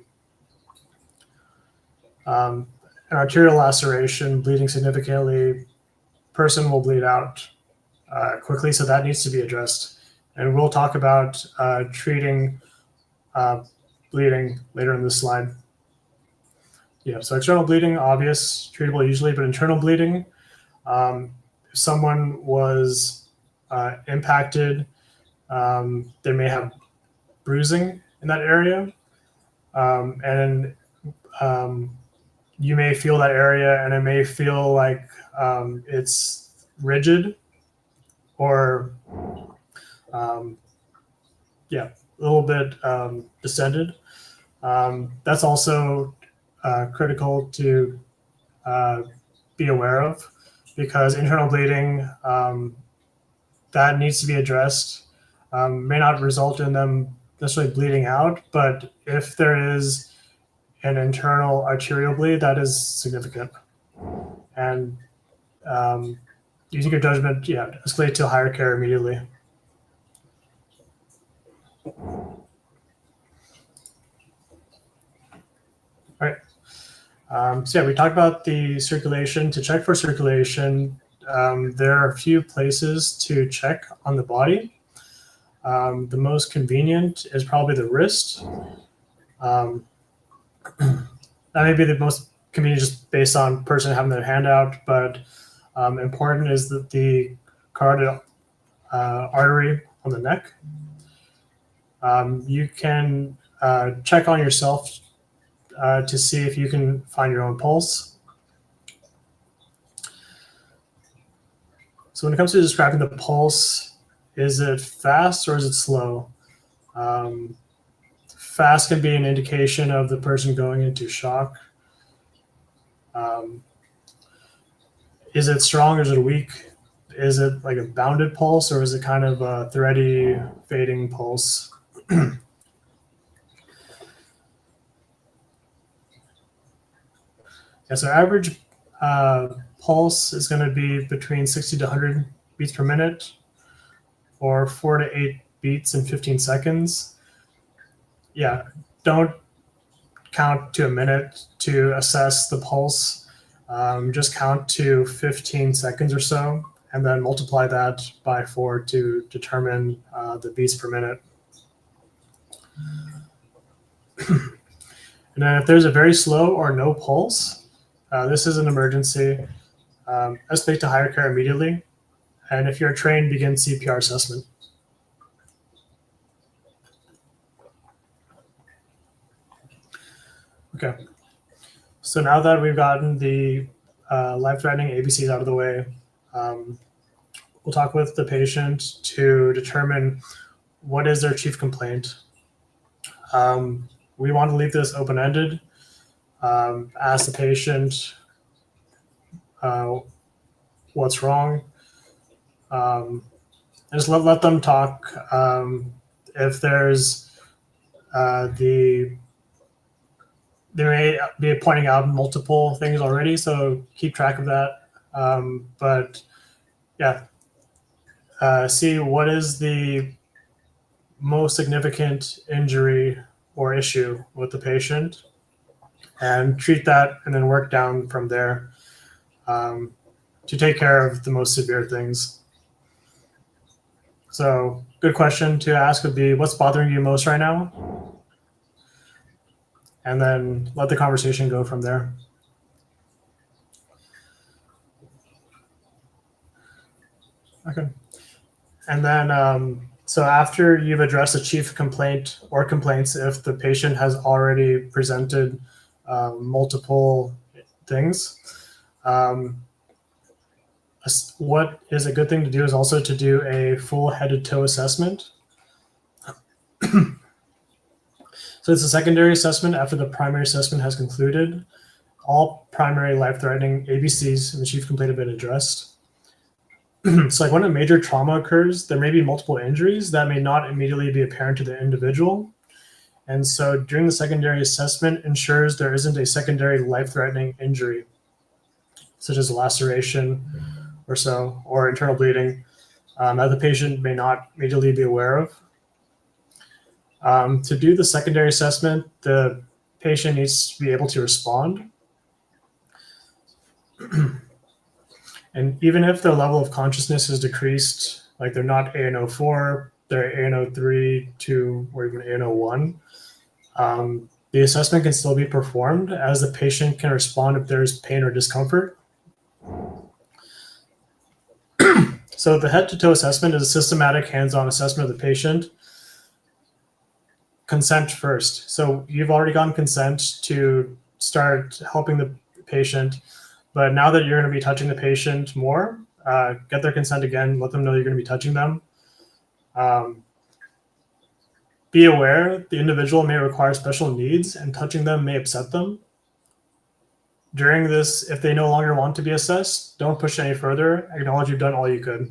An arterial laceration bleeding significantly, person will bleed out quickly, so that needs to be addressed. And we'll talk about treating bleeding later in this slide. Yeah, so external bleeding, obvious, treatable usually, but internal bleeding, if someone was impacted, they may have bruising in that area. And you may feel that area and it may feel like it's rigid or a little bit distended. That's also critical to be aware of, because internal bleeding, that needs to be addressed. May not result in them necessarily bleeding out, but if there is an internal arterial bleed, that is significant. And using your judgment, escalate to higher care immediately. All right. We talked about the circulation. To check for circulation, there are a few places to check on the body. The most convenient is probably the wrist. That may be the most convenient just based on person having their hand out, but important is that the carotid artery on the neck. You can check on yourself to see if you can find your own pulse. So when it comes to describing the pulse, is it fast or is it slow? Fast can be an indication of the person going into shock. Is it strong or is it weak? Is it like a bounded pulse or is it kind of a thready, fading pulse? Yeah, so average pulse is going to be between 60 to 100 beats per minute, or 4 to 8 beats in 15 seconds. Yeah, don't count to a minute to assess the pulse. Just count to 15 seconds or so, and then multiply that by 4 to determine the beats per minute. And then if there's a very slow or no pulse, this is an emergency. Escalate to higher care immediately. And if you're trained, begin CPR assessment. Okay. So now that we've gotten the life-threatening ABCs out of the way, we'll talk with the patient to determine what is their chief complaint. We want to leave this open-ended. Ask the patient what's wrong. And just let them talk. If there's they may be pointing out multiple things already, so keep track of that. But yeah, see what is the most significant injury or issue with the patient, and treat that, and then work down from there to take care of the most severe things. So good question to ask would be, what's bothering you most right now? And then let the conversation go from there. Okay. And then, so after you've addressed the chief complaint or complaints, if the patient has already presented multiple things, what is a good thing to do is also to do a full head to toe assessment. So it's a secondary assessment after the primary assessment has concluded. All primary life-threatening ABCs and the chief complaint have been addressed. So like when a major trauma occurs, there may be multiple injuries that may not immediately be apparent to the individual. And so during the secondary assessment ensures there isn't a secondary life-threatening injury, such as a laceration or so, or internal bleeding, that the patient may not immediately be aware of. To do the secondary assessment, the patient needs to be able to respond. And even if the level of consciousness is decreased, like they're not ANO4, they're ANO3 to, or even ANO1, the assessment can still be performed as the patient can respond if there's pain or discomfort. So the head-to-toe assessment is a systematic hands-on assessment of the patient. Consent first. So you've already gotten consent to start helping the patient, but now that you're going to be touching the patient more, get their consent again, let them know you're going to be touching them. Be aware the individual may require special needs and touching them may upset them. During this, if they no longer want to be assessed, don't push any further. Acknowledge you've done all you could.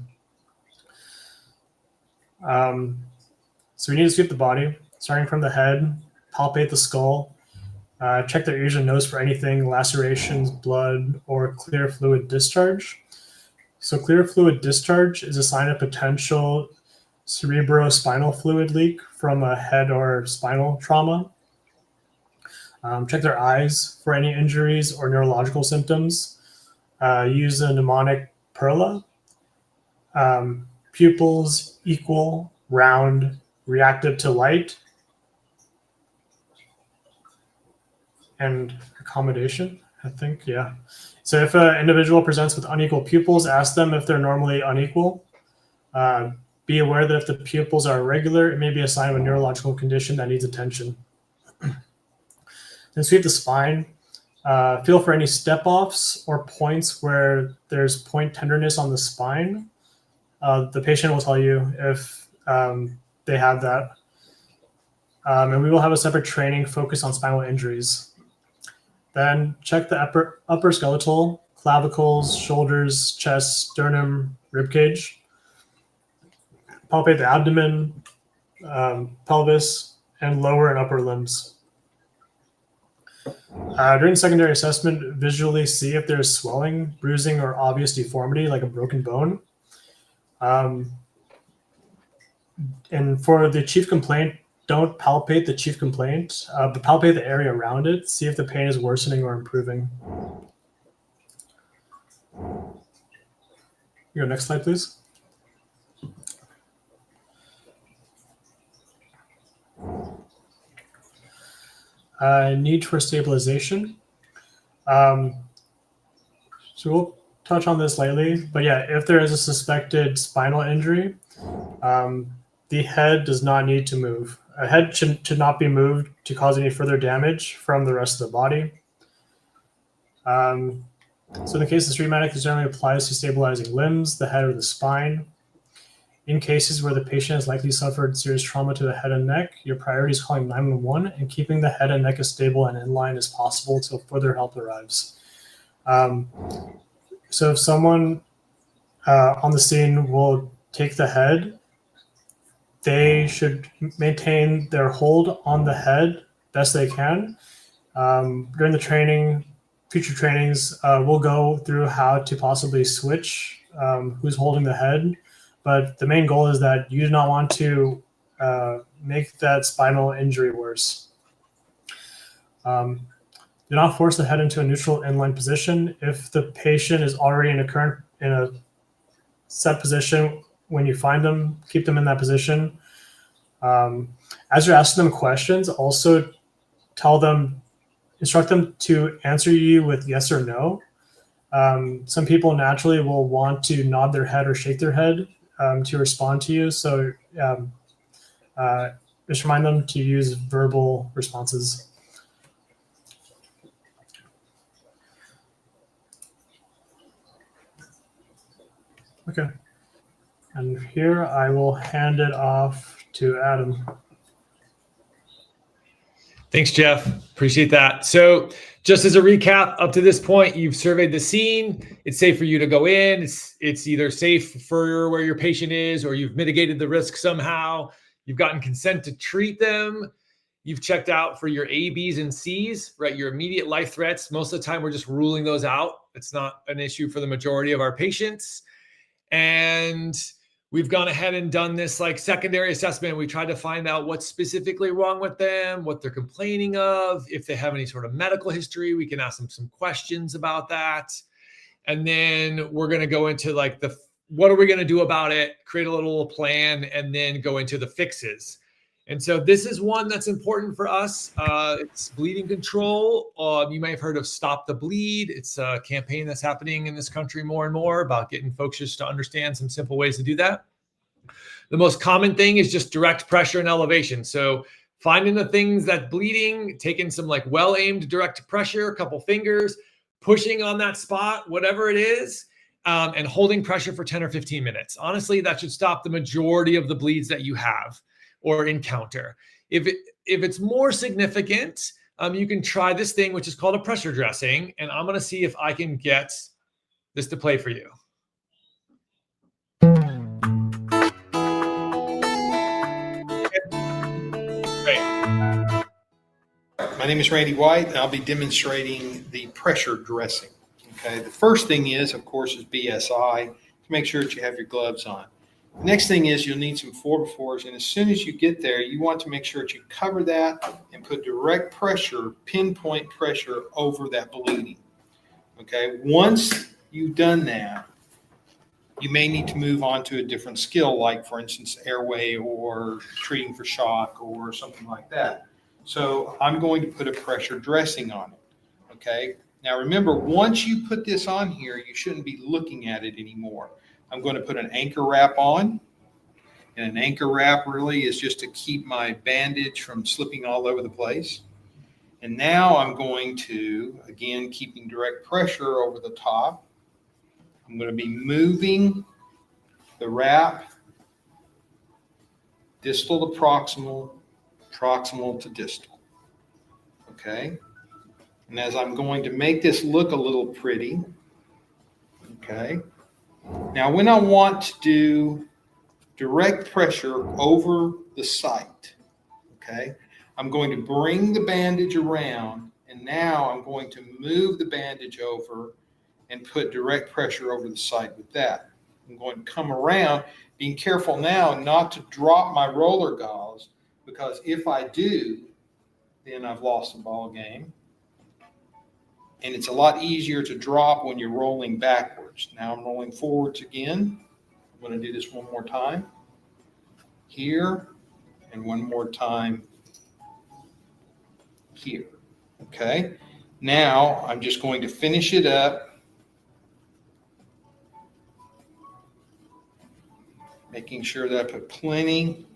So we need to sweep the body, starting from the head, palpate the skull, check their ears and nose for anything, lacerations, blood, or clear fluid discharge. So clear fluid discharge is a sign of potential cerebrospinal fluid leak from a head or spinal trauma. Check their eyes for any injuries or neurological symptoms. Use a mnemonic PERLA. Pupils equal, round, reactive to light, and accommodation, I think, yeah. So if an individual presents with unequal pupils, ask them if they're normally unequal. Be aware that if the pupils are irregular, it may be a sign of a neurological condition that needs attention. Then sweep the spine. Feel for any step-offs or points where there's point tenderness on the spine. The patient will tell you if they have that. And we will have a separate training focused on spinal injuries. Then check the upper skeletal, clavicles, shoulders, chest, sternum, ribcage. Palpate the abdomen, pelvis, and lower and upper limbs. During secondary assessment, visually see if there is swelling, bruising, or obvious deformity like a broken bone. And for the chief complaint, don't palpate the chief complaint, but palpate the area around it. See if the pain is worsening or improving. Go next slide, please. Need for stabilization. So we'll touch on this lightly, but yeah, if there is a suspected spinal injury, the head does not need to move. A head should not be moved to cause any further damage from the rest of the body. So in the case of street medic, this generally applies to stabilizing limbs, the head, or the spine. In cases where the patient has likely suffered serious trauma to the head and neck, your priority is calling 911 and keeping the head and neck as stable and in line as possible until further help arrives. So if someone on the scene will take the head, they should maintain their hold on the head best they can. During the training, future trainings, we'll go through how to possibly switch who's holding the head. But the main goal is that you do not want to make that spinal injury worse. Do not force the head into a neutral inline position. If the patient is already in a set position, when you find them, keep them in that position. As you're asking them questions, also instruct them to answer you with yes or no. Some people naturally will want to nod their head or shake their head to respond to you. So just remind them to use verbal responses. Okay. And here I will hand it off to Adam. Thanks, Jeff. Appreciate that. So just as a recap, up to this point, you've surveyed the scene. It's safe for you to go in. It's either safe for where your patient is, or you've mitigated the risk somehow. You've gotten consent to treat them. You've checked out for your A, Bs, and Cs, right? Your immediate life threats. Most of the time, we're just ruling those out. It's not an issue for the majority of our patients. And we've gone ahead and done this like secondary assessment. We tried to find out what's specifically wrong with them, what they're complaining of. If they have any sort of medical history, we can ask them some questions about that. And then we're going to go into like what are we going to do about it, create a little plan, and then go into the fixes. And so this is one that's important for us. It's bleeding control. You may have heard of Stop the Bleed. It's a campaign that's happening in this country more and more about getting folks just to understand some simple ways to do that. The most common thing is just direct pressure and elevation. So finding the things that bleeding, taking some like well-aimed direct pressure, a couple fingers, pushing on that spot, whatever it is, and holding pressure for 10 or 15 minutes. Honestly, that should stop the majority of the bleeds that you have or encounter. If it's more significant, you can try this thing, which is called a pressure dressing. And I'm going to see if I can get this to play for you. Great. My name is Randy White, and I'll be demonstrating the pressure dressing. Okay. The first thing is, of course, is BSI to make sure that you have your gloves on. The next thing is you'll need some 4x4s, and as soon as you get there, you want to make sure that you cover that and put direct pressure, pinpoint pressure over that bleeding. Okay, once you've done that, you may need to move on to a different skill, like, for instance, airway or treating for shock or something like that. So I'm going to put a pressure dressing on it. Okay, now remember, once you put this on here, you shouldn't be looking at it anymore. I'm going to put an anchor wrap on, and an anchor wrap really is just to keep my bandage from slipping all over the place. And now I'm going to, again, keeping direct pressure over the top, I'm going to be moving the wrap, distal to proximal, proximal to distal. Okay? And as I'm going to make this look a little pretty, okay? Now, when I want to do direct pressure over the site, okay, I'm going to bring the bandage around, and now I'm going to move the bandage over and put direct pressure over the site with that. I'm going to come around, being careful now not to drop my roller gauze, because if I do, then I've lost the ball game. And it's a lot easier to drop when you're rolling backwards. Now I'm rolling forwards again. I'm going to do this one more time. Here, and one more time here. Okay? Now I'm just going to finish it up, making sure that I put plenty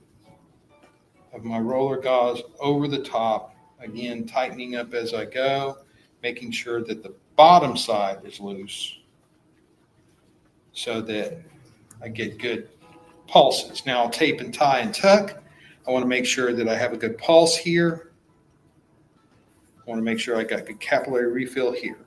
of my roller gauze over the top. Again, tightening up as I go, making sure that the bottom side is loose so that I get good pulses. Now I'll tape and tie and tuck. I want to make sure that I have a good pulse here. I want to make sure I got good capillary refill here.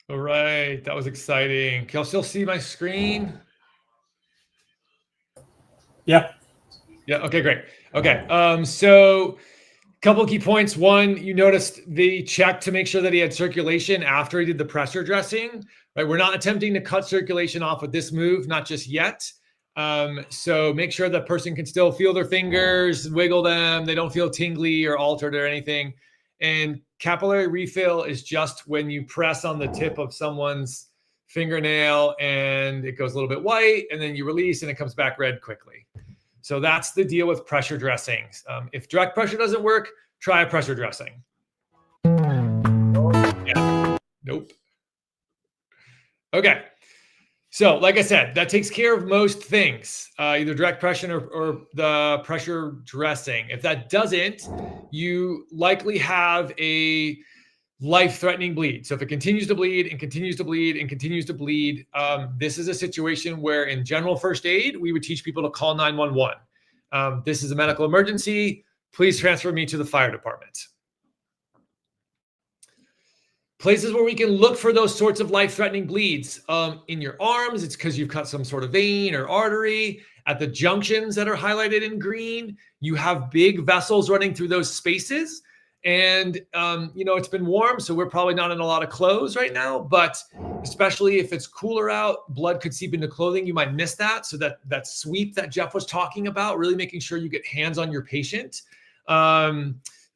All right, that was exciting. Can y'all still see my screen? Yeah. Yeah, okay, great. Okay, so a couple of key points. One, you noticed the check to make sure that he had circulation after he did the pressure dressing, right? We're not attempting to cut circulation off with this move, not just yet. So make sure that person can still feel their fingers, wiggle them. They don't feel tingly or altered or anything. And capillary refill is just when you press on the tip of someone's fingernail and it goes a little bit white, and then you release and it comes back red quickly. So that's the deal with pressure dressings. If direct pressure doesn't work, try a pressure dressing. Yeah. Nope. Okay. So like I said, that takes care of most things, either direct pressure or the pressure dressing. If that doesn't, you likely have a life-threatening bleed. So if it continues to bleed and continues to bleed and continues to bleed, this is a situation where in general first aid, we would teach people to call 911. This is a medical emergency. Please transfer me to the fire department. Places where we can look for those sorts of life-threatening bleeds. In your arms, it's because you've cut some sort of vein or artery. At the junctions that are highlighted in green, you have big vessels running through those spaces. And, it's been warm, so we're probably not in a lot of clothes right now. But especially if it's cooler out, blood could seep into clothing. You might miss that. So that sweep that Jeff was talking about, really making sure you get hands on your patient.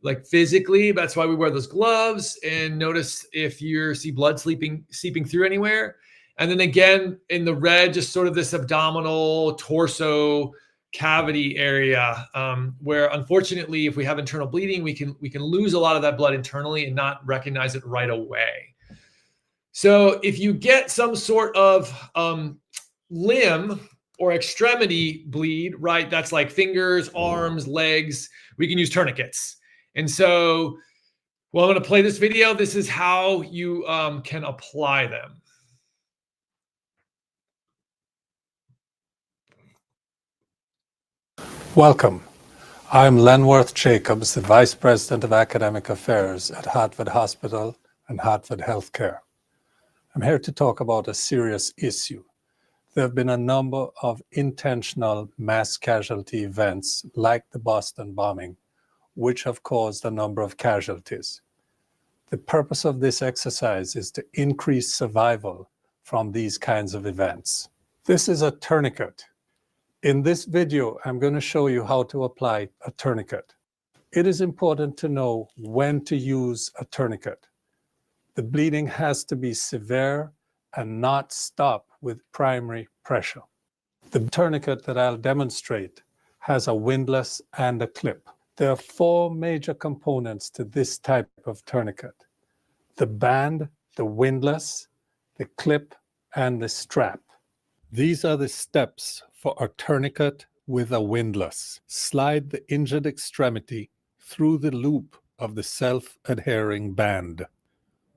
Like physically, that's why we wear those gloves, and notice if you see blood seeping through anywhere. And then again, in the red, just sort of this abdominal torso cavity area, where unfortunately, if we have internal bleeding, we can lose a lot of that blood internally and not recognize it right away. So if you get some sort of limb or extremity bleed, right, that's like fingers, arms, legs, we can use tourniquets. And so, well, I'm going to play this video. This is how you can apply them. Welcome. I'm Lenworth Jacobs, the Vice President of Academic Affairs at Hartford Hospital and Hartford Healthcare. I'm here to talk about a serious issue. There have been a number of intentional mass casualty events like the Boston bombing, which have caused a number of casualties. The purpose of this exercise is to increase survival from these kinds of events. This is a tourniquet. In this video, I'm going to show you how to apply a tourniquet. It is important to know when to use a tourniquet. The bleeding has to be severe and not stop with primary pressure. The tourniquet that I'll demonstrate has a windlass and a clip. There are four major components to this type of tourniquet: the band, the windlass, the clip, and the strap. These are the steps for a tourniquet with a windlass. Slide the injured extremity through the loop of the self-adhering band.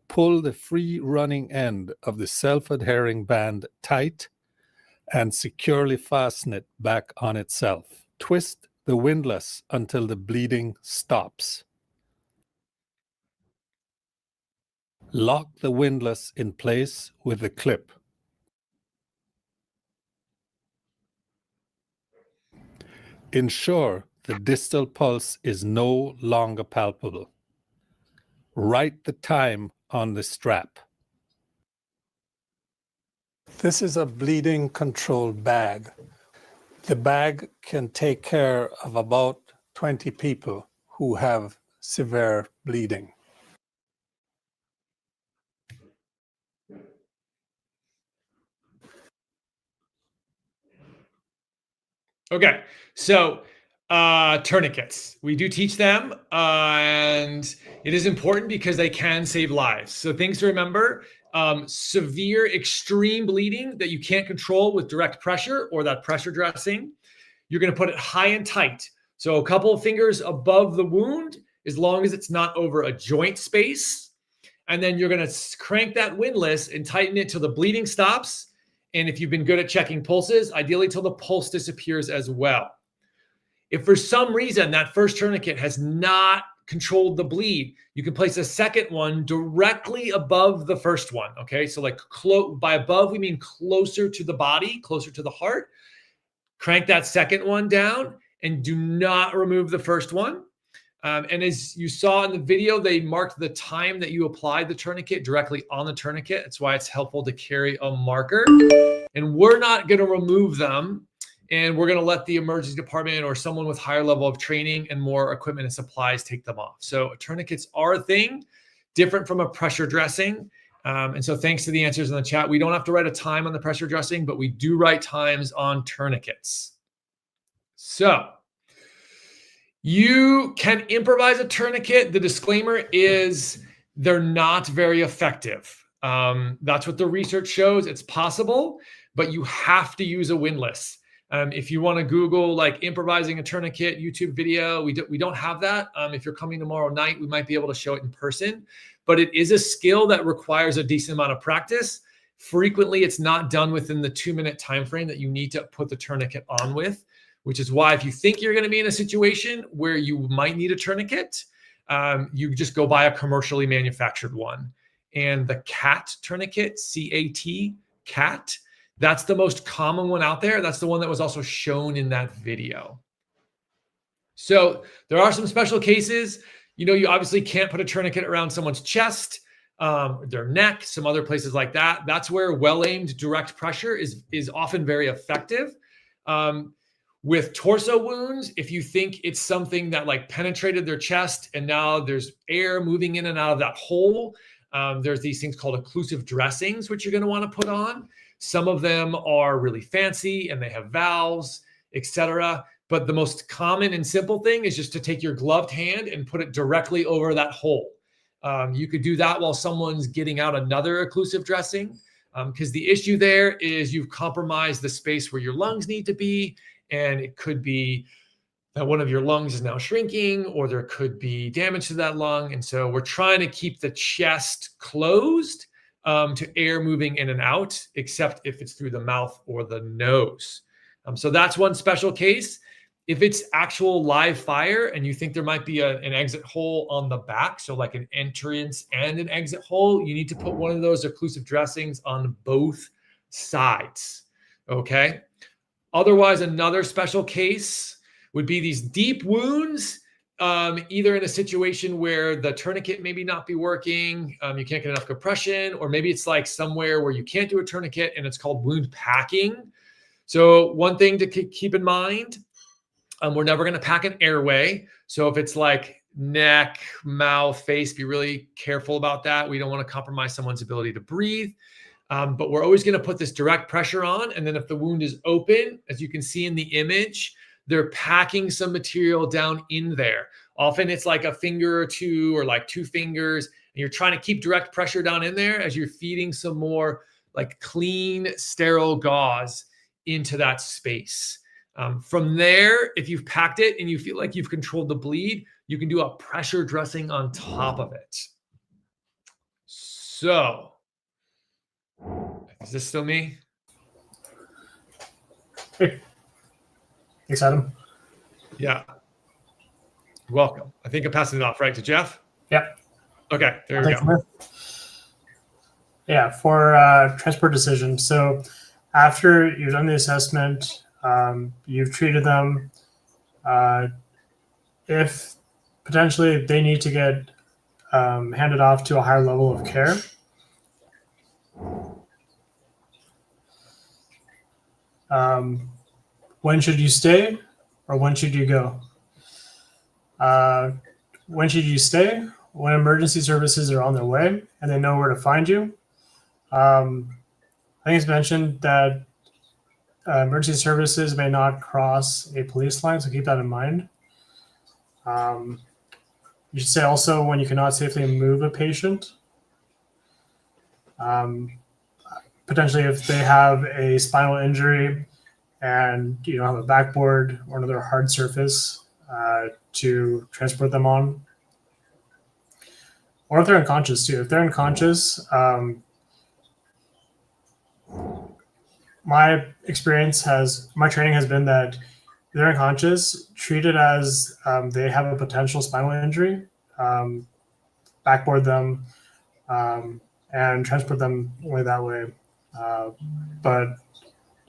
Pull the free running end of the self-adhering band tight and securely fasten it back on itself. Twist the windlass until the bleeding stops. Lock the windlass in place with the clip. Ensure the distal pulse is no longer palpable. Write the time on the strap. This is a bleeding control bag. The bag can take care of about 20 people who have severe bleeding. Okay, so tourniquets. We do teach them, and it is important because they can save lives. So things to remember, severe extreme bleeding that you can't control with direct pressure or that pressure dressing, you're going to put it high and tight. So a couple of fingers above the wound, as long as it's not over a joint space. And then you're going to crank that windlass and tighten it till the bleeding stops. And if you've been good at checking pulses, ideally till the pulse disappears as well. If for some reason that first tourniquet has not controlled the bleed, you can place a second one directly above the first one. Okay, so like by above, we mean closer to the body, closer to the heart. Crank that second one down and do not remove the first one. And as you saw in the video, they marked the time that you applied the tourniquet directly on the tourniquet. That's why it's helpful to carry a marker. And we're not going to remove them. And we're going to let the emergency department or someone with higher level of training and more equipment and supplies take them off. So tourniquets are a thing, different from a pressure dressing. And so thanks to the answers in the chat, we don't have to write a time on the pressure dressing, but we do write times on tourniquets. So you can improvise a tourniquet. The disclaimer is they're not very effective. That's what the research shows. It's possible, but you have to use a windlass. If you want to Google like improvising a tourniquet YouTube video, we don't have that. If you're coming tomorrow night, we might be able to show it in person, but it is a skill that requires a decent amount of practice. Frequently, it's not done within the 2-minute time frame that you need to put the tourniquet on with, which is why if you think you're going to be in a situation where you might need a tourniquet, you just go buy a commercially manufactured one. And the CAT tourniquet, C-A-T, CAT, that's the most common one out there. That's the one that was also shown in that video. So there are some special cases. You know, you obviously can't put a tourniquet around someone's chest, their neck, some other places like that. That's where well-aimed direct pressure is often very effective. With torso wounds, if you think it's something that like penetrated their chest and now there's air moving in and out of that hole, there's these things called occlusive dressings, which you're going to want to put on. Some of them are really fancy and they have valves, etc. But the most common and simple thing is just to take your gloved hand and put it directly over that hole. You could do that while someone's getting out another occlusive dressing, because the issue there is you've compromised the space where your lungs need to be. And it could be that one of your lungs is now shrinking, or there could be damage to that lung. And so we're trying to keep the chest closed to air moving in and out, except if it's through the mouth or the nose. So that's one special case. If it's actual live fire and you think there might be an exit hole on the back, so like an entrance and an exit hole, you need to put one of those occlusive dressings on both sides, okay? Otherwise, another special case would be these deep wounds, either in a situation where the tourniquet maybe not be working, you can't get enough compression, or maybe it's like somewhere where you can't do a tourniquet and it's called wound packing. So one thing to keep in mind, we're never going to pack an airway. So if it's like neck, mouth, face, be really careful about that. We don't want to compromise someone's ability to breathe. But we're always going to put this direct pressure on. And then if the wound is open, as you can see in the image, they're packing some material down in there. Often it's like a finger or two, or like 2 fingers. And you're trying to keep direct pressure down in there as you're feeding some more like clean, sterile gauze into that space. From there, if you've packed it and you feel like you've controlled the bleed, you can do a pressure dressing on top of it. So, is this still me? Hey. Thanks, Adam. Yeah. Welcome. I think I'm passing it off, right, to Jeff? Yep. Okay, there we go. Yeah, for transport decision. So after you've done the assessment, you've treated them. If potentially they need to get handed off to a higher level of care, when should you stay or when should you go? When should you stay? When emergency services are on their way and they know where to find you. I think it's mentioned that emergency services may not cross a police line, so keep that in mind. You should say also when you cannot safely move a patient. Potentially if they have a spinal injury and you don't have a backboard or another hard surface to transport them on. Or if they're unconscious too. If they're unconscious, my training has been that if they're unconscious, treat it as they have a potential spinal injury, backboard them, and transport them only that way. But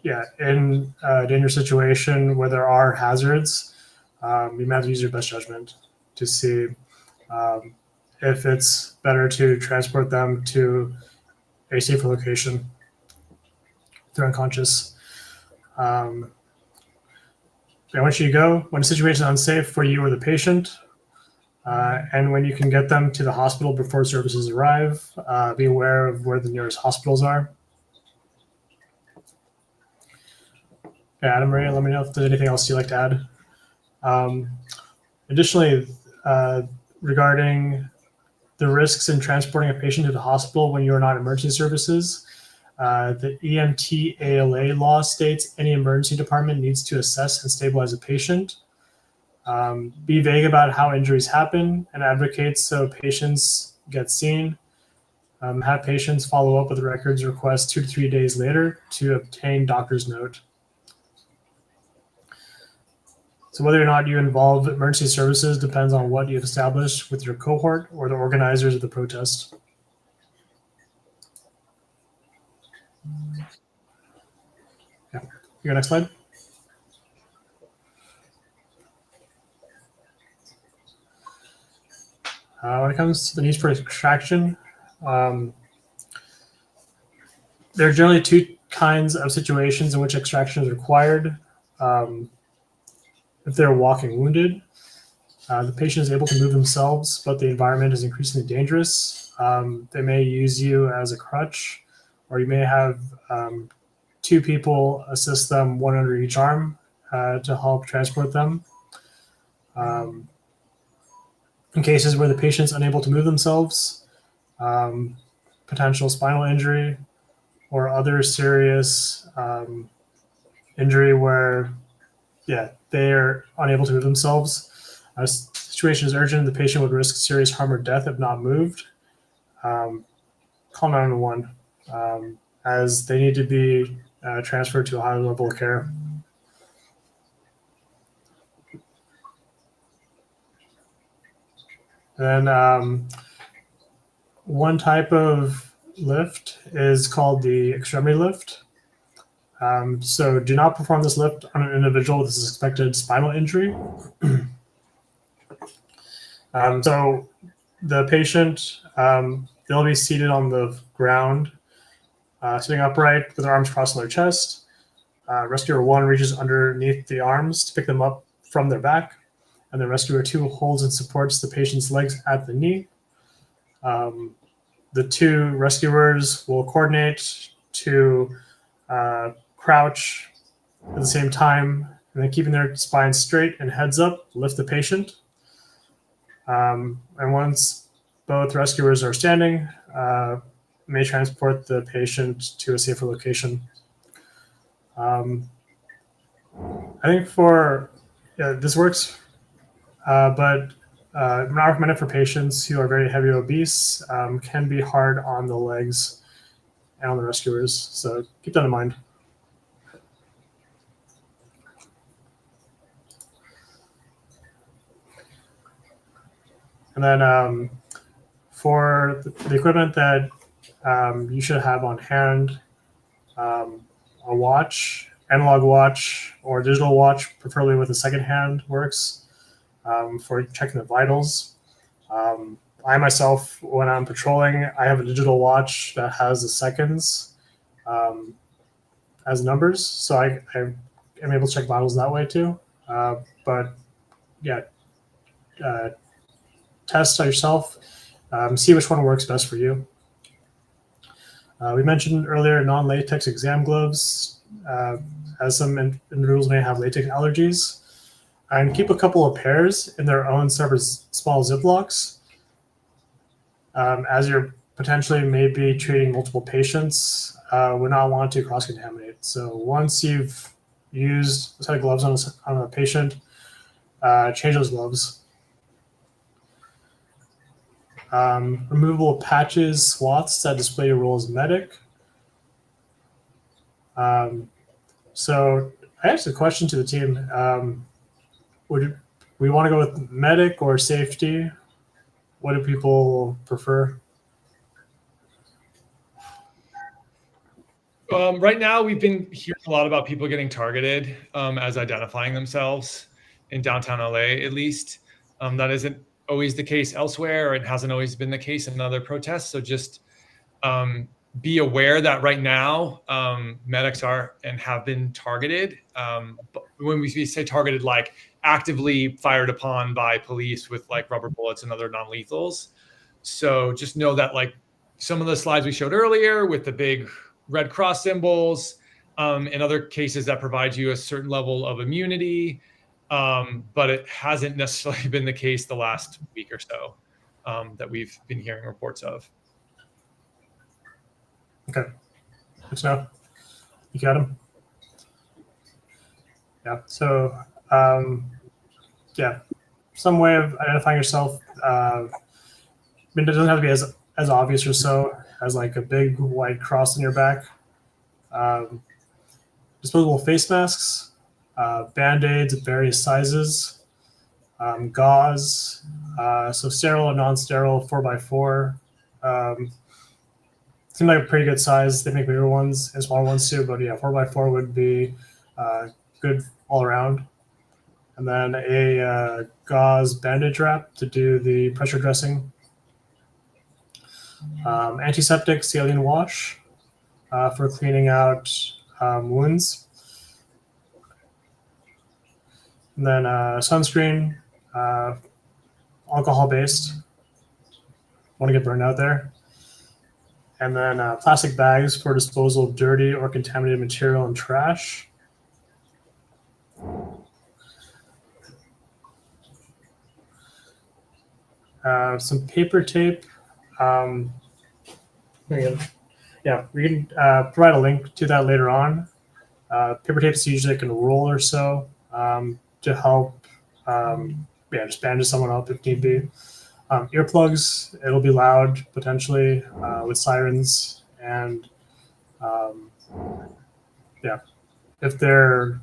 yeah, in a dangerous situation where there are hazards, you might have to use your best judgment to see if it's better to transport them to a safer location if they're unconscious. I want you to go when the situation is unsafe for you or the patient, and when you can get them to the hospital before services arrive. Be aware of where the nearest hospitals are. Yeah, Adam, Maria, let me know if there's anything else you'd like to add. Additionally, regarding the risks in transporting a patient to the hospital when you're not emergency services, the EMT-ALA law states any emergency department needs to assess and stabilize a patient. Be vague about how injuries happen and advocate so patients get seen. Have patients follow up with records requests 2 to 3 days later to obtain doctor's note. So whether or not you involve emergency services depends on what you've established with your cohort or the organizers of the protest. Yeah. Your next slide. When it comes to the needs for extraction, there are generally two kinds of situations in which extraction is required. If they're walking wounded, the patient is able to move themselves, but the environment is increasingly dangerous. They may use you as a crutch, or you may have 2 people assist them, 1 under each arm, to help transport them. In cases where the patient's unable to move themselves, potential spinal injury, or other serious injury where, they are unable to move themselves. A situation is urgent, the patient would risk serious harm or death if not moved. Call 911, as they need to be transferred to a higher level of care. And then one type of lift is called the extremity lift. So do not perform this lift on an individual with a suspected spinal injury. So the patient, they'll be seated on the ground, sitting upright with their arms crossed on their chest. Rescuer 1 reaches underneath the arms to pick them up from their back, and then rescuer 2 holds and supports the patient's legs at the knee. The 2 rescuers will coordinate to crouch at the same time, and then keeping their spine straight and heads up, lift the patient. And once both rescuers are standing, may transport the patient to a safer location. I think this works, but not recommended for patients who are very heavy obese. Can be hard on the legs and on the rescuers, so keep that in mind. And then for the equipment that you should have on hand, a watch, analog watch, or digital watch, preferably with a second hand, works for checking the vitals. I myself, when I'm patrolling, I have a digital watch that has the seconds as numbers, so I am able to check vitals that way too. But yeah, test yourself, see which one works best for you. We mentioned earlier non-latex exam gloves, as some individuals may have latex allergies. And keep a couple of pairs in their own separate small Ziplocs, as you're potentially maybe treating multiple patients. Would not want to cross-contaminate. So once you've used a set of gloves on a patient, change those gloves. Removable patches, swats that display your role as medic. So I asked a question to the team. Would we want to go with medic or safety? What do people prefer? Right now, we've been hearing a lot about people getting targeted as identifying themselves in downtown LA, at least. That isn't always the case elsewhere, or it hasn't always been the case in other protests. So just be aware that right now medics are and have been targeted. But when we say targeted, like actively fired upon by police with like rubber bullets and other non-lethals. So just know that like some of the slides we showed earlier with the big Red Cross symbols, in other cases that provide you a certain level of immunity, but it hasn't necessarily been the case the last week or so that we've been hearing reports of. Okay, good to know. You got him? Yeah, so yeah, some way of identifying yourself. I mean, it doesn't have to be as obvious or so as like a big white cross on your back. Disposable face masks, Band-Aids of various sizes, gauze, so sterile and non-sterile 4x4. Seem like a pretty good size. They make bigger ones and smaller ones too, but yeah, 4x4 would be good all around. And then a gauze bandage wrap to do the pressure dressing. Antiseptic saline wash for cleaning out wounds. And then sunscreen, alcohol-based. Want to get burned out there. And then plastic bags for disposal of dirty or contaminated material and trash. Some paper tape. Yeah, we can provide a link to that later on. Paper tape is usually like a roll or so to help just bandage someone up if need be. Earplugs, it'll be loud potentially with sirens, and if they're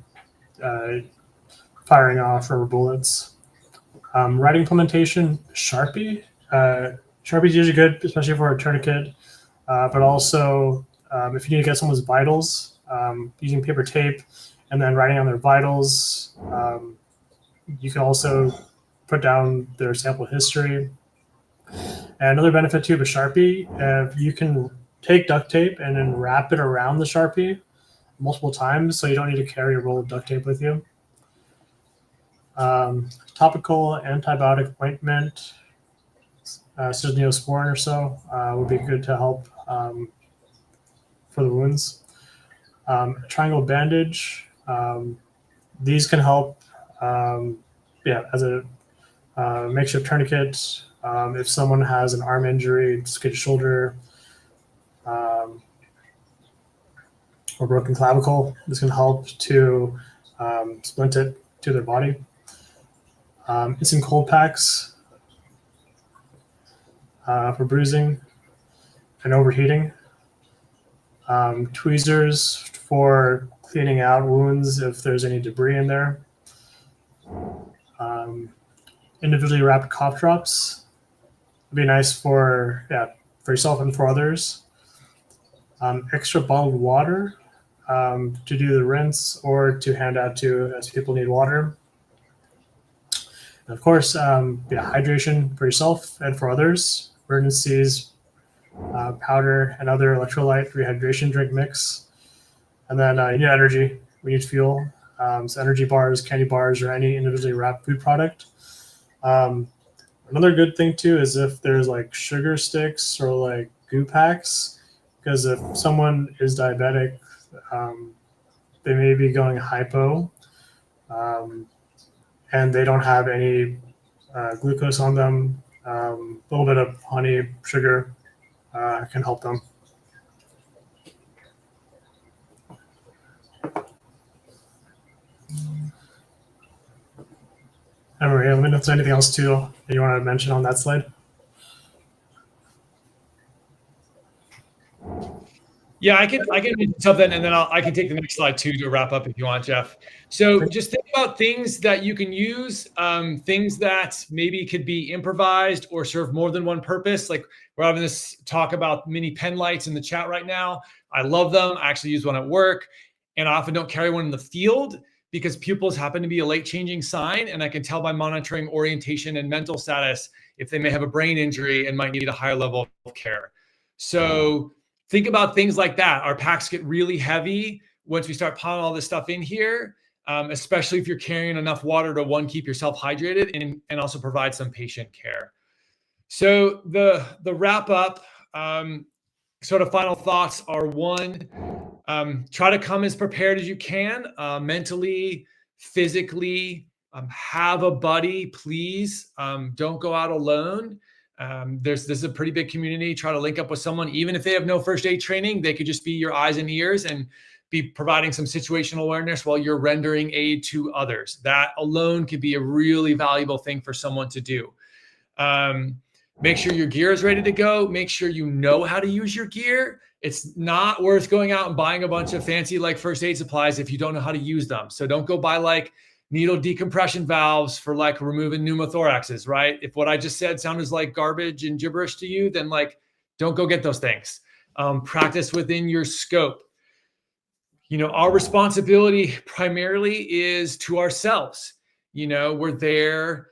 firing off rubber bullets. Writing implementation, Sharpie. Sharpie is usually good, especially for a tourniquet, but also if you need to get someone's vitals, using paper tape and then writing on their vitals. You can also put down their sample history. And another benefit too of a Sharpie, you can take duct tape and then wrap it around the Sharpie multiple times, so you don't need to carry a roll of duct tape with you. Topical antibiotic ointment, such as Neosporin or so, would be good to help for the wounds. Triangle bandage, these can help as a makeshift tourniquet. If someone has an arm injury, dislocated shoulder, or broken clavicle, this can help to splint it to their body. Instant cold packs for bruising and overheating. Tweezers for cleaning out wounds if there's any debris in there. Individually wrapped cough drops would be nice for yourself and for others. Extra bottled water to do the rinse or to hand out to as people need water. And of course, hydration for yourself and for others. Emergencies, powder and other electrolyte rehydration drink mix. And then you need energy. We need fuel. So energy bars, candy bars, or any individually wrapped food product. Another good thing too is if there's like sugar sticks or like goo packs, because if someone is diabetic, they may be going hypo, and they don't have any glucose on them. A little bit of honey, sugar can help them. And Maria, let me know if there's anything else too that you want to mention on that slide. Yeah, I can do something, and then I can take the next slide too to wrap up if you want, Jeff. So just think about things that you can use, things that maybe could be improvised or serve more than one purpose. Like we're having this talk about mini pen lights in the chat right now. I love them. I actually use one at work, and I often don't carry one in the field because pupils happen to be a late changing sign, and I can tell by monitoring orientation and mental status if they may have a brain injury and might need a higher level of care. So think about things like that. Our packs get really heavy once we start piling all this stuff in here, especially if you're carrying enough water to, one, keep yourself hydrated and also provide some patient care. So the wrap up, sort of final thoughts are, one, try to come as prepared as you can, mentally, physically. Have a buddy, please. Don't go out alone. This is a pretty big community. Try to link up with someone, even if they have no first aid training. They could just be your eyes and ears and be providing some situational awareness while you're rendering aid to others. That alone could be a really valuable thing for someone to do. Make sure your gear is ready to go. Make sure you know how to use your gear. It's not worth going out and buying a bunch of fancy like first aid supplies if you don't know how to use them. So don't go buy like needle decompression valves for like removing pneumothoraxes, right? If what I just said sounded like garbage and gibberish to you, then like, don't go get those things. Practice within your scope. You know, our responsibility primarily is to ourselves. You know, we're there,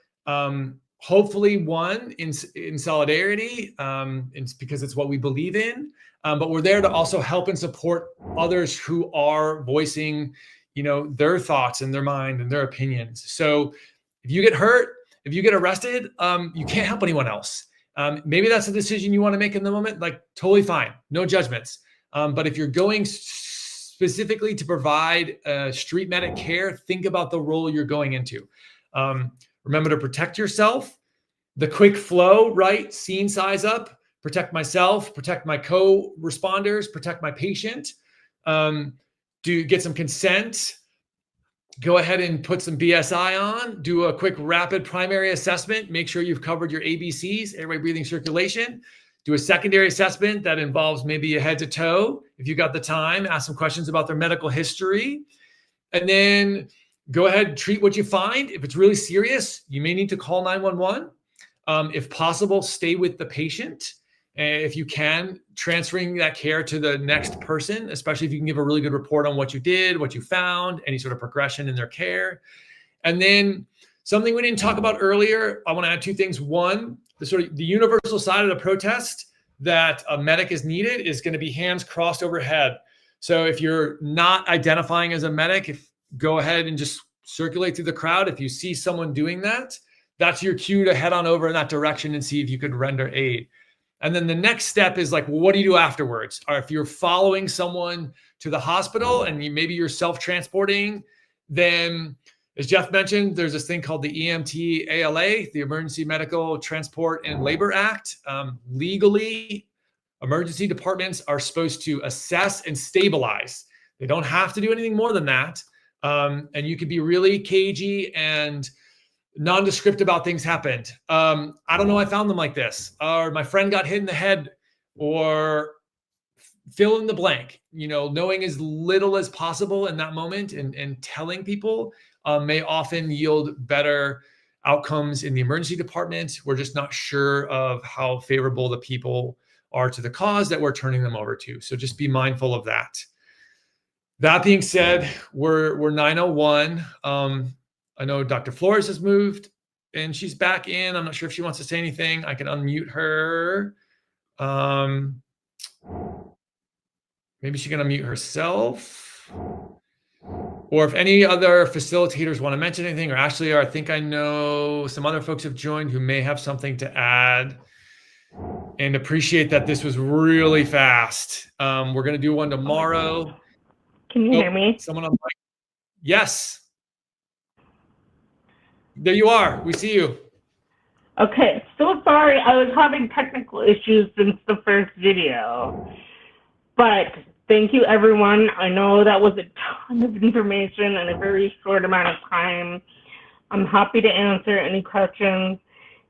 hopefully one in solidarity, because it's what we believe in, but we're there to also help and support others who are voicing, you know, their thoughts and their mind and their opinions. So if you get hurt, if you get arrested, you can't help anyone else. Maybe that's a decision you want to make in the moment, like totally fine, no judgments. But if you're going specifically to provide street medic care, think about the role you're going into. Remember to protect yourself, the quick flow, right? Scene size up, protect myself, protect my co-responders, protect my patient. Do get some consent, go ahead and put some BSI on, do a quick rapid primary assessment, make sure you've covered your ABCs, airway, breathing, circulation. Do a secondary assessment that involves maybe a head to toe. If you got the time, ask some questions about their medical history. And then go ahead and treat what you find. If it's really serious, you may need to call 911. If possible, stay with the patient. If you can, transferring that care to the next person, especially if you can give a really good report on what you did, what you found, any sort of progression in their care. And then something we didn't talk about earlier, I want to add two things. One, the universal side of the protest that a medic is needed is going to be hands crossed overhead. So if you're not identifying as a medic, go ahead and just circulate through the crowd. If you see someone doing that, that's your cue to head on over in that direction and see if you could render aid. And then the next step is like, well, what do you do afterwards? Or if you're following someone to the hospital and maybe you're self-transporting, then as Jeff mentioned, there's this thing called the EMT-ALA, the Emergency Medical Transport and Labor Act. Legally, emergency departments are supposed to assess and stabilize. They don't have to do anything more than that. And you can be really cagey and nondescript about things happened. I don't know, I found them like this, or my friend got hit in the head, or fill in the blank. Knowing as little as possible in that moment and telling people may often yield better outcomes in the emergency department. We're just not sure of how favorable the people are to the cause that we're turning them over to. So just be mindful of that. That being said, we're 9:01. I know Dr. Flores has moved and she's back in. I'm not sure if she wants to say anything. I can unmute her. Maybe she can unmute herself. Or if any other facilitators want to mention anything, or Ashley, or I think I know some other folks have joined who may have something to add. And appreciate that this was really fast. We're going to do one tomorrow. Can you hear me? Someone on mic. Yes. There you are. We see you. Okay, so sorry. I was having technical issues since the first video. But thank you, everyone. I know that was a ton of information in a very short amount of time. I'm happy to answer any questions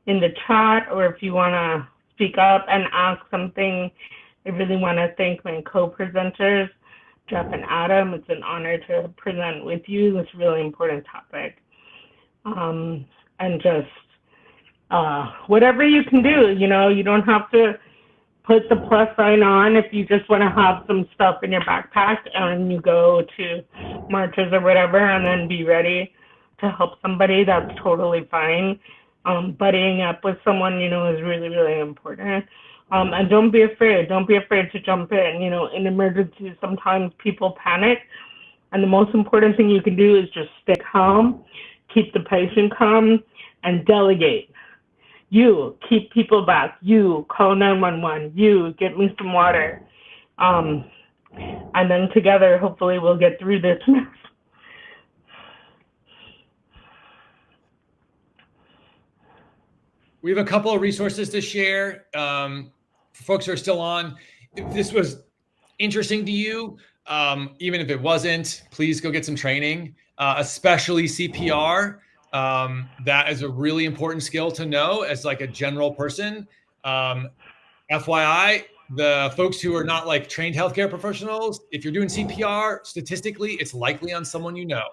in the chat, or if you want to speak up and ask something. I really want to thank my co-presenters, Jeff and Adam. It's an honor to present with you this really important topic. And just whatever you can do, you don't have to put the plus sign on if you just want to have some stuff in your backpack and you go to marches or whatever and then be ready to help somebody. That's totally fine. Buddying up with someone, is really, really important. And don't be afraid. Don't be afraid to jump in. In emergencies, sometimes people panic. And the most important thing you can do is just stay calm, keep the patient calm, and delegate. You keep people back. You call 911. You get me some water. And then together, hopefully, we'll get through this mess. We have a couple of resources to share for folks who are still on. If this was interesting to you, even if it wasn't, please go get some training, especially CPR. That is a really important skill to know as like a general person. FYI, the folks who are not like trained healthcare professionals, if you're doing CPR, statistically, it's likely on someone you know.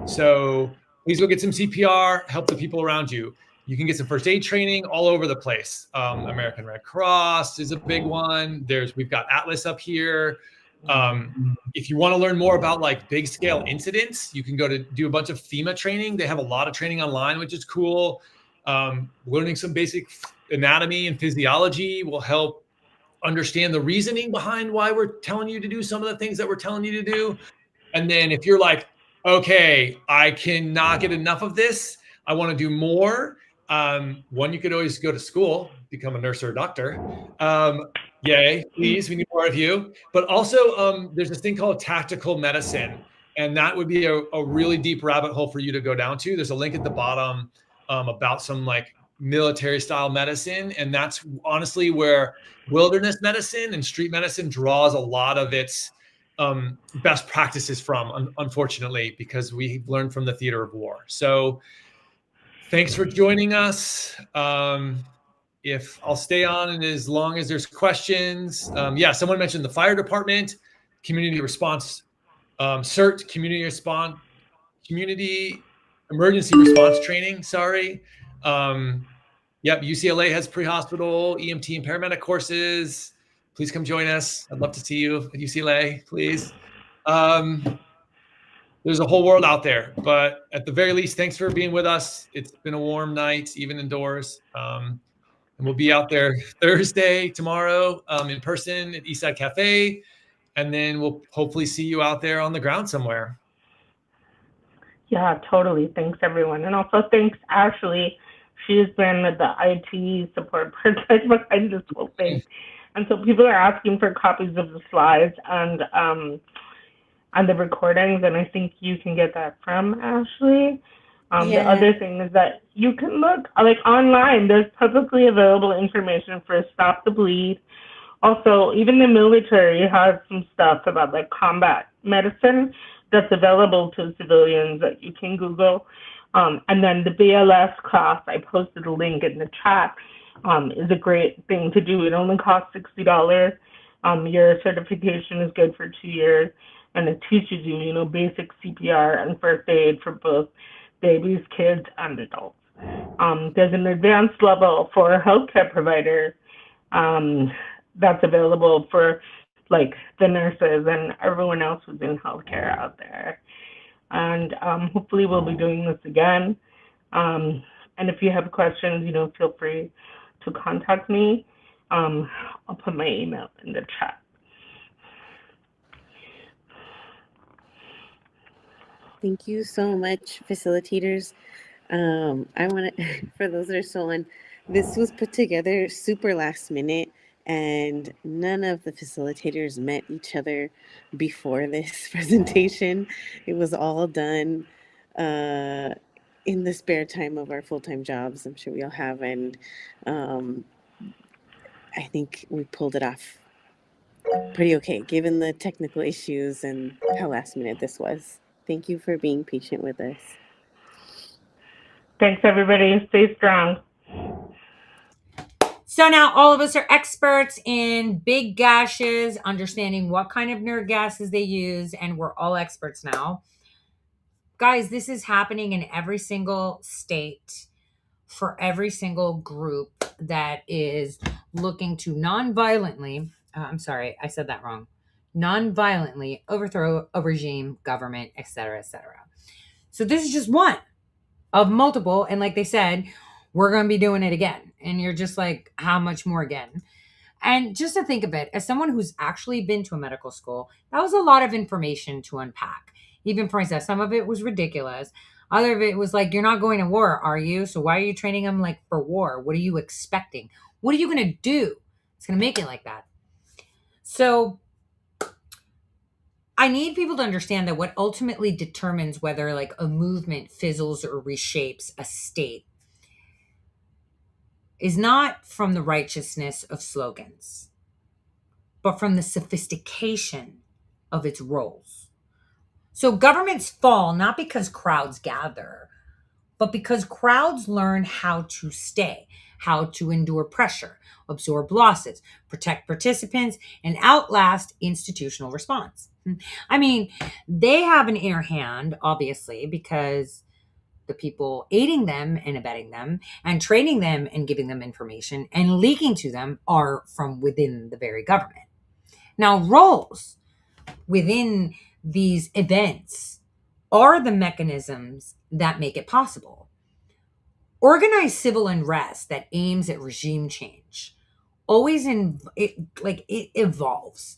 So please go get some CPR, help the people around you. You can get some first aid training all over the place. American Red Cross is a big one. We've got Atlas up here. If you want to learn more about like big scale incidents, you can go to do a bunch of FEMA training. They have a lot of training online, which is cool. Learning some basic anatomy and physiology will help understand the reasoning behind why we're telling you to do some of the things that we're telling you to do. And then if you're like, okay, I cannot get enough of this, I want to do more. One, you could always go to school, become a nurse or a doctor. Yay, please, we need more of you. But also there's this thing called tactical medicine. And that would be a really deep rabbit hole for you to go down to. There's a link at the bottom about some like military style medicine. And that's honestly where wilderness medicine and street medicine draws a lot of its best practices from, unfortunately, because we learned from the theater of war. So thanks for joining us. If I'll stay on and as long as there's questions. Yeah, someone mentioned the fire department, community response, CERT, community emergency response training, sorry. Yep, UCLA has pre-hospital, EMT and paramedic courses. Please come join us. I'd love to see you at UCLA, please. There's a whole world out there, but at the very least, thanks for being with us. It's been a warm night, even indoors. And we'll be out there Thursday, tomorrow, in person at Eastside Cafe. And then we'll hopefully see you out there on the ground somewhere. Yeah, totally. Thanks, everyone. And also thanks, Ashley. She's been the IT support person behind this whole thing. And so people are asking for copies of the slides and the recordings, and I think you can get that from Ashley. The other thing is that you can look like online. There's publicly available information for Stop the Bleed. Also, even the military has some stuff about like combat medicine. that's available to civilians that you can Google. And then the BLS class, I posted a link in the chat, is a great thing to do. It only costs $60. Your certification is good for 2 years, and it teaches you, you know, basic CPR and first aid for both babies, kids, and adults. There's an advanced level for a healthcare provider that's available for like the nurses and everyone else who's in healthcare out there. And hopefully we'll be doing this again. And if you have questions, you know, feel free to contact me. I'll put my email in the chat. Thank you so much, facilitators. I want to, for those that are still on, this was put together super last minute, and none of the facilitators met each other before this presentation. It was all done in the spare time of our full-time jobs. I'm sure we all have, and I think we pulled it off pretty okay, given the technical issues and how last minute this was. Thank you for being patient with us. Thanks, everybody. Stay strong. So now all of us are experts in big gashes, understanding what kind of nerve gases they use, and we're all experts now. Guys, this is happening in every single state for every single group that is looking to non-violently, I'm sorry, I said that wrong, non-violently overthrow a regime, government, etc., etc. So this is just one of multiple, and like they said, we're going to be doing it again. And you're just like, how much more again? And just to think of it, as someone who's actually been to a medical school, that was a lot of information to unpack. Even for myself, some of it was ridiculous. Other of it was like, you're not going to war, are you? So why are you training them like for war? What are you expecting? What are you going to do? It's going to make it like that. So I need people to understand that what ultimately determines whether like a movement fizzles or reshapes a state is not from the righteousness of slogans, but from the sophistication of its roles. So governments fall not because crowds gather, but because crowds learn how to stay, how to endure pressure, absorb losses, protect participants, and outlast institutional response. I mean, they have an inner hand, obviously, because the people aiding them and abetting them and training them and giving them information and leaking to them are from within the very government. Now, roles within these events are the mechanisms that make it possible. Organized civil unrest that aims at regime change always it evolves.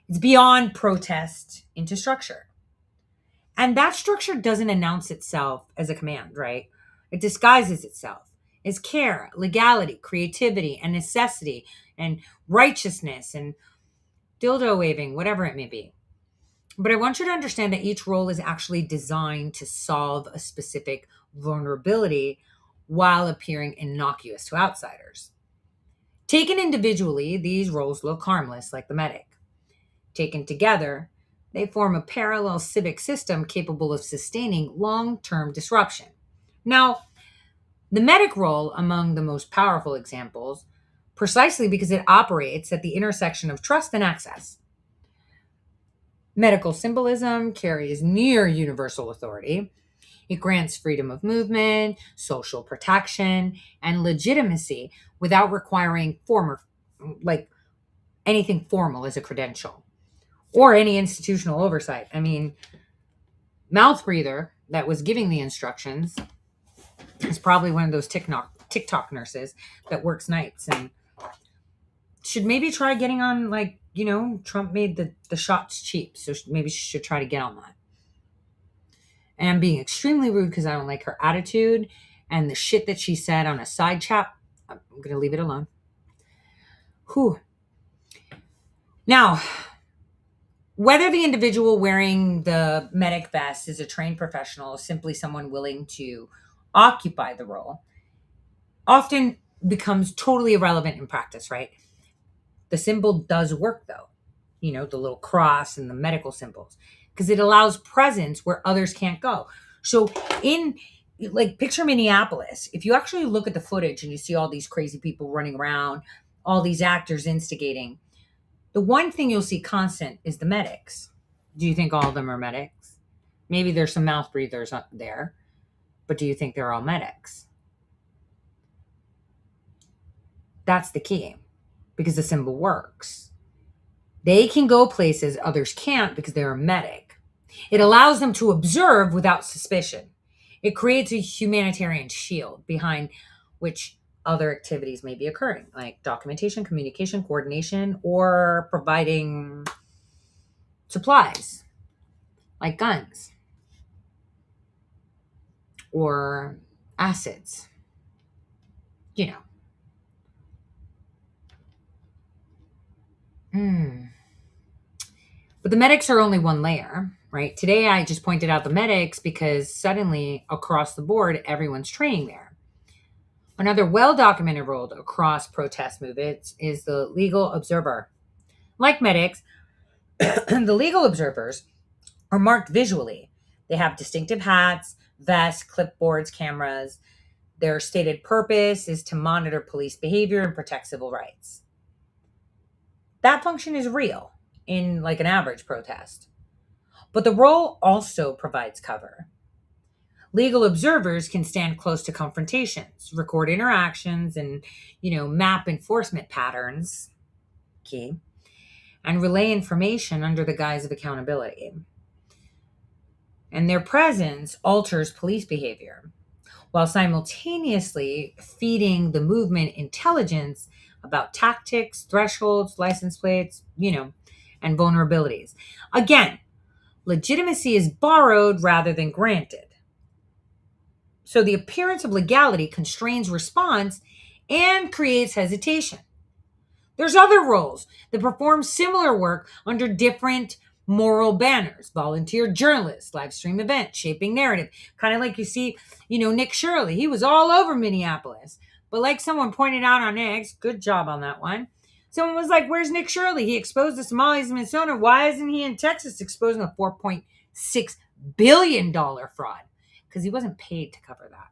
It's beyond protest into structure. And that structure doesn't announce itself as a command, right? It disguises itself as care, legality, creativity, and necessity, and righteousness, and dildo waving, whatever it may be. But I want you to understand that each role is actually designed to solve a specific vulnerability while appearing innocuous to outsiders. Taken individually, these roles look harmless, like the medic. Taken together, they form a parallel civic system capable of sustaining long-term disruption. Now, the medic role among the most powerful examples, precisely because it operates at the intersection of trust and access. Medical symbolism carries near universal authority. It grants freedom of movement, social protection, and legitimacy without requiring anything formal as a credential or any institutional oversight. I mean, mouth breather that was giving the instructions is probably one of those TikTok nurses that works nights and should maybe try getting on, Trump made the shots cheap, so maybe she should try to get on that. And I'm being extremely rude because I don't like her attitude and the shit that she said on a side chat. I'm going to leave it alone. Whew. Now, whether the individual wearing the medic vest is a trained professional or simply someone willing to occupy the role often becomes totally irrelevant in practice, right? The symbol does work, though. The little cross and the medical symbols. because it allows presence where others can't go. So in like picture Minneapolis, if you actually look at the footage and you see all these crazy people running around, all these actors instigating, the one thing you'll see constant is the medics. Do you think all of them are medics? Maybe there's some mouth breathers up there, but do you think they're all medics? That's the key, because the symbol works. They can go places others can't because they're a medic. It allows them to observe without suspicion. It creates a humanitarian shield behind which other activities may be occurring, like documentation, communication, coordination, or providing supplies, like guns or acids, you know. But the medics are only one layer, right? Today, I just pointed out the medics because suddenly across the board, everyone's training there. Another well-documented role across protest movements is the legal observer. Like medics, the legal observers are marked visually. They have distinctive hats, vests, clipboards, cameras. Their stated purpose is to monitor police behavior and protect civil rights. That function is real in like an average protest. But the role also provides cover. Legal observers can stand close to confrontations, record interactions, and, map enforcement patterns, key, and relay information under the guise of accountability. And their presence alters police behavior, while simultaneously feeding the movement intelligence about tactics, thresholds, license plates, and vulnerabilities. Again, legitimacy is borrowed rather than granted. So the appearance of legality constrains response and creates hesitation. There's other roles that perform similar work under different moral banners: volunteer journalists, live stream events, shaping narrative. Kind of like you see, Nick Shirley. He was all over Minneapolis. But like someone pointed out on X, good job on that one. Someone was like, where's Nick Shirley? He exposed the Somalis in Minnesota. Why isn't he in Texas exposing a $4.6 billion fraud? Because he wasn't paid to cover that.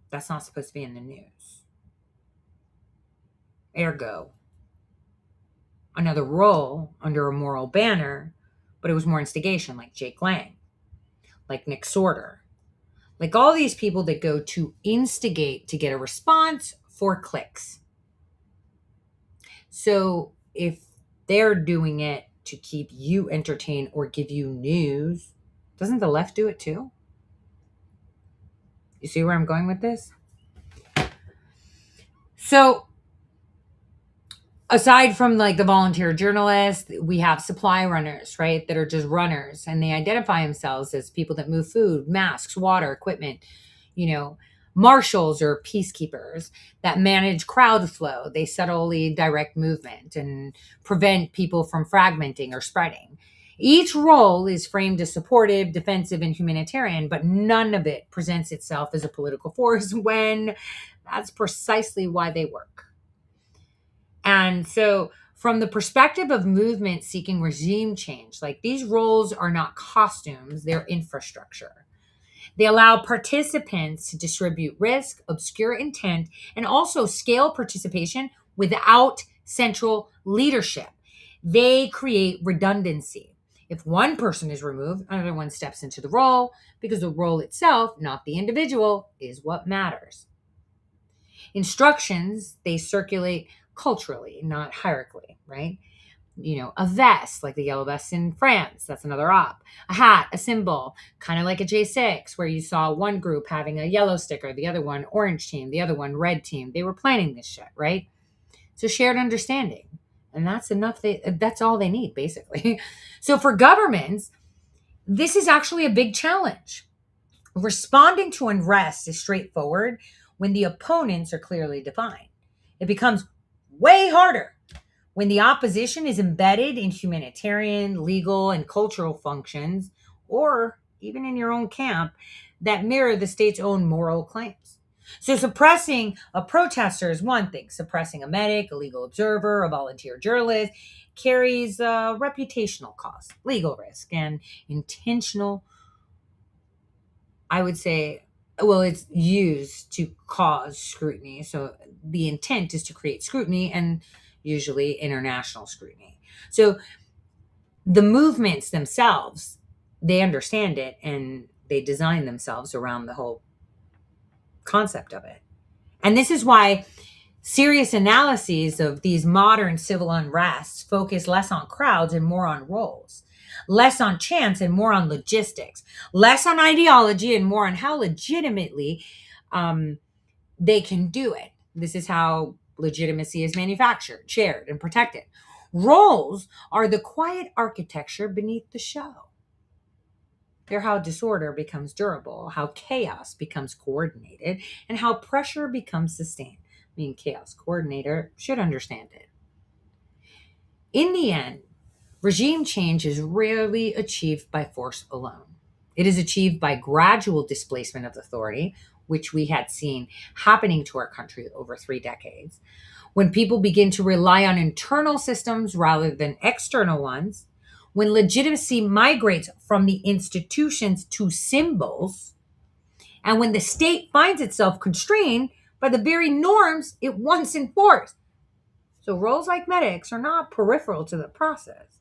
That's not supposed to be in the news. Ergo, another role under a moral banner, but it was more instigation, like Jake Lang, like Nick Sorter, like all these people that go to instigate to get a response for clicks. So if they're doing it to keep you entertained or give you news, doesn't the left do it too? You see where I'm going with this? So aside from like the volunteer journalists, we have supply runners, right? That are just runners, and they identify themselves as people that move food, masks, water, equipment, marshals or peacekeepers that manage crowd flow. They subtly direct movement and prevent people from fragmenting or spreading. Each role is framed as supportive, defensive, and humanitarian, but none of it presents itself as a political force when that's precisely why they work. And so from the perspective of movement seeking regime change, like these roles are not costumes, they're infrastructure. They allow participants to distribute risk, obscure intent, and also scale participation without central leadership. They create redundancy. If one person is removed, another one steps into the role because the role itself, not the individual, is what matters. Instructions, they circulate culturally, not hierarchically, right? A vest, like the yellow vest in France, that's another op. A hat, a symbol, kind of like a J6, where you saw one group having a yellow sticker, the other one orange team, the other one red team. They were planning this shit, right? So shared understanding. And that's enough. That's all they need, basically. So for governments, this is actually a big challenge. Responding to unrest is straightforward when the opponents are clearly defined. It becomes way harder when the opposition is embedded in humanitarian, legal, and cultural functions, or even in your own camp, that mirror the state's own moral claims. So suppressing a protester is one thing. Suppressing a medic, a legal observer, a volunteer journalist carries a reputational cost, legal risk, and intentional, I would say, well, it's used to cause scrutiny. So the intent is to create scrutiny and usually international scrutiny. So the movements themselves, they understand it and they design themselves around the whole concept of it. And this is why serious analyses of these modern civil unrests focus less on crowds and more on roles, less on chance and more on logistics, less on ideology and more on how legitimately they can do it. This is how legitimacy is manufactured, shared, and protected. Roles are the quiet architecture beneath the show. They're how disorder becomes durable, how chaos becomes coordinated, and how pressure becomes sustained. I mean, chaos coordinator should understand it. In the end, regime change is rarely achieved by force alone. It is achieved by gradual displacement of authority, which we had seen happening to our country over 3 decades. When people begin to rely on internal systems rather than external ones, when legitimacy migrates from the institutions to symbols, and when the state finds itself constrained by the very norms it once enforced. So roles like medics are not peripheral to the process.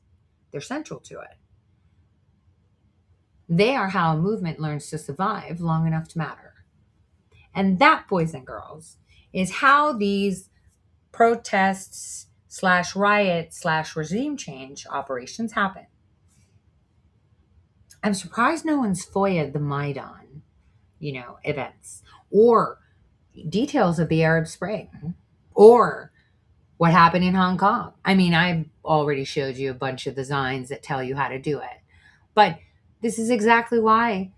They're central to it. They are how a movement learns to survive long enough to matter. And that, boys and girls, is how these protests / riots / regime change operations happen. I'm surprised no one's FOIA'd the Maidan, events, or details of the Arab Spring, or what happened in Hong Kong. I mean, I've already showed you a bunch of designs that tell you how to do it. But this is exactly why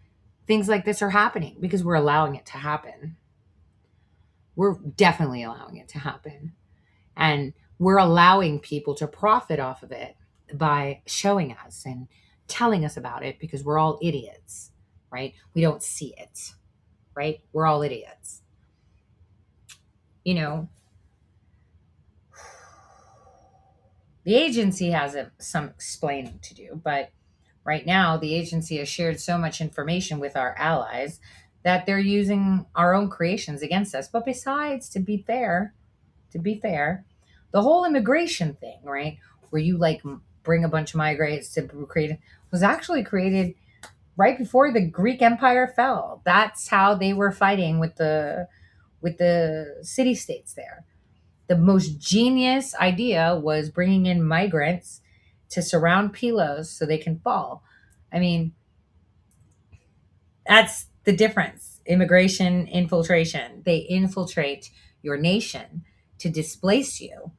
things like this are happening, because we're allowing it to happen. We're definitely allowing it to happen. And we're allowing people to profit off of it by showing us and telling us about it, because we're all idiots, right? We don't see it, right? We're all idiots. The agency has some explaining to do, but right now the agency has shared so much information with our allies that they're using our own creations against us. But besides, to be fair, the whole immigration thing, right, where you bring a bunch of migrants to create, was actually created right before the Greek Empire fell. That's how they were fighting with the city-states there. The most genius idea was bringing in migrants to surround Pylos so they can fall. I mean, that's the difference. Immigration, infiltration. They infiltrate your nation to displace you,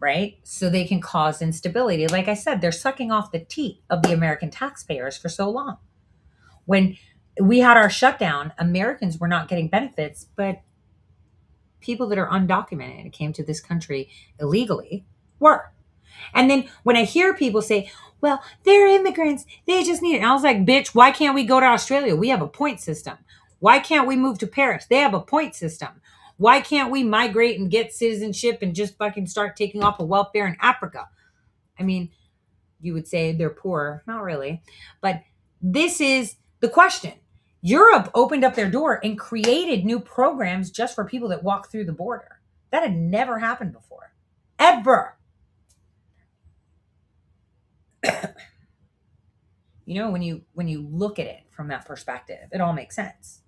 right? So they can cause instability. Like I said, they're sucking off the teat of the American taxpayers for so long. When we had our shutdown, Americans were not getting benefits, but people that are undocumented and came to this country illegally were. And then when I hear people say, well, they're immigrants, they just need it. And I was like, bitch, why can't we go to Australia? We have a point system. Why can't we move to Paris? They have a point system. Why can't we migrate and get citizenship and just fucking start taking off of welfare in Africa? I mean, you would say they're poor. Not really. But this is the question. Europe opened up their door and created new programs just for people that walk through the border. That had never happened before. Ever. When you look at it from that perspective, it all makes sense.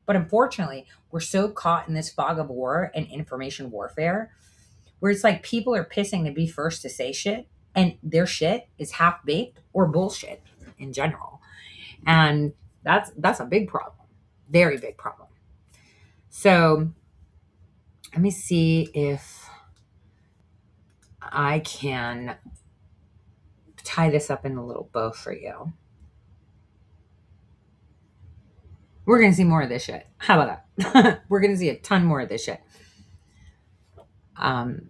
But unfortunately, we're so caught in this fog of war and information warfare where it's like people are pissing to be first to say shit, and their shit is half-baked or bullshit in general. And that's a big problem. Very big problem. So let me see if I can tie this up in a little bow for you. We're going to see more of this shit. How about that? We're going to see a ton more of this shit. And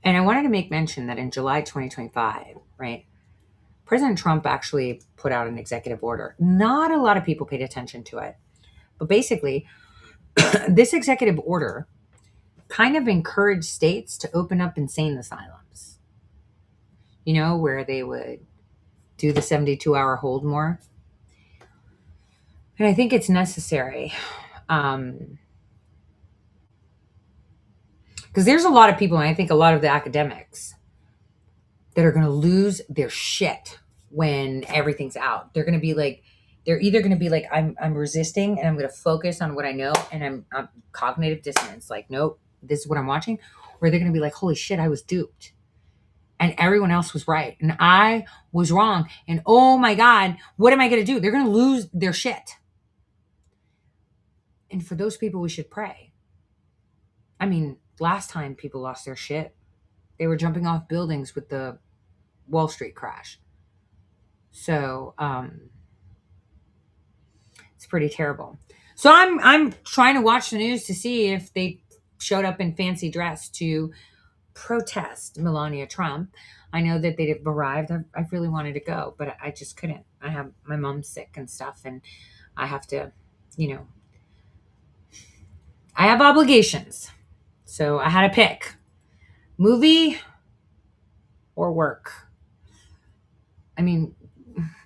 I wanted to make mention that in July 2025, right, President Trump actually put out an executive order. Not a lot of people paid attention to it. But basically, this executive order kind of encouraged states to open up insane asylums, where they would do the 72-hour hold more. And I think it's necessary. Because there's a lot of people, and I think a lot of the academics, that are going to lose their shit when everything's out. They're going to be like, they're either going to be like, I'm resisting and I'm going to focus on what I know, and I'm cognitive dissonance. Like, nope, this is what I'm watching. Or they're going to be like, holy shit, I was duped. And everyone else was right. And I was wrong. And oh my God, what am I going to do? They're going to lose their shit. And for those people, we should pray. I mean, last time people lost their shit, they were jumping off buildings with the Wall Street crash. So, it's pretty terrible. So I'm trying to watch the news to see if they showed up in fancy dress to protest Melania Trump. I know that they've arrived. I really wanted to go, but I just couldn't. My mom's sick and stuff, and I have to, I have obligations. So I had to pick movie or work. I mean,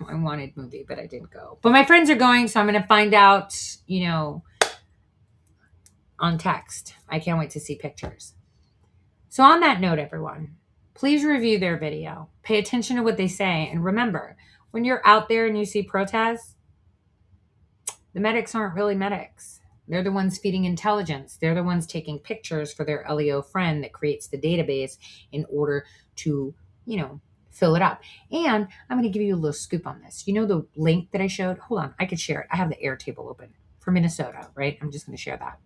I wanted movie, but I didn't go. But my friends are going, so I'm going to find out, on text. I can't wait to see pictures. So on that note, everyone, please review their video. Pay attention to what they say. And remember, when you're out there and you see protests, the medics aren't really medics. They're the ones feeding intelligence. They're the ones taking pictures for their LEO friend that creates the database in order to, fill it up. And I'm going to give you a little scoop on this. The link that I showed? Hold on, I could share it. I have the Airtable open for Minnesota, right? I'm just going to share that.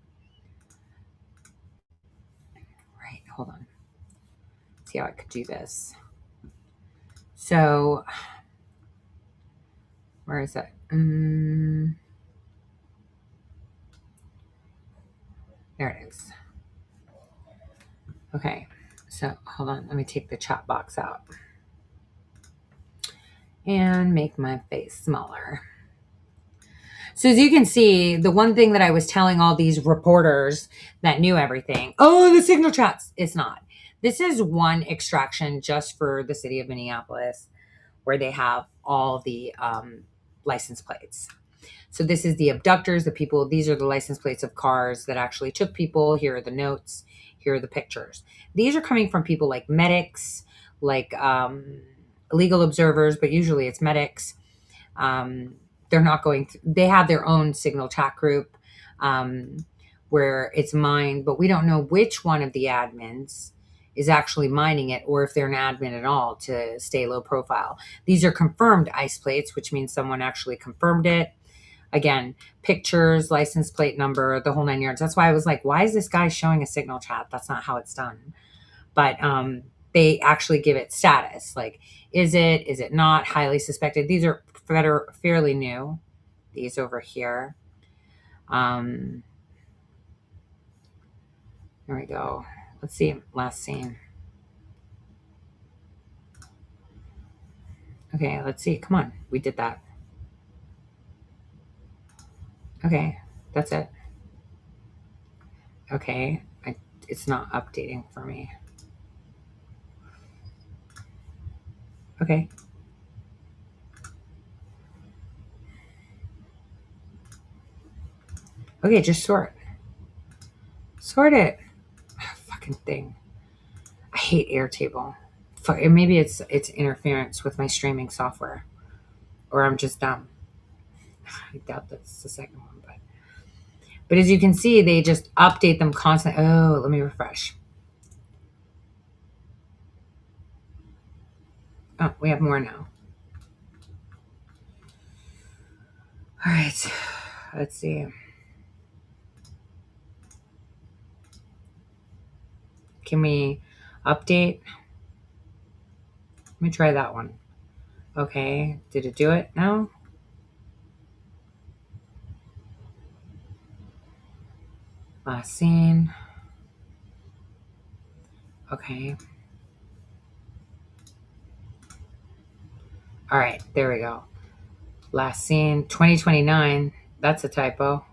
Right, hold on. See how I could do this. So, where is it? There it is. Okay, so hold on. Let me take the chat box out and make my face smaller. So as you can see, the one thing that I was telling all these reporters that knew everything, the signal chats, it's not. This is one extraction just for the city of Minneapolis where they have all the license plates. So this is the abductors, the people, these are the license plates of cars that actually took people. Here are the notes. Here are the pictures. These are coming from people like medics, like legal observers, but usually it's medics. They're not going through, they have their own signal chat group where it's mined, but we don't know which one of the admins is actually mining it or if they're an admin at all to stay low profile. These are confirmed ICE plates, which means someone actually confirmed it. Again, pictures, license plate number, the whole 9 yards. That's why I was like, why is this guy showing a signal chat? That's not how it's done. But they actually give it status. Like, is it not highly suspected? These are fairly new. These over here. There we go. Let's see, last scene. Okay, let's see. Come on, we did that. Okay, that's it. Okay, it's not updating for me. Okay. Okay, just sort. Sort it. Fucking thing. I hate Airtable. Maybe it's interference with my streaming software. Or I'm just dumb. I doubt that's the second one, but as you can see, they just update them constantly. Oh, let me refresh. Oh, we have more now. All right, let's see. Can we update? Let me try that one. Okay, did it do it? No? Last scene. Okay. All right, there we go. Last scene, 2029. That's a typo.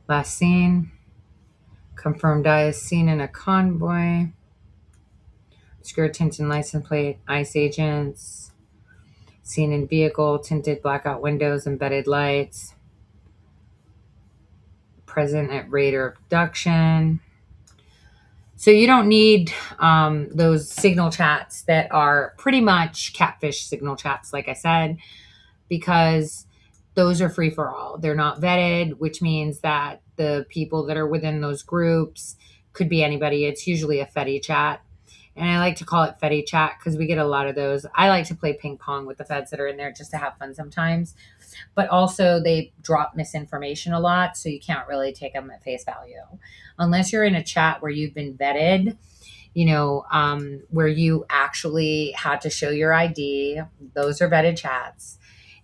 Last seen. Confirmed eyes seen in a convoy. Obscure tinted license plate. ICE agents. Seen in vehicle. Tinted blackout windows. Embedded lights. Present at radar abduction. So you don't need those signal chats that are pretty much catfish signal chats, like I said, because those are free for all. They're not vetted, which means that the people that are within those groups could be anybody. It's usually a Fedi chat. And I like to call it Fedi chat because we get a lot of those. I like to play ping pong with the feds that are in there just to have fun sometimes. But also they drop misinformation a lot, so you can't really take them at face value. Unless you're in a chat where you've been vetted, where you actually had to show your ID. Those are vetted chats.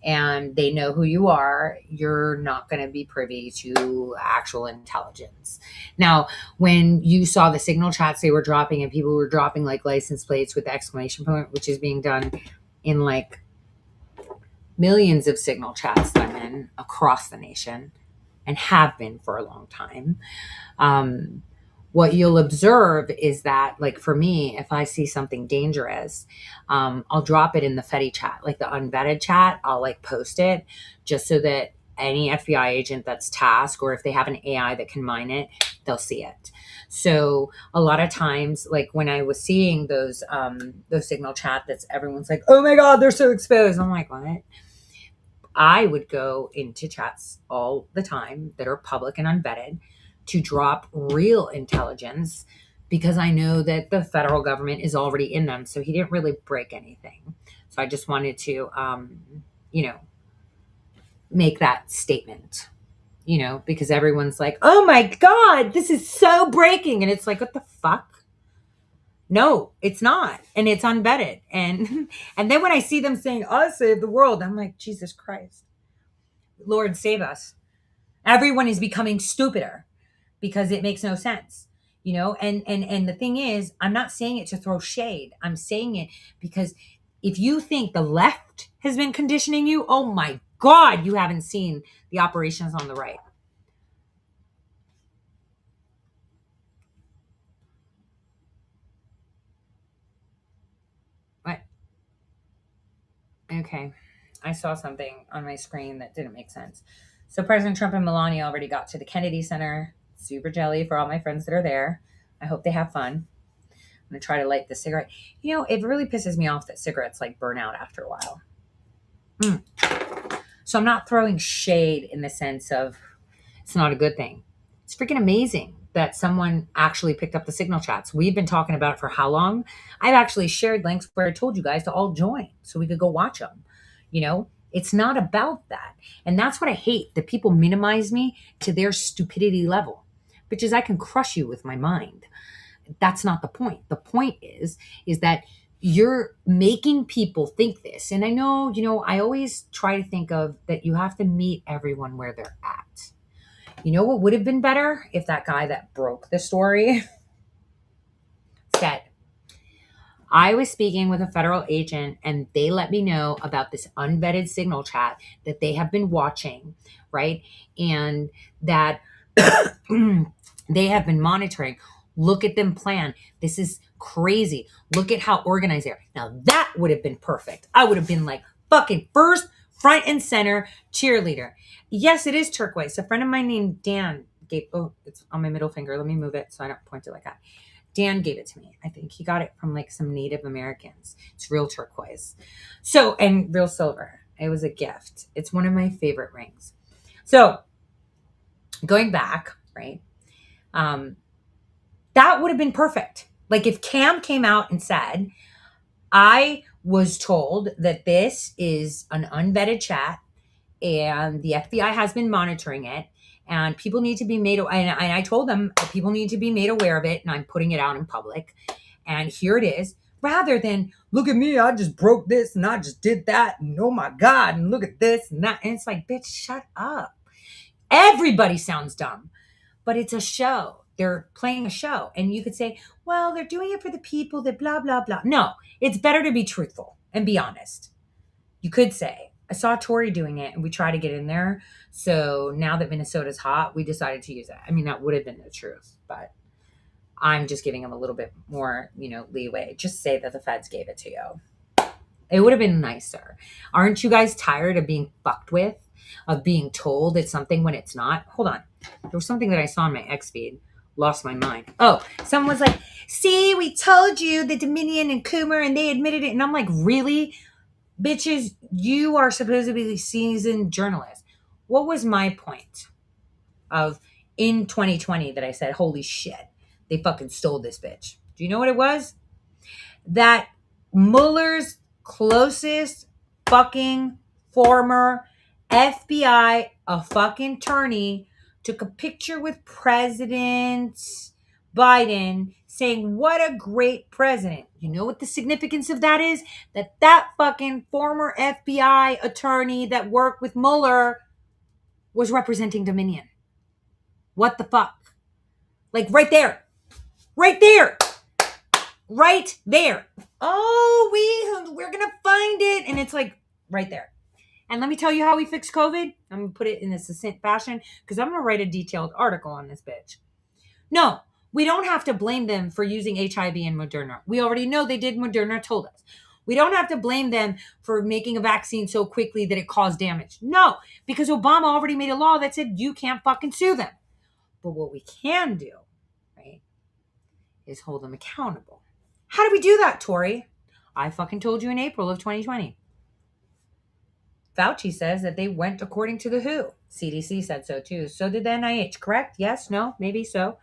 And they know who you are, you're not going to be privy to actual intelligence. Now, when you saw the signal chats they were dropping and people were dropping like license plates with the exclamation point, which is being done in like millions of signal chats that I'm in across the nation and have been for a long time. What you'll observe is that, like for me, if I see something dangerous, I'll drop it in the Fedi chat, like the unvetted chat. I'll like post it just so that any FBI agent that's tasked, or if they have an AI that can mine it, they'll see it. So a lot of times, like when I was seeing those signal chat that's everyone's like, oh my God, they're so exposed. I'm like, what? I would go into chats all the time that are public and unvetted to drop real intelligence because I know that the federal government is already in them. So he didn't really break anything. So I just wanted to, make that statement, because everyone's like, oh my God, this is so breaking. And it's like, what the fuck? No, it's not. And it's unvetted. And then when I see them saying, I'll save the world, I'm like, Jesus Christ, Lord, save us. Everyone is becoming stupider because it makes no sense, and the thing is, I'm not saying it to throw shade. I'm saying it because if you think the left has been conditioning you, oh my God, you haven't seen the operations on the right. What? Okay. I saw something on my screen that didn't make sense. So President Trump and Melania already got to the Kennedy Center. Super jelly for all my friends that are there. I hope they have fun. I'm going to try to light the cigarette. It really pisses me off that cigarettes like burn out after a while. So I'm not throwing shade in the sense of it's not a good thing. It's freaking amazing that someone actually picked up the signal chats. We've been talking about it for how long? I've actually shared links where I told you guys to all join so we could go watch them. It's not about that. And that's what I hate, that people minimize me to their stupidity level. Bitches, I can crush you with my mind. That's not the point. The point is that you're making people think this. And I know, I always try to think of that you have to meet everyone where they're at. What would have been better if that guy that broke the story said, I was speaking with a federal agent and they let me know about this unvetted signal chat that they have been watching, right? And that they have been monitoring. Look at them plan. This is crazy. Look at how organized they are. Now that would have been perfect. I would have been like fucking first, front and center cheerleader. Yes, it is turquoise. A friend of mine named Dan gave, it's on my middle finger. Let me move it so I don't point it like that. Dan gave it to me. I think he got it from like some Native Americans. It's real turquoise. So, and real silver. It was a gift. It's one of my favorite rings. So going back, right? That would have been perfect. Like if Cam came out and said, I was told that this is an unvetted chat and the FBI has been monitoring it and people need to be made, and I told them that people need to be made aware of it and I'm putting it out in public. And here it is, rather than look at me, I just broke this and I just did that. And oh my God, and look at this and that. And it's like, bitch, shut up. Everybody sounds dumb, but it's a show. They're playing a show. And you could say, well, they're doing it for the people that blah, blah, blah. No, it's better to be truthful and be honest. You could say, I saw Tori doing it and we tried to get in there. So now that Minnesota's hot, we decided to use it. I mean, that would have been the truth, but I'm just giving them a little bit more, leeway. Just say that the feds gave it to you. It would have been nicer. Aren't you guys tired of being fucked with? Of being told it's something when it's not? Hold on. There was something that I saw on my X feed. Lost my mind. Oh, someone was like, see, we told you the Dominion and Coomer and they admitted it. And I'm like, really? Bitches, you are supposed to be seasoned journalists. What was my point of in 2020 that I said, holy shit, they fucking stole this bitch? Do you know what it was? That Mueller's closest fucking former FBI, a fucking attorney, took a picture with President Biden saying, what a great president. You know what the significance of that is? That fucking former FBI attorney that worked with Mueller was representing Dominion. What the fuck? Like right there. Right there. Right there. Oh, we're going to find it. And it's like right there. And let me tell you how we fix COVID. I'm going to put it in a succinct fashion because I'm going to write a detailed article on this bitch. No, we don't have to blame them for using HIV and Moderna. We already know they did. Moderna told us. We don't have to blame them for making a vaccine so quickly that it caused damage. No, because Obama already made a law that said you can't fucking sue them. But what we can do, right, is hold them accountable. How do we do that, Tori? I fucking told you in April of 2020. Fauci says that they went according to the WHO. CDC said so too. So did the NIH, correct? Yes, no, maybe so.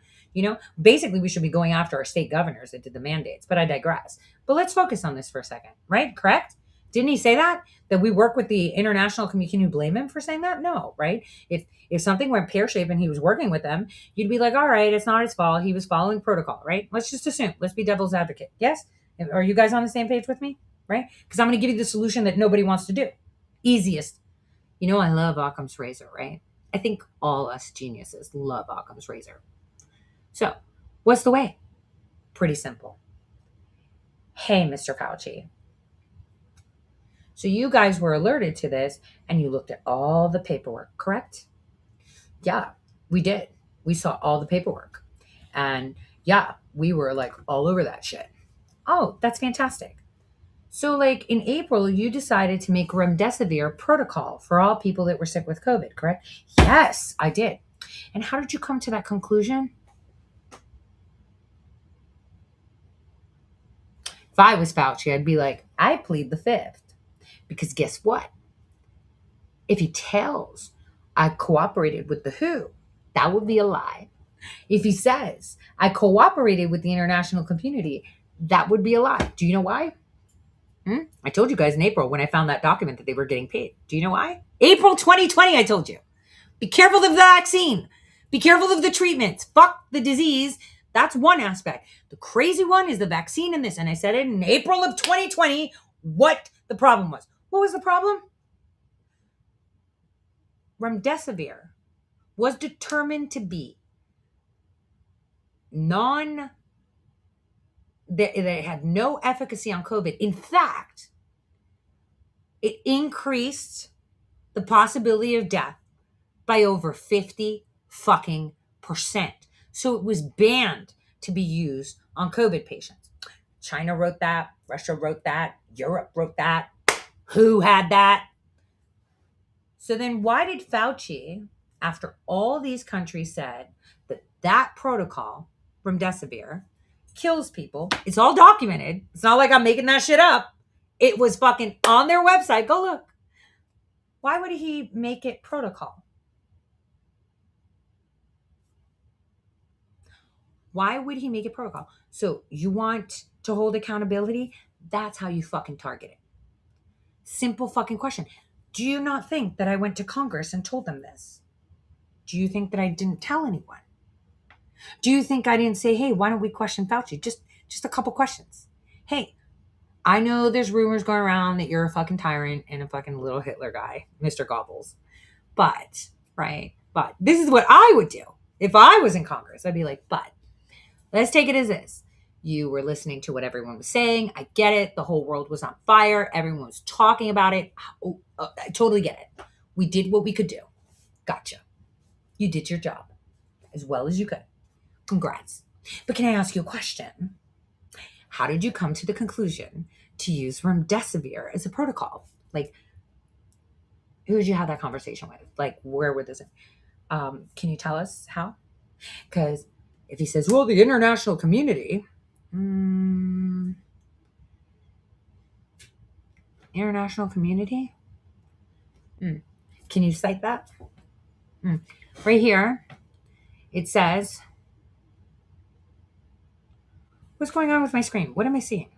Basically we should be going after our state governors that did the mandates, but I digress. But let's focus on this for a second, right? Correct? Didn't he say that? That we work with the international community? Can you blame him for saying that? No, right? If something went pear-shaped and he was working with them, you'd be like, all right, it's not his fault. He was following protocol, right? Let's just assume. Let's be devil's advocate. Yes? Are you guys on the same page with me? Right? Because I'm going to give you the solution that nobody wants to do. Easiest. I love Occam's razor, right? I think all us geniuses love Occam's razor. So, what's the way? Pretty simple. Hey, Mr. Fauci. So you guys were alerted to this and you looked at all the paperwork, correct? Yeah, we did. We saw all the paperwork. And yeah, we were like all over that shit. Oh, that's fantastic. So in April, you decided to make remdesivir protocol for all people that were sick with COVID, correct? Yes, I did. And how did you come to that conclusion? If I was Fauci, I'd be like, I plead the fifth. Because guess what? If he tells I cooperated with the WHO, that would be a lie. If he says I cooperated with the international community, that would be a lie. Do you know why? I told you guys in April when I found that document that they were getting paid. Do you know why? April 2020, I told you. Be careful of the vaccine. Be careful of the treatments. Fuck the disease. That's one aspect. The crazy one is the vaccine and this. And I said it in April of 2020, what the problem was. What was the problem? Remdesivir was determined to be that it had no efficacy on COVID. In fact, it increased the possibility of death by over 50 fucking %. So it was banned to be used on COVID patients. China wrote that. Russia wrote that. Europe wrote that. Who had that? So then why did Fauci, after all these countries said that protocol, remdesivir, kills people, it's all documented. It's not like I'm making that shit up. It was fucking on their website. Go look. Why would he make it protocol? Why would he make it protocol? So you want to hold accountability? That's how you fucking target it. Simple fucking question. Do you not think that I went to Congress and told them this? Do you think that I didn't tell anyone? Do you think I didn't say, hey, why don't we question Fauci? Just a couple questions. Hey, I know there's rumors going around that you're a fucking tyrant and a fucking little Hitler guy, Mr. Gobbles. But this is what I would do. If I was in Congress, I'd be like, but let's take it as this. You were listening to what everyone was saying. I get it. The whole world was on fire. Everyone was talking about it. I totally get it. We did what we could do. Gotcha. You did your job as well as you could. Congrats. But can I ask you a question? How did you come to the conclusion to use remdesivir as a protocol? Like, who did you have that conversation with? Like, where would this? Can you tell us how? Because if he says, well, the international community, international community? Can you cite that? Right here, it says, what's going on with my screen? What am I seeing?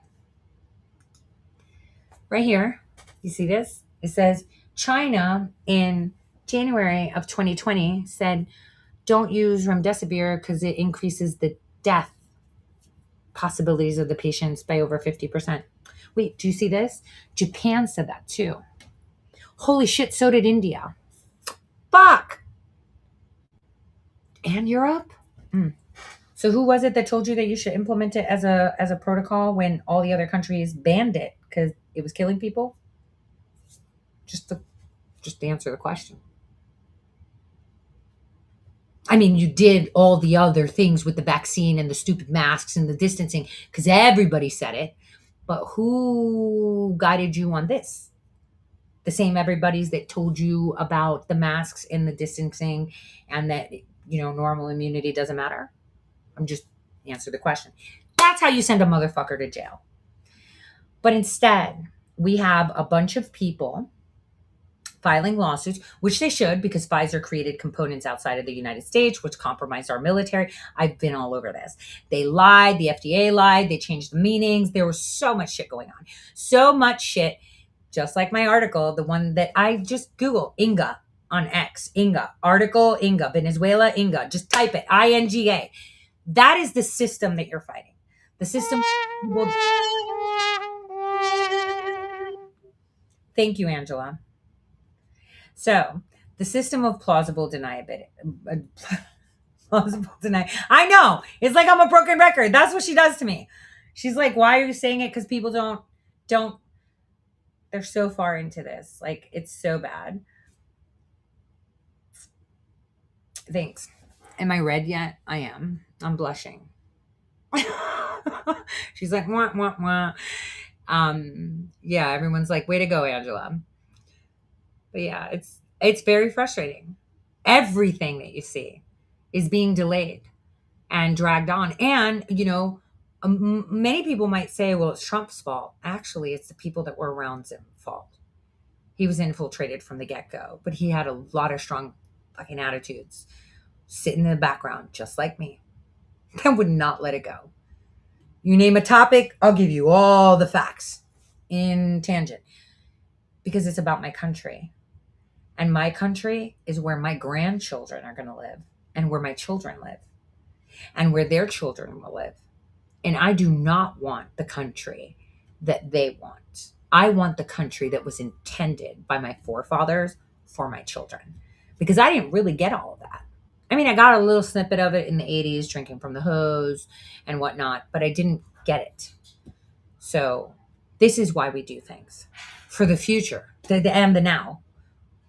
Right here, you see this? It says China in January of 2020 said, don't use remdesivir because it increases the death possibilities of the patients by over 50%. Wait, do you see this? Japan said that too. Holy shit, so did India. Fuck! And Europe? So who was it that told you that you should implement it as a protocol when all the other countries banned it because it was killing people? Just to answer the question. I mean, you did all the other things with the vaccine and the stupid masks and the distancing because everybody said it. But who guided you on this? The same everybody's that told you about the masks and the distancing and that, normal immunity doesn't matter? I'm just answer the question. That's how you send a motherfucker to jail. But instead, we have a bunch of people filing lawsuits, which they should because Pfizer created components outside of the United States, which compromised our military. I've been all over this. They lied. The FDA lied. They changed the meanings. There was so much shit going on. So much shit. Just like my article, the one that I just Google, Inga on X, Inga, article, Inga, Venezuela, Inga. Just type it, INGA. That is the system that you're fighting. The system. Thank you, Angela. So the system of plausible deniability. Plausible deny. I know. It's like I'm a broken record. That's what she does to me. She's like, why are you saying it? Because people don't. They're so far into this. Like, it's so bad. Thanks. Am I red yet? I am. I'm blushing. She's like, wah, wah, wah. Yeah, everyone's like, way to go, Angela. But yeah, it's very frustrating. Everything that you see is being delayed and dragged on. And, many people might say, well, it's Trump's fault. Actually, it's the people that were around him fault. He was infiltrated from the get-go, but he had a lot of strong fucking attitudes sitting in the background, just like me. I would not let it go. You name a topic, I'll give you all the facts in tangent because it's about my country. And my country is where my grandchildren are going to live and where my children live and where their children will live. And I do not want the country that they want. I want the country that was intended by my forefathers for my children because I didn't really get all of that. I mean, I got a little snippet of it in the 80s, drinking from the hose and whatnot, but I didn't get it. So this is why we do things for the future and the now.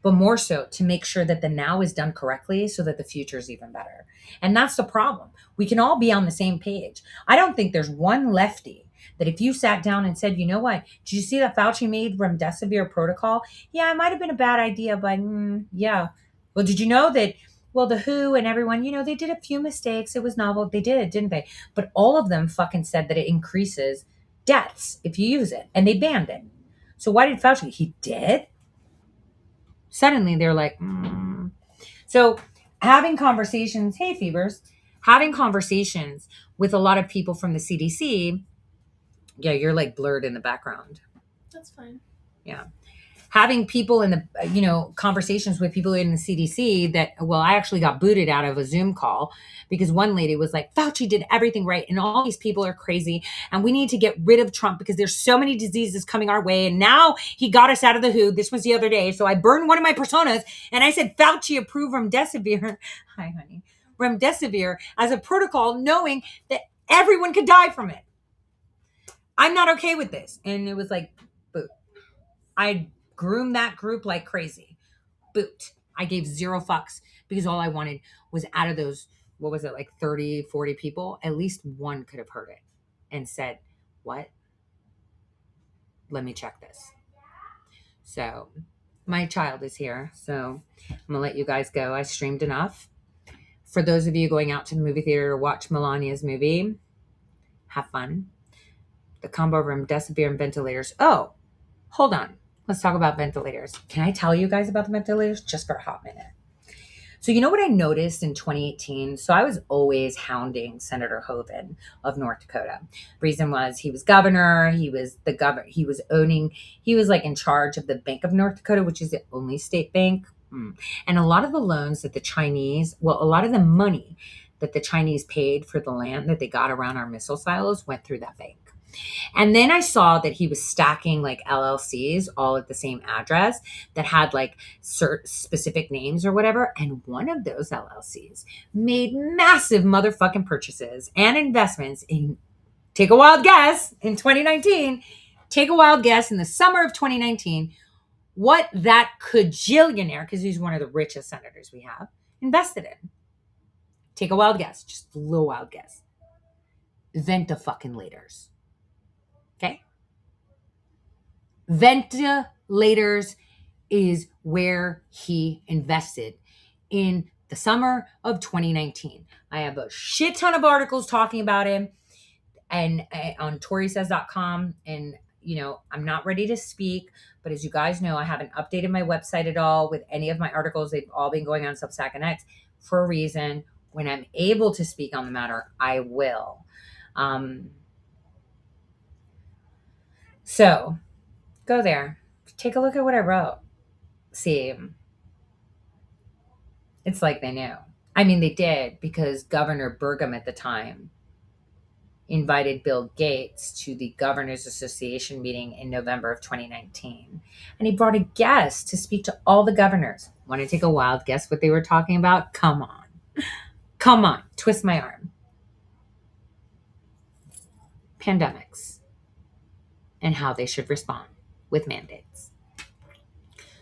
But more so to make sure that the now is done correctly so that the future is even better. And that's the problem. We can all be on the same page. I don't think there's one lefty that if you sat down and said, you know what, did you see that Fauci made remdesivir protocol? Yeah, it might have been a bad idea, but yeah. Well, did you know that, well, the WHO and everyone, they did a few mistakes. It was novel. They did, didn't they? But all of them fucking said that it increases deaths if you use it. And they banned it. So why did Fauci? He did? Suddenly they're like, So having conversations, hey, Fevers, having conversations with a lot of people from the CDC. Yeah, you're like blurred in the background. That's fine. Yeah. Having people in the, conversations with people in the CDC that, well, I actually got booted out of a Zoom call because one lady was like, Fauci did everything right. And all these people are crazy. And we need to get rid of Trump because there's so many diseases coming our way. And now he got us out of the WHO. This was the other day. So I burned one of my personas and I said, Fauci approved remdesivir. Hi, honey. Remdesivir as a protocol, knowing that Everyone could die from it. I'm not okay with this. And it was like, boot. I groomed that group like crazy. Boot. I gave 0 fucks because all I wanted was out of those, what was it, like 30, 40 people, at least one could have heard it and said, what? Let me check this. So my child is here. So I'm going to let you guys go. I streamed enough. For those of you going out to the movie theater to watch Melania's movie, have fun. The combo of remdesivir and ventilators. Oh, hold on. Let's talk about ventilators. Can I tell you guys about the ventilators just for a hot minute? So you know what I noticed in 2018? So I was always hounding Senator Hoven of North Dakota. Reason was he was governor. He was the governor. He was like in charge of the Bank of North Dakota, which is the only state bank. And a lot of the loans that a lot of the money that the Chinese paid for the land that they got around our missile silos went through that bank. And then I saw that he was stacking like LLCs all at the same address that had like specific names or whatever. And one of those LLCs made massive motherfucking purchases and investments in, take a wild guess, in 2019. Take a wild guess in the summer of 2019 what that cajillionaire, because he's one of the richest senators we have, invested in. Take a wild guess, just a little wild guess. Ventilators. Okay? Ventilators is where he invested in the summer of 2019. I have a shit ton of articles talking about him and on ToriSays.com. And, you know, I'm not ready to speak, but as you guys know, I haven't updated my website at all with any of my articles. They've all been going on Substack and X for a reason. When I'm able to speak on the matter, I will. So go there, take a look at what I wrote. See, it's like they knew. I mean, they did, because Governor Burgum at the time invited Bill Gates to the Governors Association meeting in November of 2019. And he brought a guest to speak to all the governors. Want to take a wild guess what they were talking about? Come on. Come on. Twist my arm. Pandemics and how they should respond with mandates.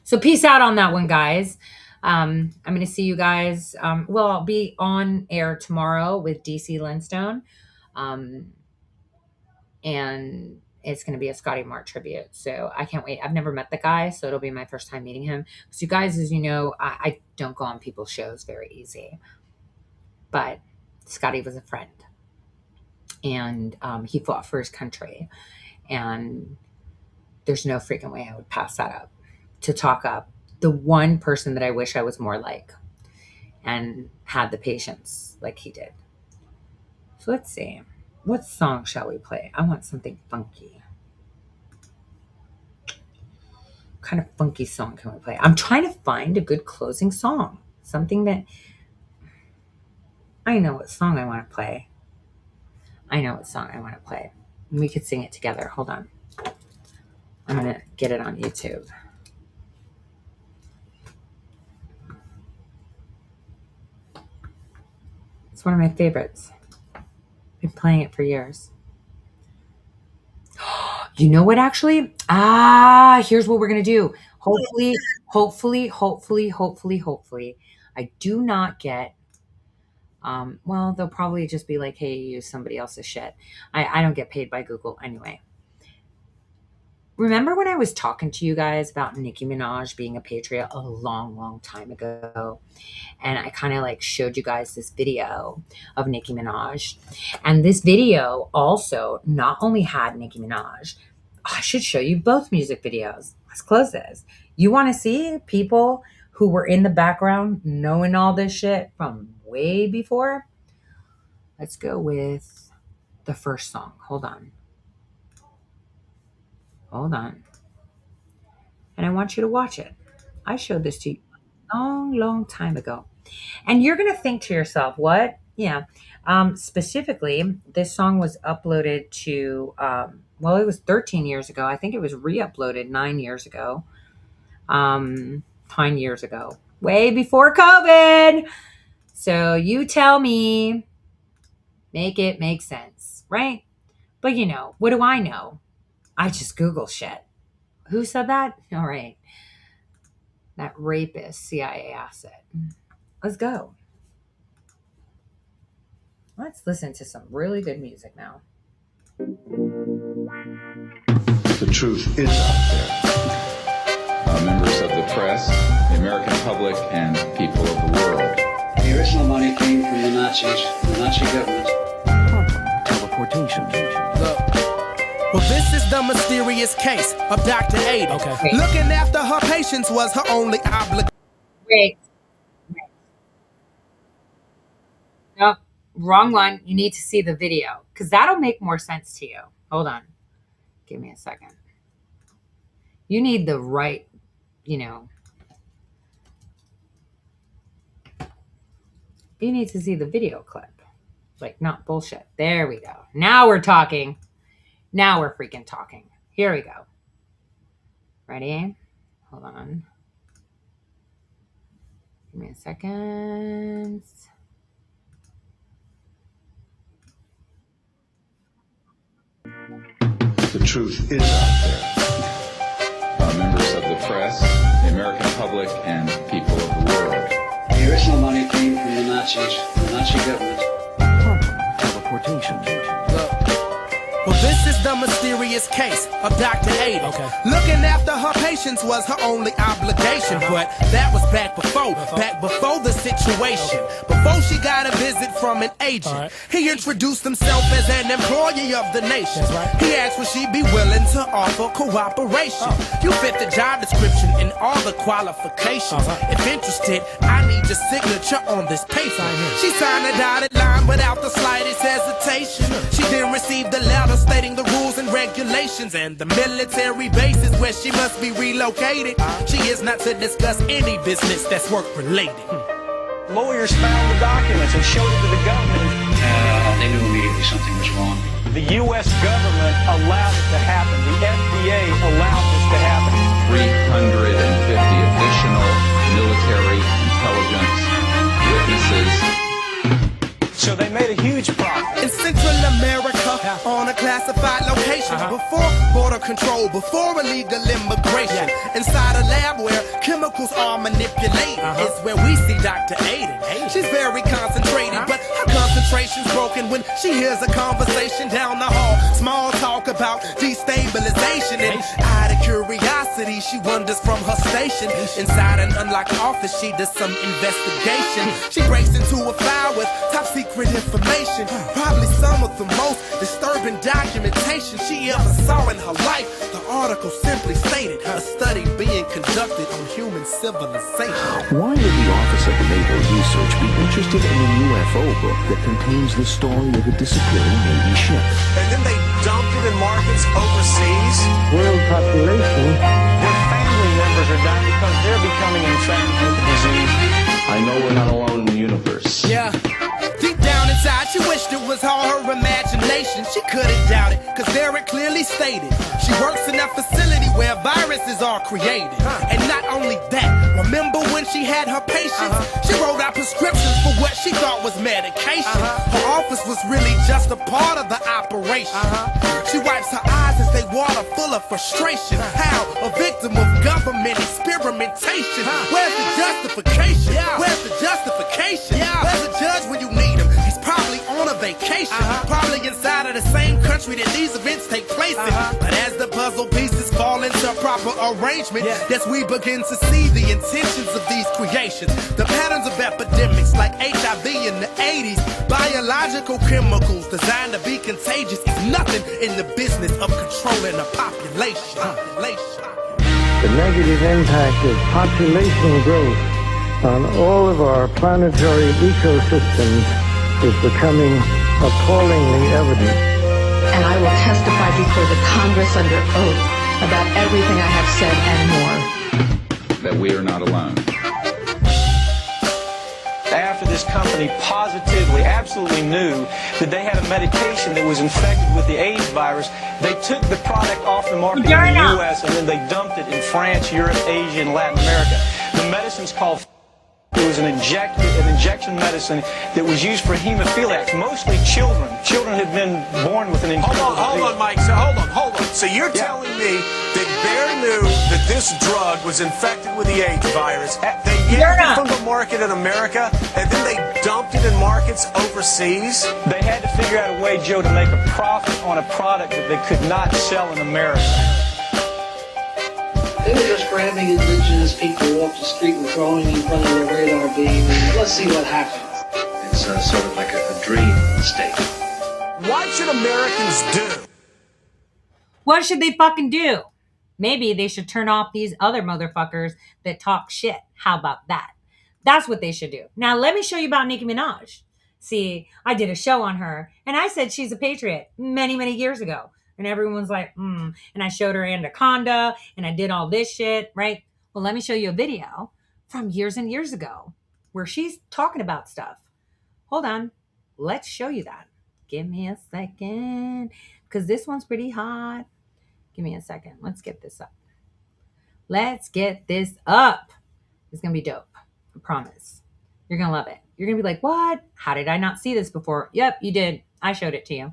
So peace out on that one, guys. I'm going to see you guys. I'll be on air tomorrow with DC Lindstone. And it's going to be a Scotty Moore tribute. So I can't wait. I've never met the guy, so it'll be my first time meeting him. So you guys, as you know, I don't go on people's shows very easy. But Scotty was a friend. And he fought for his country. And there's no freaking way I would pass that up to talk up the one person that I wish I was more like and had the patience like he did. So let's see. What song shall we play? I want something funky. What kind of funky song can we play? I'm trying to find a good closing song. Something that... I know what song I want to play. We could sing it together. Hold on. I'm going to get it on YouTube. It's one of my favorites. Been playing it for years. You know what, actually? Here's what we're going to do. Hopefully, I do not get... they'll probably just be like, hey, you use somebody else's shit. I don't get paid by Google anyway. Remember when I was talking to you guys about Nicki Minaj being a patriot a long, long time ago? And I kind of like showed you guys this video of Nicki Minaj. And this video also not only had Nicki Minaj, I should show you both music videos. Let's close this. You want to see people who were in the background knowing all this shit from way before? Let's go with the first song. Hold on. And I want you to watch it. I showed this to you a long, long time ago. And you're going to think to yourself, what? Yeah. Specifically, this song was uploaded to, it was 13 years ago. I think it was re-uploaded 9 years ago. 9 years ago. Way before COVID. So you tell me Make it make sense, right? But you know, what do I know? I just Google shit. Who said that? All right. That rapist CIA asset. Let's go. Let's listen to some really good music now. The truth is out there. Members of the press, the American public, and people of the world. The original money came from the Nazis, the Nazi government. Teleportation. Look. Well, this is the mysterious case of Dr. Ada. Okay. Looking after her patients was her only obligation. Wait. No, wrong one. You need to see the video because that'll make more sense to you. Hold on. Give me a second. You need the right, you need to see the video clip. Like, not bullshit. There we go. Now we're talking. Now we're freaking talking. Here we go. Ready? Hold on. Give me a second. The truth is out there. Members of the press, the American public, and people of the world. The original money came from the Nazis, the Nazi government. Teleportation. Look. Well, this is the mysterious case of Dr. Ada. Okay. Looking after her patients was her only obligation, but that was back before the situation. Before she got a visit from an agent, right. He introduced himself as an employee of the nation. Right. He asked would she be willing to offer cooperation. You fit the job description and all the qualifications. If interested, I need your signature on this paper. She signed a dotted line without the slightest hesitation. She then received the letter stating the rules and regulations and the military bases where she must be relocated. She is not to discuss any business that's work related. Lawyers found the documents and showed it to the government. They knew immediately something was wrong. The U.S. government allowed it to happen. The FDA allowed this to happen. 350 additional military intelligence witnesses. So they made a huge profit. In Central America, on a classified location, before border control, before illegal immigration, inside a lab where chemicals are manipulated, is where we see Dr. Ada. She's very concentrated, but her concentration's broken when she hears a conversation down the hall. Small talk about destabilization, and out of curiosity, she wanders from her station. Inside an unlocked office, she does some investigation. She breaks into a file with top secret information, probably some of the most disturbing documentation she ever saw in her life. The article simply stated a study being conducted on human civilization. Why would the Office of Naval Research be interested in a UFO book that contains the story of a disappearing Navy ship? And then they dumped it in markets overseas. World population. Their family members are dying because they're becoming infected with the disease. I know we're not alone in the universe. Yeah. Deep down inside, she wished it was all her imagination. She couldn't doubt it, cause there it clearly stated she works in a facility where viruses are created. And not only that, remember when she had her patients? She wrote out prescriptions for what she thought was medication. Her office was really just a part of the operation. She wipes her eyes as they water full of frustration. How? A victim of government experimentation. Where's the justification? Where's the justification? Where's the judge when you need him? He's probably on a vacation, probably inside of the same country that these events take place in. But as the puzzle pieces fall into proper arrangement, yes, we begin to see the intentions of these creations. The patterns of epidemics like HIV in the 80s, biological chemicals designed to be contagious is nothing in the business of controlling a population. The negative impact of population growth on all of our planetary ecosystems is becoming appallingly evident. And I will testify before the Congress under oath about everything I have said and more. That we are not alone. After this company positively, absolutely knew that they had a medication that was infected with the AIDS virus, they took the product off the market in the U.S. and then they dumped it in France, Europe, Asia, and Latin America. The medicine's called. It was an injection medicine that was used for hemophiliacs, mostly children. Children had been born with an incurable disease. Hold on, Mike. So hold on. So you're telling me that Bayer knew that this drug was infected with the AIDS virus. They yanked it from the market in America, and then they dumped it in markets overseas? They had to figure out a way, Joe, to make a profit on a product that they could not sell in America. They were just grabbing indigenous people off the street and throwing in front of the radar beam, and let's see what happens. It's sort of like a dream state. What should Americans do? What should they fucking do? Maybe they should turn off these other motherfuckers that talk shit. How about that? That's what they should do. Now, let me show you about Nicki Minaj. See, I did a show on her, and I said she's a patriot many, many years ago. And everyone's like, And I showed her Anaconda, and I did all this shit, right? Well, let me show you a video from years and years ago where she's talking about stuff. Hold on. Let's show you that. Give me a second, because this one's pretty hot. Give me a second. Let's get this up. Let's get this up. It's going to be dope. I promise. You're going to love it. You're going to be like, what? How did I not see this before? Yep, you did. I showed it to you.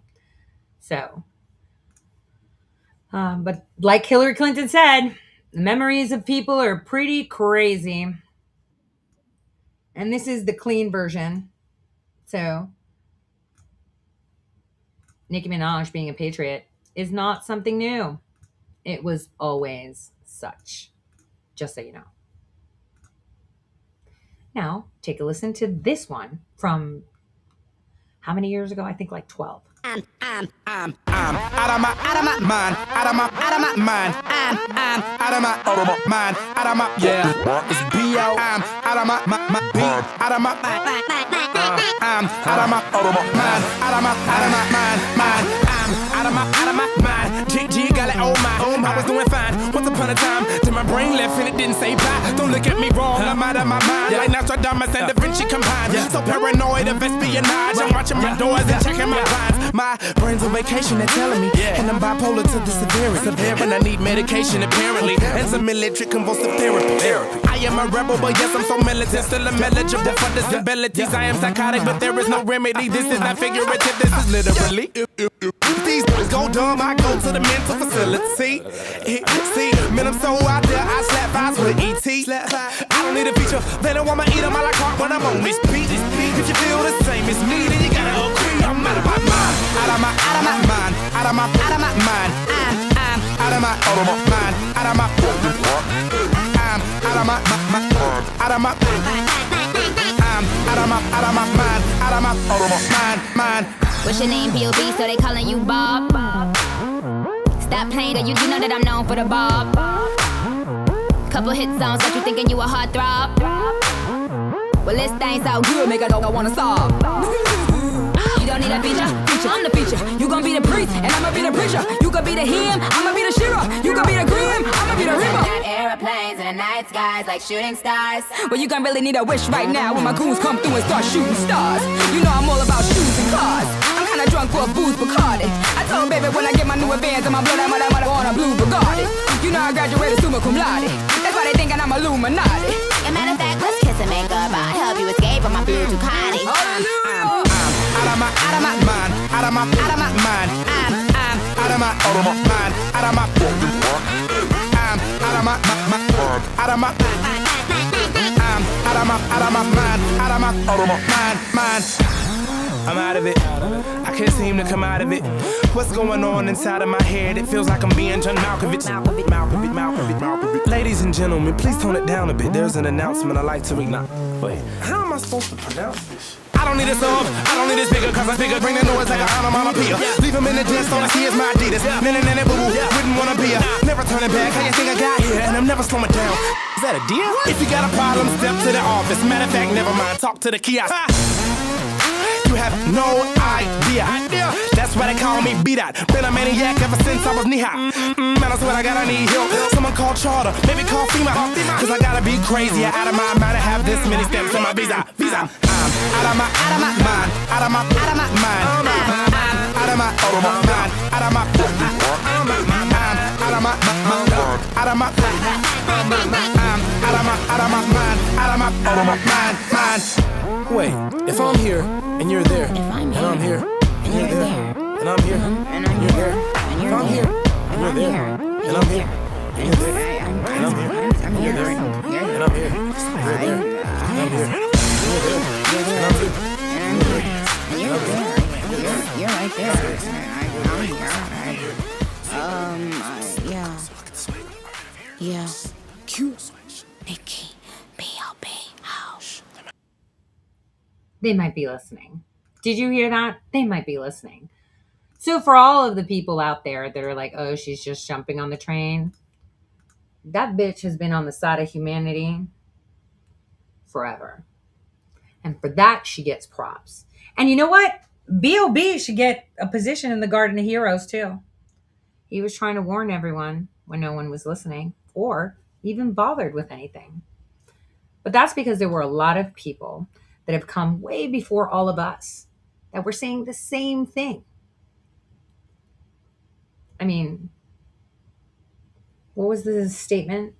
So, but like Hillary Clinton said, the memories of people are pretty crazy. And this is the clean version. So, Nicki Minaj being a patriot is not something new. It was always such. Just so you know. Now, take a listen to this one from how many years ago? I think like 12. I'm out of my mind, out of my mind. I'm out of my mind, out of my It's B.O. I'm out of my B, out of my I'm out of my mind, out of my mind. I'm out of my mind. G got it, oh my. I was doing fine. Once upon a time, till my brain left and it didn't say bye. Don't look at me wrong, I'm out of my mind. Like Nostradamus and Da Vinci combined. So paranoid of espionage. I'm watching my doors and checking my blinds. My brain's on vacation, they're telling me. And I'm bipolar to the severity. And I need medication apparently. And some military convulsive therapy. I am a rebel, but yes, I'm so militant. Still a eligible for disabilities. I am psychotic, but there is no remedy. This is not figurative, this is literally. If these boys go dumb, I go to the mental facility. See, man, I'm so out there, I slap eyes with E.T. I don't need a feature, they don't want me eat them a la carte when I'm on this beat. If you feel the same as me, then you gotta agree. I'm out of my mind, out of my mind, out of my mind. I'm out of my mind, out of my I'm out of my out of my I'm out of my mind, out of my mind. What's your name, POB, so they calling you Bob? Stop playing, that you know that I'm known for the Bob. Couple hit songs, got you thinking you a heartthrob. Well, this thing sound good, make a dog I wanna solve. You don't need a feature, I'm the feature. You gon' be the priest, and I'ma be the preacher. You gon' be the him, I'ma be the Shira. You gon' be the Grim, I'ma be the Ripper. Got airplanes and night skies like shooting stars. Well, you gon' really need a wish right now when my goons come through and start shooting stars. You know I'm all about shoes and cars. I'm kinda drunk for a booze Bacardi. I told baby when I get my new advance and my blood, I'm on a blue Bugatti. You know I graduated summa cum laude. That's why they thinkin' I'm Illuminati. As a matter of fact, let's kiss and make up. I'll help you escape from my blue Ducati. Out of my mind, out of my mind. I'm out of my mind, out of my I'm out of my out of my I'm out of my mind, out of my mind. I'm out of it. I can't seem to come out of it. What's going on inside of my head? It feels like I'm being John Malkovich. Ladies and gentlemen, please tone it down a bit. There's an announcement I'd like to ignore. Wait, how am I supposed to pronounce this? I don't need a sub, I don't need a speaker, cause I figure bring the noise like a onomatopoeia. Leave him in the dance, all I see is my Adidas. Nene, boo-boo, wouldn't wanna be a. Never turning back, how you think I got here? And I'm never slowing down. Is that a deal? If you got a problem, step to the office. Matter of fact, never mind, talk to the kiosk. You have no idea. That's why they call me B-Dot. Been a maniac ever since I was knee-high. Man, I swear I gotta need help. Someone call charter, maybe call FEMA. Cause I gotta be crazy, out of my mind to have this many steps on my visa. I'm out of my mind, out of my mind. I'm out of my mind, out of my I'm out of my out of my I'm out of my mind, out of my mind. Wait, if I'm here and you're there, and I'm here and you're there, and I'm here and you're there, if I'm here and you're there, and I'm here and you're there, and I'm here and you're there, and I'm here, you're there, and I'm here, you're there, and I'm here, You're right there. Yeah. Nikki, B.O.B. House. They might be listening. Did you hear that? They might be listening. So for all of the people out there that are like, oh, she's just jumping on the train, that bitch has been on the side of humanity forever. And for that, she gets props. And you know what? B.O.B. should get a position in the Garden of Heroes too. He was trying to warn everyone when no one was listening or even bothered with anything. But that's because there were a lot of people that have come way before all of us that were saying the same thing. I mean, what was the statement?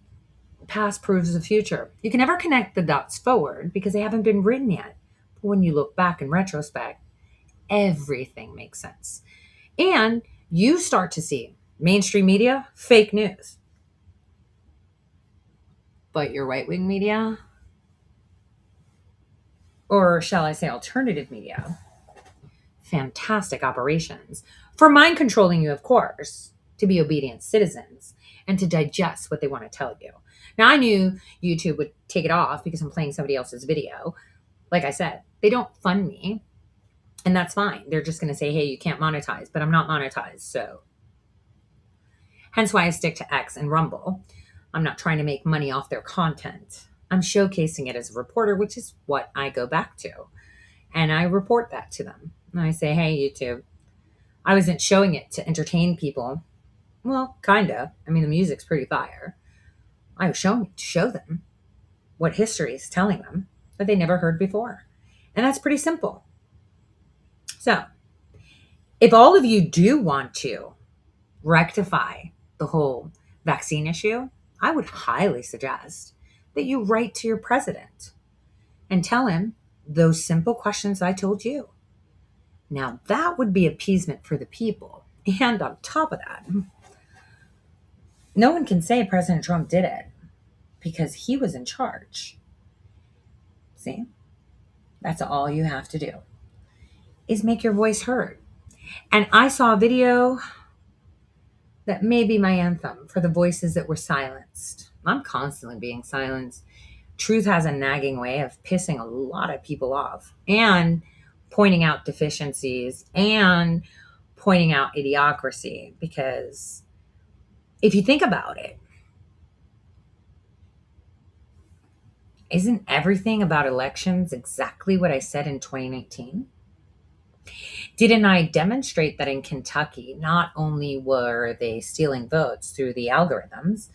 Past proves the future. You can never connect the dots forward because they haven't been written yet. But when you look back in retrospect, everything makes sense. And you start to see mainstream media, fake news. But your right-wing media, or shall I say alternative media, fantastic operations for mind controlling you, of course, to be obedient citizens and to digest what they want to tell you. Now, I knew YouTube would take it off because I'm playing somebody else's video. Like I said, they don't fund me, and that's fine. They're just going to say, hey, you can't monetize, but I'm not monetized, so. Hence why I stick to X and Rumble. I'm not trying to make money off their content. I'm showcasing it as a reporter, which is what I go back to. And I report that to them. And I say, hey, YouTube, I wasn't showing it to entertain people. Well, kind of. I mean, the music's pretty fire. I was showing it to show them what history is telling them that they never heard before. And that's pretty simple. So, if all of you do want to rectify the whole vaccine issue, I would highly suggest that you write to your president and tell him those simple questions I told you. Now, that would be appeasement for the people. And on top of that, no one can say President Trump did it because he was in charge. See? That's all you have to do is make your voice heard. And I saw a video that may be my anthem for the voices that were silenced. I'm constantly being silenced. Truth has a nagging way of pissing a lot of people off and pointing out deficiencies and pointing out idiocracy. Because if you think about it, isn't everything about elections exactly what I said in 2019? Didn't I demonstrate that in Kentucky, not only were they stealing votes through the algorithms,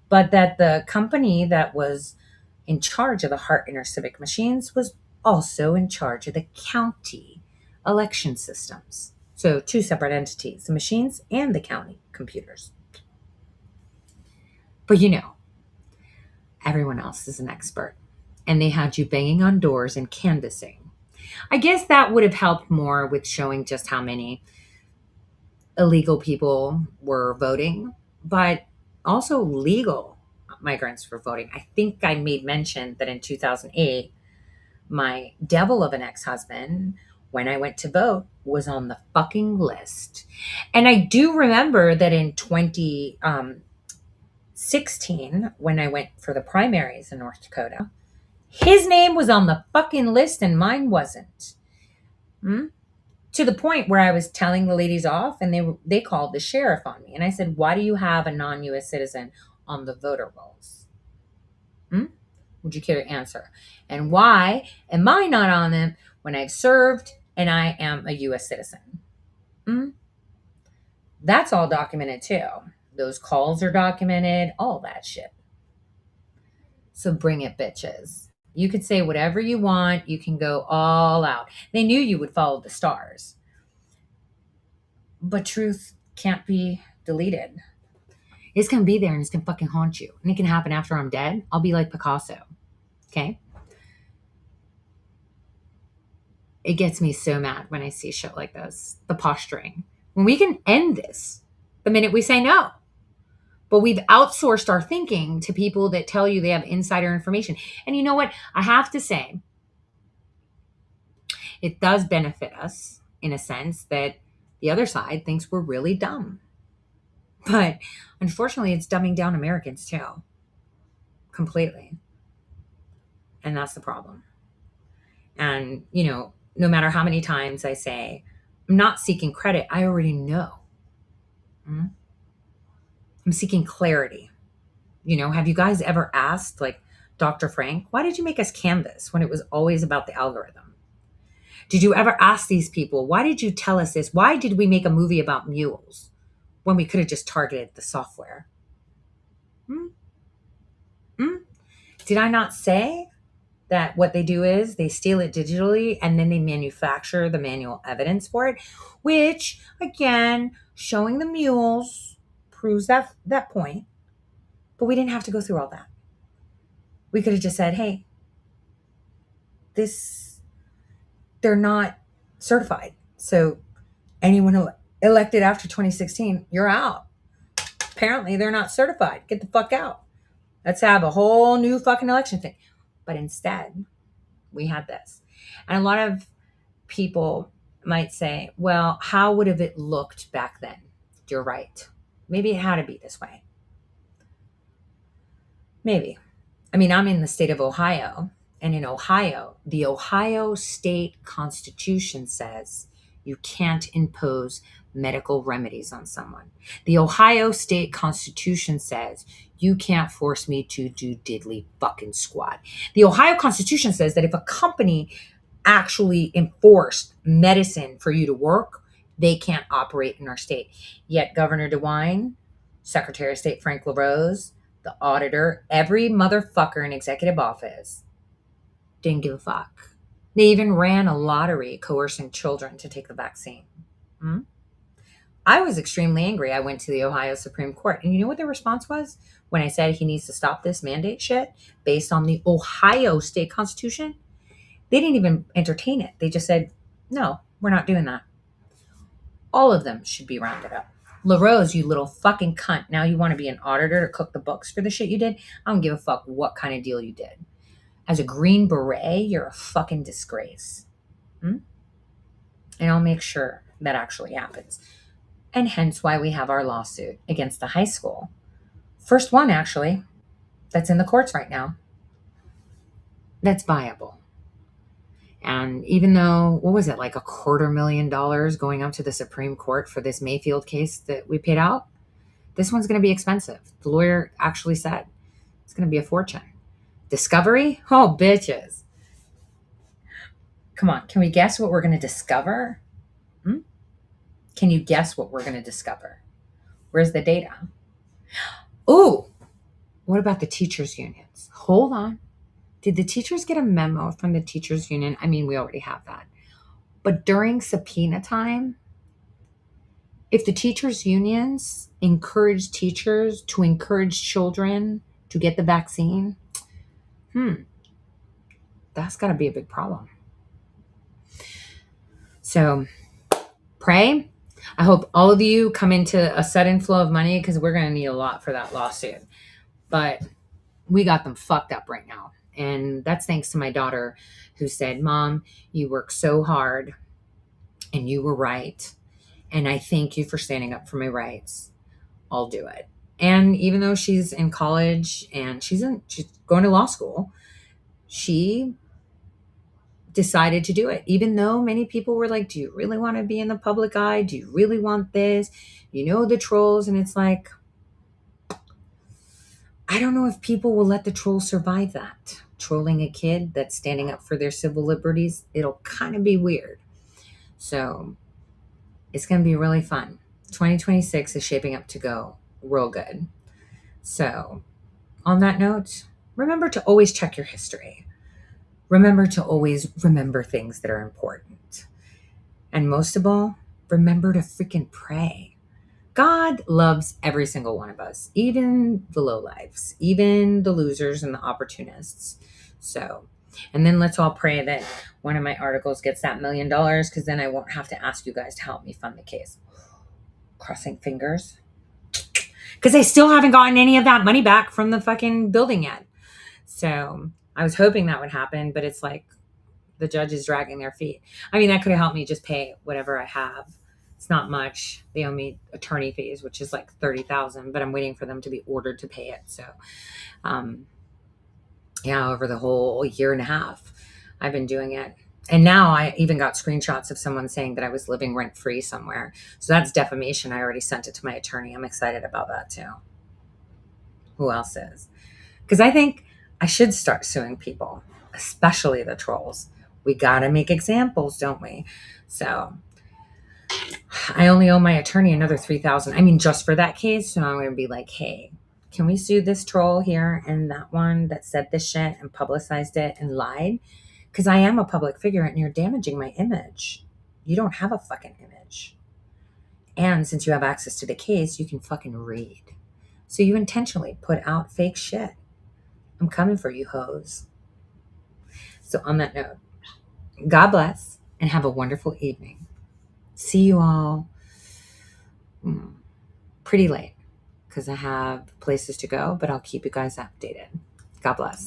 but that the company that was in charge of the Hart InterCivic machines was also in charge of the county election systems. So two separate entities, the machines and the county computers. But you know, everyone else is an expert, and they had you banging on doors and canvassing. I guess that would have helped more with showing just how many illegal people were voting, but also legal migrants were voting. I think I made mention that in 2008, my devil of an ex-husband, when I went to vote, was on the fucking list. And I do remember that in 2016, when I went for the primaries in North Dakota, his name was on the fucking list and mine wasn't. To the point where I was telling the ladies off and they called the sheriff on me. And I said, why do you have a non-U.S. citizen on the voter rolls? Would you care to answer? And why am I not on them when I've served and I am a U.S. citizen? That's all documented too. Those calls are documented, all that shit. So bring it, bitches. You could say whatever you want. You can go all out. They knew you would follow the stars. But truth can't be deleted. It's going to be there and it's going to fucking haunt you. And it can happen after I'm dead. I'll be like Picasso. Okay? It gets me so mad when I see shit like this. The posturing. When we can end this the minute we say no. But we've outsourced our thinking to people that tell you they have insider information. And you know what? I have to say, it does benefit us in a sense that the other side thinks we're really dumb. But unfortunately, it's dumbing down Americans too. Completely. And that's the problem. And, you know, no matter how many times I say, I'm not seeking credit, I already know. I'm seeking clarity. You know, have you guys ever asked, like, Dr. Frank, why did you make us Canvas when it was always about the algorithm? Did you ever ask these people, why did you tell us this? Why did we make a movie about mules when we could have just targeted the software? Did I not say that what they do is they steal it digitally and then they manufacture the manual evidence for it, which, again, showing the mules proves that point. But we didn't have to go through all that. We could have just said, hey, they're not certified. So anyone who elected after 2016, you're out. Apparently they're not certified. Get the fuck out. Let's have a whole new fucking election thing. But instead, we had this. And a lot of people might say, well, how would have it looked back then? You're right. Maybe it had to be this way. Maybe. I mean, I'm in the state of Ohio. And in Ohio, the Ohio State Constitution says you can't impose medical remedies on someone. The Ohio State Constitution says you can't force me to do diddly fucking squat. The Ohio Constitution says that if a company actually enforced medicine for you to work, they can't operate in our state. Yet Governor DeWine, Secretary of State Frank LaRose, the auditor, every motherfucker in executive office didn't give a fuck. They even ran a lottery coercing children to take the vaccine. I was extremely angry. I went to the Ohio Supreme Court. And you know what their response was when I said he needs to stop this mandate shit based on the Ohio State Constitution? They didn't even entertain it. They just said, no, we're not doing that. All of them should be rounded up. LaRose, you little fucking cunt. Now you want to be an auditor to cook the books for the shit you did? I don't give a fuck what kind of deal you did. As a Green Beret, you're a fucking disgrace. And I'll make sure that actually happens. And hence why we have our lawsuit against the high school. First one, actually, that's in the courts right now. That's viable. And even though, what was it, like $250,000 going up to the Supreme Court for this Mayfield case that we paid out, this one's going to be expensive. The lawyer actually said it's going to be a fortune. Discovery? Oh, bitches. Come on, can we guess what we're going to discover? Can you guess what we're going to discover? Where's the data? Ooh, what about the teachers' unions? Hold on. Did the teachers get a memo from the teachers' union? I mean, we already have that. But during subpoena time, if the teachers' unions encourage teachers to encourage children to get the vaccine, that's got to be a big problem. So pray. I hope all of you come into a sudden flow of money because we're going to need a lot for that lawsuit. But we got them fucked up right now. And that's thanks to my daughter who said, Mom, you work so hard and you were right. And I thank you for standing up for my rights. I'll do it. And even though she's in college and she's going to law school, she decided to do it. Even though many people were like, do you really want to be in the public eye? Do you really want this? You know, the trolls. And it's like, I don't know if people will let the trolls survive that. Trolling a kid that's standing up for their civil liberties, it'll kind of be weird. So it's going to be really fun. 2026 is shaping up to go real good. So on that note, remember to always check your history. Remember to always remember things that are important. And most of all, remember to freaking pray. God loves every single one of us, even the lowlifes, even the losers and the opportunists. So, and then let's all pray that one of my articles gets that $1 million, because then I won't have to ask you guys to help me fund the case. Crossing fingers. Because I still haven't gotten any of that money back from the fucking building yet. So I was hoping that would happen, but it's like the judge is dragging their feet. I mean, that could have helped me just pay whatever I have. It's not much. They owe me attorney fees, which is like $30,000, but I'm waiting for them to be ordered to pay it. So, yeah, over the whole year and a half, I've been doing it. And now I even got screenshots of someone saying that I was living rent-free somewhere. So that's defamation. I already sent it to my attorney. I'm excited about that too. Who else is? Because I think I should start suing people, especially the trolls. We got to make examples, don't we? So I only owe my attorney another $3,000. I mean, just for that case. So I'm going to be like, hey, can we sue this troll here and that one that said this shit and publicized it and lied? Because I am a public figure and you're damaging my image. You don't have a fucking image. And since you have access to the case, you can fucking read. So you intentionally put out fake shit. I'm coming for you, hoes. So on that note, God bless and have a wonderful evening. See you all pretty late because I have places to go, but I'll keep you guys updated. God bless.